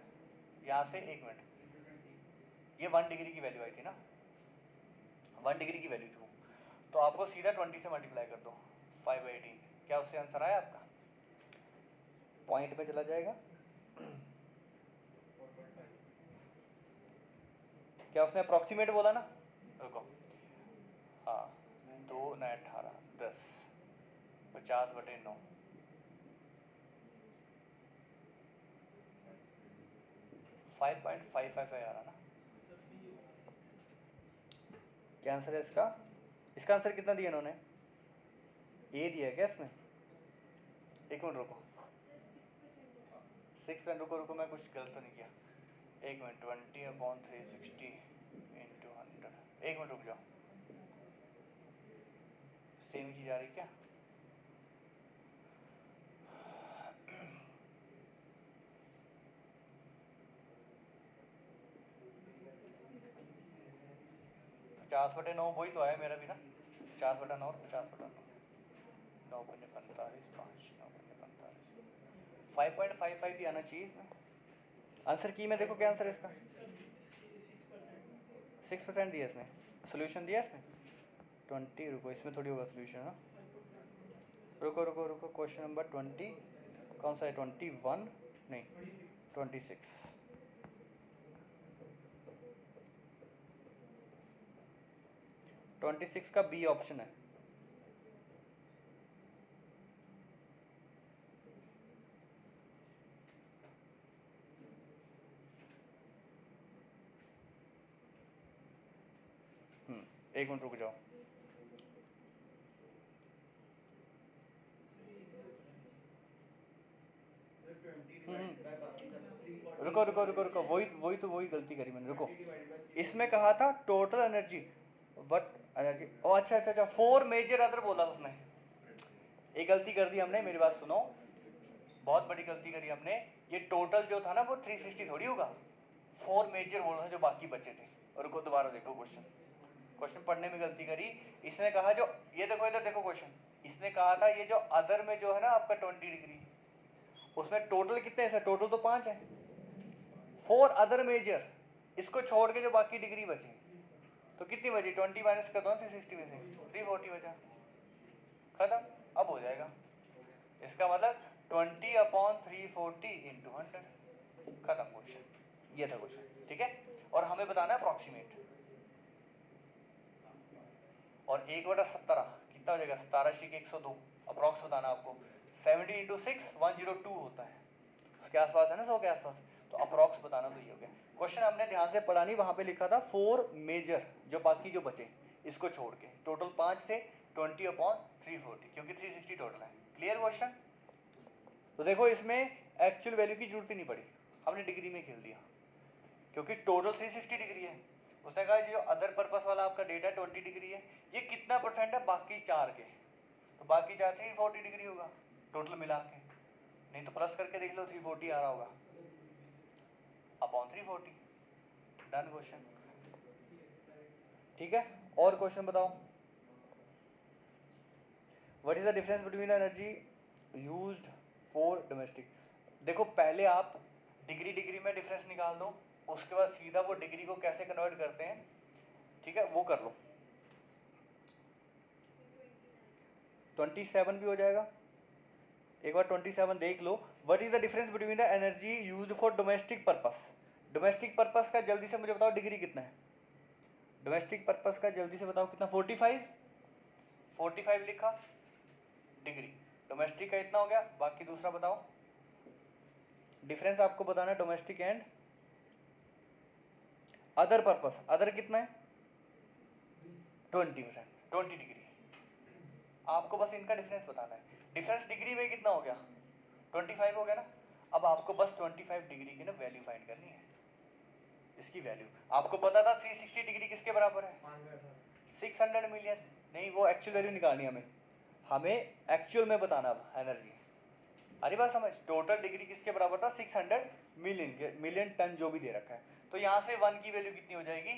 यहाँ से 1 मिनट, ये 1 डिग्री की वैल्यू आई थी ना, 1 डिग्री की वैल्यू थी, तो आपको सीधा 20 से मल्टीप्लाई कर दो 5/18, क्या उससे आंसर आया आपका, पॉइंट में चला जाएगा, क्या उसने अप्रॉक्सीमेट बोला ना, रुको, हाँ 2 9 18 10 50/9, 5.55 आ रहा ना, क्या आंसर है इसका, इसका आंसर कितना दिया इन्होंने, ए दिया है क्या इसमें, एक मिनट रुको, 6, रुको रुको मैं कुछ गलत तो नहीं किया, 1 मिनट, 20/360 इंटू 100, 1 मिनट रुक जाओ, सेम चीज आ रही क्या, पचास बटे 9 वही तो आया मेरा भी ना, 50/9 और 50/9, 9×45 5 9×45, 5.55 भी आना चाहिए इसमें। आंसर की में देखो क्या आंसर है इसका, 6% दिया इसने, सोल्यूशन दिया इसमें 20, रुको इसमें थोड़ी होगा सोल्यूशन ना, रुको रुको रुको, क्वेश्चन नंबर 20 कौन सा है, 21 नहीं 26, 26 का बी ऑप्शन है, एक मिनट रुक जाओ, रुको रुको रुको रुको, वही गलती करी मैंने, रुको, इसमें कहा था टोटल एनर्जी बट एनर्जी, ओ अच्छा अच्छा अच्छा 4 मेजर अदर बोला उसने, एक गलती कर दी हमने, मेरी बात सुनो, बहुत बड़ी गलती करी हमने, ये टोटल जो था ना वो 360 थोड़ी होगा, 4 मेजर बोला था जो बाकी बचे थे। और रुको दोबारा देखो क्वेश्चन, क्वेश्चन पढ़ने में गलती करी, इसने कहा जो, ये देखो इधर देखो क्वेश्चन, इसने कहा था ये जो अदर में जो है ना आपका 20 डिग्री, उसमें टोटल कितने हैं, टोटल तो 5 है, 4 अदर मेजर, इसको छोड़ के जो बाकी डिग्री बची, तो कितनी बची, 20 माइनस कर दो 360 में से, 340 बचा, खत्म, अब हो जाएगा, इसका मतलब 20/340 इंटू 100, खत्म क्वेश्चन। ये था क्वेश्चन, ठीक है। और हमें बताना है अप्रॉक्सीमेट। और 1/17 कितना हो जाएगा, 17/102, अप्रॉक्स बताना आपको। 70 इंटू 6 102 होता है, उसके आसपास है ना, 100 के आसपास। तो अप्रॉक्स बताना तो ये हो गया क्वेश्चन। हमने ध्यान से पढ़ा नहीं, वहां पे लिखा था 4 मेजर, जो बाकी जो बचे इसको छोड़ के टोटल 5 थे, 20/340, क्योंकि 360 टोटल है। Clear question. तो देखो इसमें एक्चुअल वैल्यू की जरूरत ही नहीं पड़ी, हमने डिग्री में खेल दिया, क्योंकि टोटल 360 डिग्री है। उसने कहा जो अदर पर्पस वाला आपका डेटा 20 डिग्री है, ये कितना परसेंट है बाकी 4 के, तो बाकी 4 340 डिग्री होगा टोटल मिला के, नहीं तो प्लस करके देख लो 340 आ रहा होगा अपॉन 340। डन क्वेश्चन, ठीक है। और क्वेश्चन बताओ। What is the difference between energy used for domestic. देखो पहले आप डिग्री डिग्री में डिफरेंस निकाल दो, उसके बाद सीधा वो डिग्री को कैसे कन्वर्ट करते हैं, ठीक है, वो कर लो। 27 भी हो जाएगा, एक बार 27 देख लो। What is the difference between the energy used for domestic purpose. Domestic purpose का जल्दी से मुझे बताओ डिग्री कितना है, डोमेस्टिक पर्पस का जल्दी से बताओ कितना, 45 लिखा, डिग्री डोमेस्टिक का इतना हो गया, बाकी दूसरा बताओ। डिफरेंस आपको बताना है domestic and other purpose. Other कितना है 20%, 20 डिग्री। आपको बस इनका डिफरेंस बताना है। डिफरेंस डिग्री में कितना हो गया, 25 हो गया ना। अब आपको बस 25 डिग्री की ना वैल्यू फाइंड करनी है, इसकी वैल्यू। आपको पता था 360 डिग्री किसके बराबर है, 600 मिलियन। नहीं, वो एक्चुअल वैल्यू निकालनी है हमें एक्चुअल में बताना अब एनर्जी। अरे बात समझ, टोटल डिग्री किसके बराबर था, 600 मिलियन टन जो भी दे रखा है। तो यहाँ से 1 की वैल्यू कितनी हो जाएगी,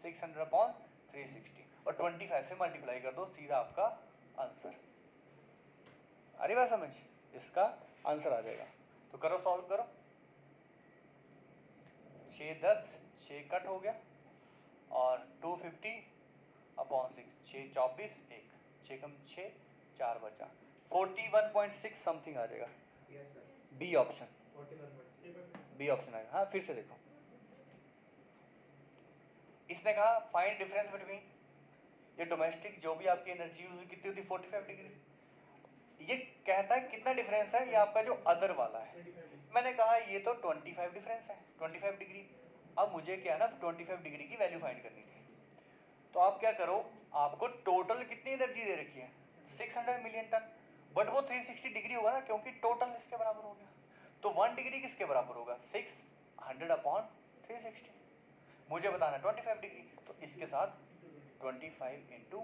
600/360, और 25 से मल्टीप्लाई कर दो, सीधा आपका आंसर। अरे बात समझ, इसका आंसर आ जाएगा। तो करो, सॉल्व करो। 6 10 6 कट हो गया, और 250/6, 6 24 1, 6 कम 6 4 बचा, 41.6 समथिंग आ जाएगा। बी ऑप्शन, बी ऑप्शन आएगा। हाँ फिर से देखो, इसने कहा फाइंड डिफरेंस बिटवीन, ये डोमेस्टिक जो भी आपकी एनर्जी यूज कितनी होती, 45 डिग्री। ये कहता है कितना डिफरेंस है, ये आपका जो अदर वाला है। मैंने कहा ये तो 25 डिफरेंस है, 25 डिग्री। अब मुझे क्या है ना, 25 डिग्री की वैल्यू फाइंड करनी थी। तो आप क्या करो, आपको टोटल कितनी एनर्जी दे रखी है, 600 मिलियन टन, बट वो 360 डिग्री होगा ना, क्योंकि टोटल इसके बराबर हो गया। तो 1 डिग्री किसके बराबर होगा, 600/360। मुझे बताना 25 डिग्री, तो इसके साथ 25 इंटू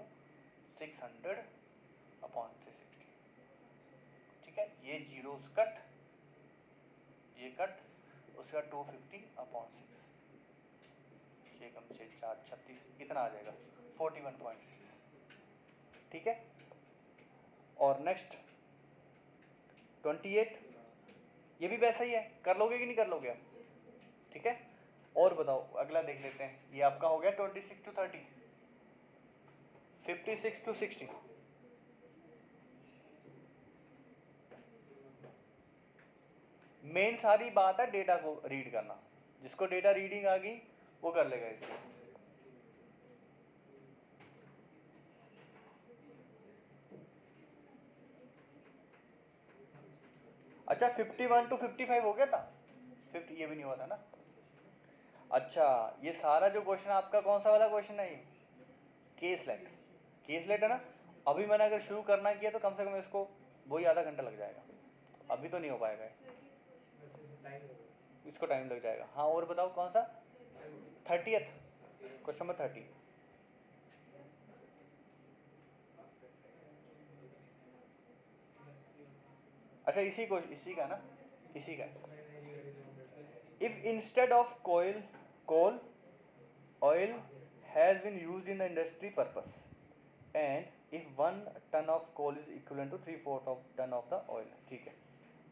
600/360, ठीक है। ये जीरोस कट, ये कट, उसका 250/6, 6 कम 6 4 36, कितना आ जाएगा 41.6, ठीक है। और नेक्स्ट 28, ये भी वैसा ही है, कर लोगे कि नहीं कर लोगे आप, ठीक है। और बताओ, अगला देख लेते हैं। ये आपका हो गया 26 to 30, 56 to 60। मेन सारी बात है डेटा को रीड करना, जिसको डेटा रीडिंग आ गई वो कर लेगा इसको। अच्छा 51 to 55 हो गया था, 50 ये भी नहीं हुआ था ना। अच्छा ये सारा जो क्वेश्चन आपका कौन सा वाला क्वेश्चन है, ये केसलेट, केसलेट है ना। अभी मैंने अगर शुरू करना किया तो कम से कम इसको वही आधा घंटा लग जाएगा, अभी तो नहीं हो पाएगा, इसको टाइम लग जाएगा। हाँ और बताओ कौन सा, 30th क्वेश्चन नंबर 30। अच्छा इसी को, इसी का ना, इसी का। If instead of coal oil has been used in the industry purpose, and if 1 ton of coal is equivalent to 3/4 of ton of the oil, ठीक है।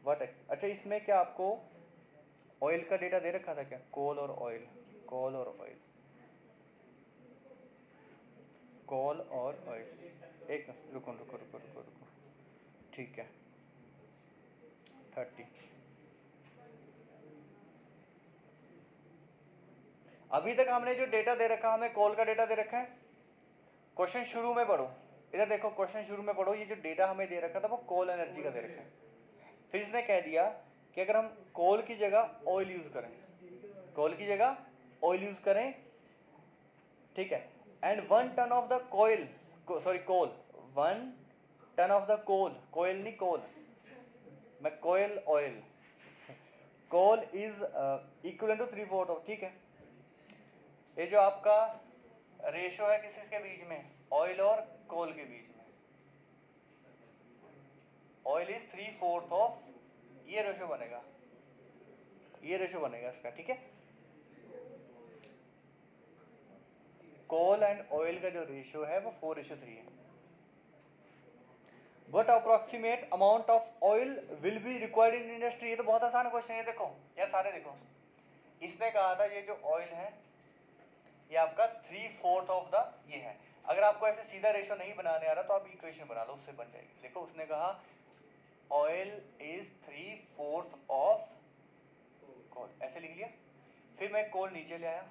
वट, अच्छा इसमें क्या आपको ऑयल का डेटा दे रखा था क्या, कोल और ऑयल, कोल और ऑयल, कोल और ऑयल। एक रुको रुको रुको रुको रुको, ठीक है। 30। अभी तक हमने जो डेटा दे रखा, हमें कॉल का डेटा दे रखा है। क्वेश्चन शुरू में पढ़ो, इधर देखो, क्वेश्चन शुरू में पढ़ो, ये जो डेटा हमें दे रखा था वो कॉल एनर्जी का दे रखा है। फिर इसने कह दिया कि अगर हम कॉल की जगह ऑयल यूज करें, कॉल की जगह ऑयल यूज करें, ठीक है, एंड 1 टन ऑफ द कोयल, sorry coal, 1 ton of the coal, कोयल नहीं कोल, मैं कोयल oil, coal is equal to 3/4 of, ठीक है। ये जो आपका रेशो है किसके बीच में, ऑयल और कोल के बीच में, ऑयल इज 3/4 ऑफ, ये रेशो बनेगा, ये रेशो बनेगा इसका, ठीक है। कोल एंड ऑयल का जो रेशो है वो 4:3 है। What approximate amount of oil will be required in industry? ये तो बहुत आसान क्वेश्चन है। देखो यार सारे देखो, इसने कहा था ये जो ऑयल है ये आपका 3/4 ऑफ द ये है। अगर आपको ऐसे सीधा रेशो नहीं बनाने आ रहा तो आप इक्वेशन बना लो, उससे बन जाएगी। देखो उसने कहा ऑयल इज 3/4 ऑफ कोल, ऐसे लिख लिया। फिर मैं कोल नीचे ले आया,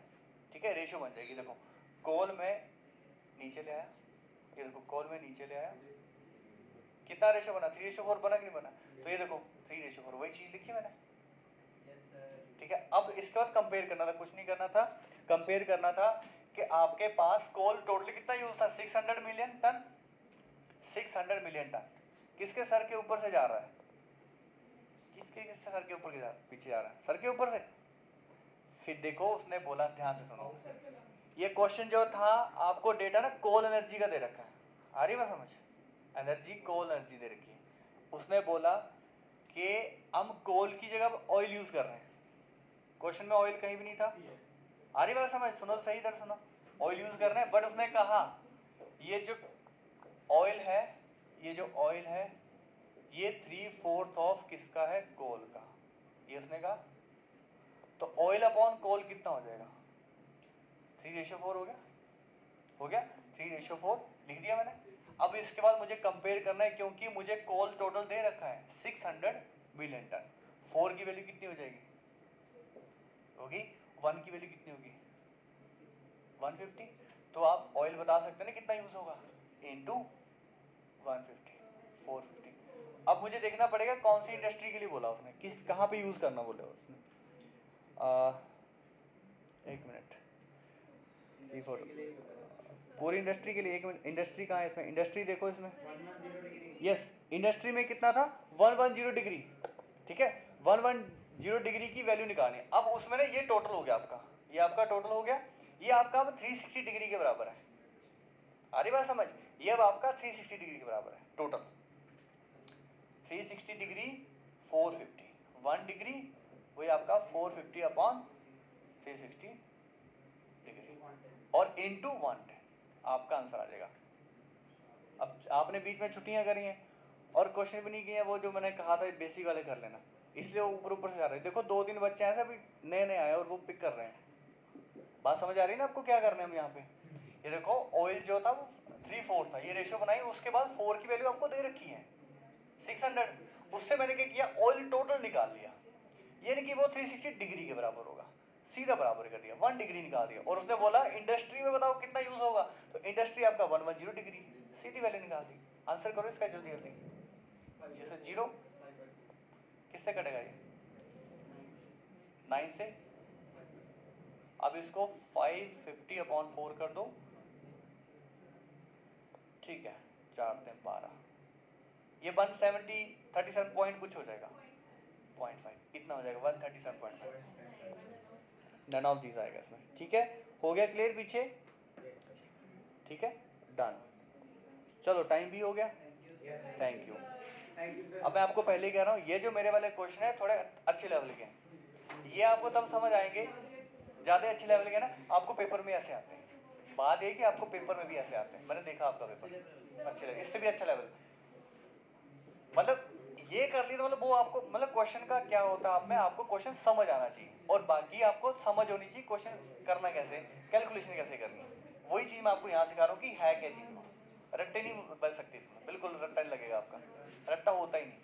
ठीक है, रेशो बन जाएगी। देखो कोल में नीचे ले आया, ये देखो कोल में नीचे ले आया, कितना रेशो बना, 3:4 बना कि नहीं बना, तो ये देखो 3:4, वही चीज लिखी मैंने, ठीक है। अब इसके बाद कंपेयर करना था, कुछ नहीं करना था, कंपेयर करना था कि आपके पास कोल टोटल कितना यूज था, 600 मिलियन टन, 600 मिलियन टन किसके सर के ऊपर से जा रहा है, किसके सर के ऊपर पीछे जा रहा है, सर के ऊपर से। फिर देखो उसने बोला, ध्यान से सुनो, ये क्वेश्चन जो था आपको डेटा ना कोल एनर्जी का दे रखा है, आ रही है समझ, एनर्जी कोल एनर्जी दे रखी है। उसने बोला कि हम कोल की जगह ऑयल यूज कर रहे हैं, क्वेश्चन में ऑयल कहीं भी नहीं था, आ रही बात समझ, सुनो सही इधर सुनो, ऑयल यूज कर रहे हैं। बट उसने कहा ये जो ऑयल है, ये जो ऑयल है ये 3/4 ऑफ किसका है, कोल का, ये उसने कहा। तो ऑयल अपॉन कोल कितना हो जाएगा, 3:4 हो गया, हो गया 3:4 लिख दिया मैंने। अब इसके बाद मुझे कंपेयर करना है, क्योंकि मुझे कोल टोटल दे रखा है 600 मिलियन टन, 4 की वैल्यू कितनी हो जाएगी, होगी 1 की वैल्यू कितनी होगी 150। तो आप ऑयल बता सकते हैं ना कितना यूज होगा, इनटू 150, 450। अब मुझे देखना पड़ेगा कौन सी इंडस्ट्री के लिए बोला उसने, किस कहाँ पे यूज करना बोला उसने। एक मिनट, पूरी इंडस्ट्री के लिए, एक मिनट, इंडस्ट्री कहाँ है इसमें, इंडस्ट्री देखो इसमें, यस इंडस्ट्री में कितना था 110 डिग्री, ठीक है, 110 डिग्री की वैल्यू निकालनी है। अब उसमें ना ये टोटल हो गया आपका, ये आपका टोटल हो गया, ये आपका अब 360 डिग्री के बराबर है, आ रही बात समझ, ये अब आपका 360 डिग्री के बराबर है टोटल, 360 डिग्री 450, 1 डिग्री वही आपका 450 अपॉन 360 डिग्री और इनटू 110, आपका आंसर आ जाएगा। अब आपने बीच में छुट्टियां करी हैं और क्वेश्चन भी नहीं किए, वो जो मैंने कहा था बेसिक वाले कर लेना, इसलिए वो ऊपर ऊपर से जा रहे हैं। देखो 2-3 बच्चे ऐसे अभी नए नए आए और वो पिक कर रहे हैं, बात समझ आ रही है ना आपको क्या करना है हम यहाँ पे। ये देखो ऑयल जो था वो 3/4 था, ये रेशियो बनाई, उसके बाद 4 की वैल्यू आपको दे रखी है 600, उससे मैंने क्या किया ऑयल टोटल निकाल लिया, ये नहीं कि वो 360 डिग्री के बराबर होगा, सीधा बराबर कर दिया, 1 डिग्री निकाल दिया। और उसने बोला इंडस्ट्री में बताओ कितना यूज होगा, तो इंडस्ट्री आपका 110 डिग्री, सीधी वैल्यू निकाल दी। आंसर करो इसका जल्दी जल्दी, जैसे 0 किससे कटेगा ये 9 से। अब इसको 550 अपॉन 4 कर दो, ठीक है, 4×3=12, ये 137 पॉइंट कुछ हो जाएगा, 0.5 इतना हो जाएगा, 137.5, नन ऑफ दीज आएगा इसमें, ठीक है। हो गया क्लियर पीछे, ठीक है, डन। चलो टाइम भी हो गया, थैंक यू। अब मैं आपको पहले ही कह रहा हूँ, ये जो मेरे वाले क्वेश्चन है थोड़े अच्छे लेवल के हैं, ये आपको तब समझ आएंगे, ज़्यादा अच्छे लेवल के ना आपको पेपर में ऐसे आते हैं, बात ये कि आपको पेपर में भी ऐसे आते हैं, मैंने देखा आपका पेपर अच्छे लेवल, इससे भी अच्छा लेवल, मतलब ये कर ली तो मतलब वो आपको मतलब क्वेश्चन का क्या होता है आप में, आपको क्वेश्चन समझ आना चाहिए और बाकी आपको समझ होनी चाहिए क्वेश्चन करना कैसे, कैलकुलेशन कैसे करनी है, वही चीज़ मैं आपको यहाँ सिखा रहा हूँ कि है क्या चीज़, रट्टे नहीं बन सकती इसमें, बिल्कुल रट्टा नहीं लगेगा आपका, रट्टा होता ही नहीं।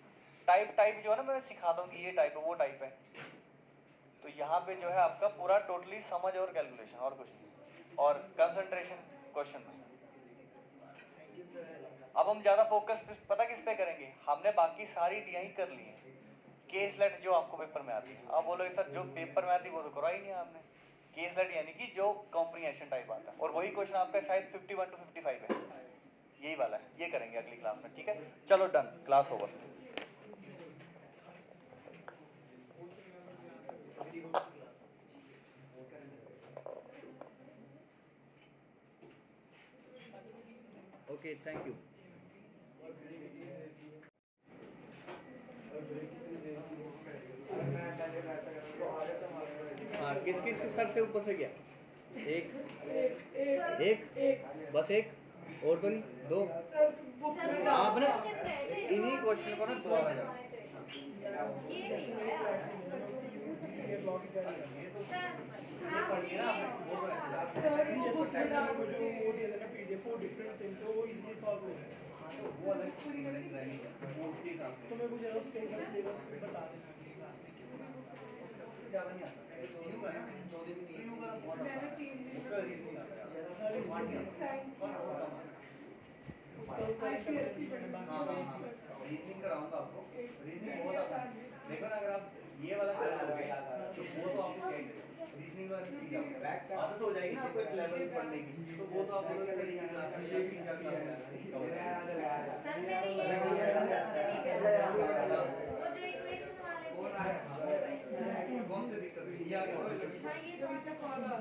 टाइप जो है ना मैं सिखाता हूँ कि ये टाइप है वो टाइप है। तो यहाँ पे जो है आपका पूरा टोटली समझ और कैलकुलेशन और कुछ नहीं, और कंसंट्रेशन क्वेश्चन में। अब हम ज़्यादा फोकस पता किस पे करेंगे, हमने बाकी सारी डीआई कर ली है, केस लेट जो आपको पेपर में आती है। आप बोलोगे सर जो पेपर में आती है वो तो करा ही नहीं आपने। केस लेट यानी कि जो कॉम्प्रीहेंशन टाइप आता है, और वही क्वेश्चन आपका शायद 51 to 55 है, यही वाला है। ये करेंगे अगली क्लास में, ठीक है। चलो done, class over. Okay, thank you. हाँ, किस किस के सर से ऊपर से गया? एक बस एक, और तो नहीं, दो। आपने इन्हीं क्वेश्चन को ना दोबारा ज़्यादा नहीं आता है, यूं है ना, 2 दिन तो यूं का बहुत आता है, उसका रीजनिंग आता है, रीजनिंग कराऊंगा आपको, रीजनिंग बहुत आता है। लेकिन अगर आप ये वाला कर लोगे तो वो तो आपको क्या ही रीजनिंग वाली चीज आपको आदत हो जाएगी ना आपको एक लेवल पे पढ़ने की, तो वो तो आप बोलोगे सर ये क्लास में ये भी क्या कौन से दिक्कत है, ये आ गया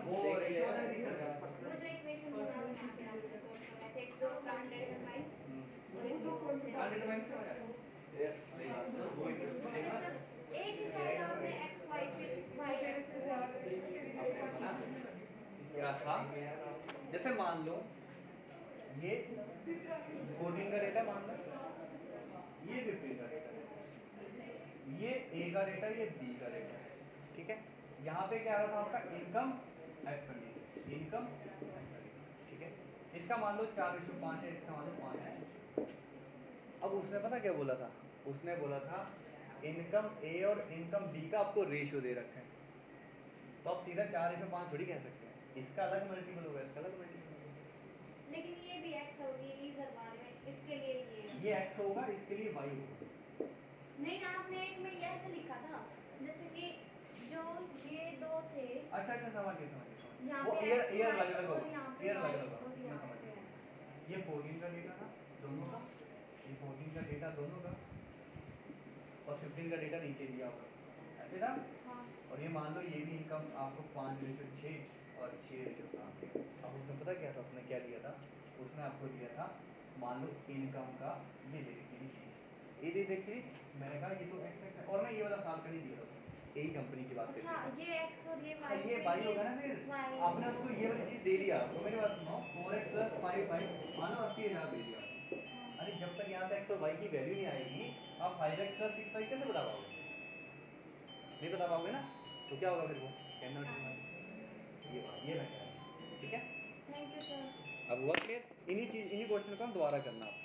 वो रेशो वाला दिक्कत है। वो जो इक्वेशन बना बना के आपने सॉल्व करवाए थे, एक जो 105 और एक जो 100 समझ आया। वो इक्वेशन देखना एक ही साइड आपने x y पे y क्या था, जैसे मान लो ये 14 का डेटा, मान लो ये 15 का डेटा, ये ए का डेटा, ये बी का डेटा, ठीक है। यहाँ पे क्या आ रहा था आपका इनकम एक्सपेंडिचर, इनकम एक्सपेंडिचर, ठीक है। इसका मान लो 4:5 है, इसका मान लो 5 है। अब उसने पता क्या बोला था, उसने बोला था इनकम ए और इनकम बी का आपको रेशियो दे रखा है, तो आप सीधा 4:5 थोड़ी कह सकते हैं, इसका अलग मल्टीपल होगा, इसका अलग मल्टीपल होगा। लेकिन ये भी x होगी इधर बार में, इसके लिए ये x होगा, इसके लिए y होगा। नहीं, आपने एक में ऐसे लिखा था जैसे कि जो ये दो थे, अच्छा समझ गया, यहाँ वो पे ईयर x, ईयर y अलग अलग और होगा, यहाँ पे ईयर अलग y अलग होगा, और मैं यहाँ समझ पे गया। x। ये 14 का डेटा था दोनों का, ये 14 का डेटा दोनों का, और 15 का डेटा नीचे दिया होगा, ऐसे था। हाँ। और ये मान लो ये भी इनकम आपको 5:6 और 6:7। अब उसने पता क्या था, उसने क्या दिया था, उसने आपको दिया था मान लो इनकम का ये दे रखी चीज़, ये दे देखी, मैंने कहा ये तो x है, और ना ये वाला साल का नहीं दिया था उसने, यही कंपनी की बात अच्छा, करती है। ये x और ये y ये पे बाई ये होगा ना, फिर y आपने उसको ये वाली चीज दे दिया, तो मेरी बात सुनो, 4x + 5 मानो 80,000 दे दिया। अरे जब तक यहाँ से x और y की वैल्यू नहीं आएगी, आप 5x + 6y कैसे बता पाओगे, नहीं बता पाओगे ना, तो क्या होगा फिर वो कैन नॉट बी, ये मैं कह रहा हूँ, ठीक है। Thank you sir. अब हुआ क्लियर, इन्हीं क्वेश्चन को हम दोबारा करना आप।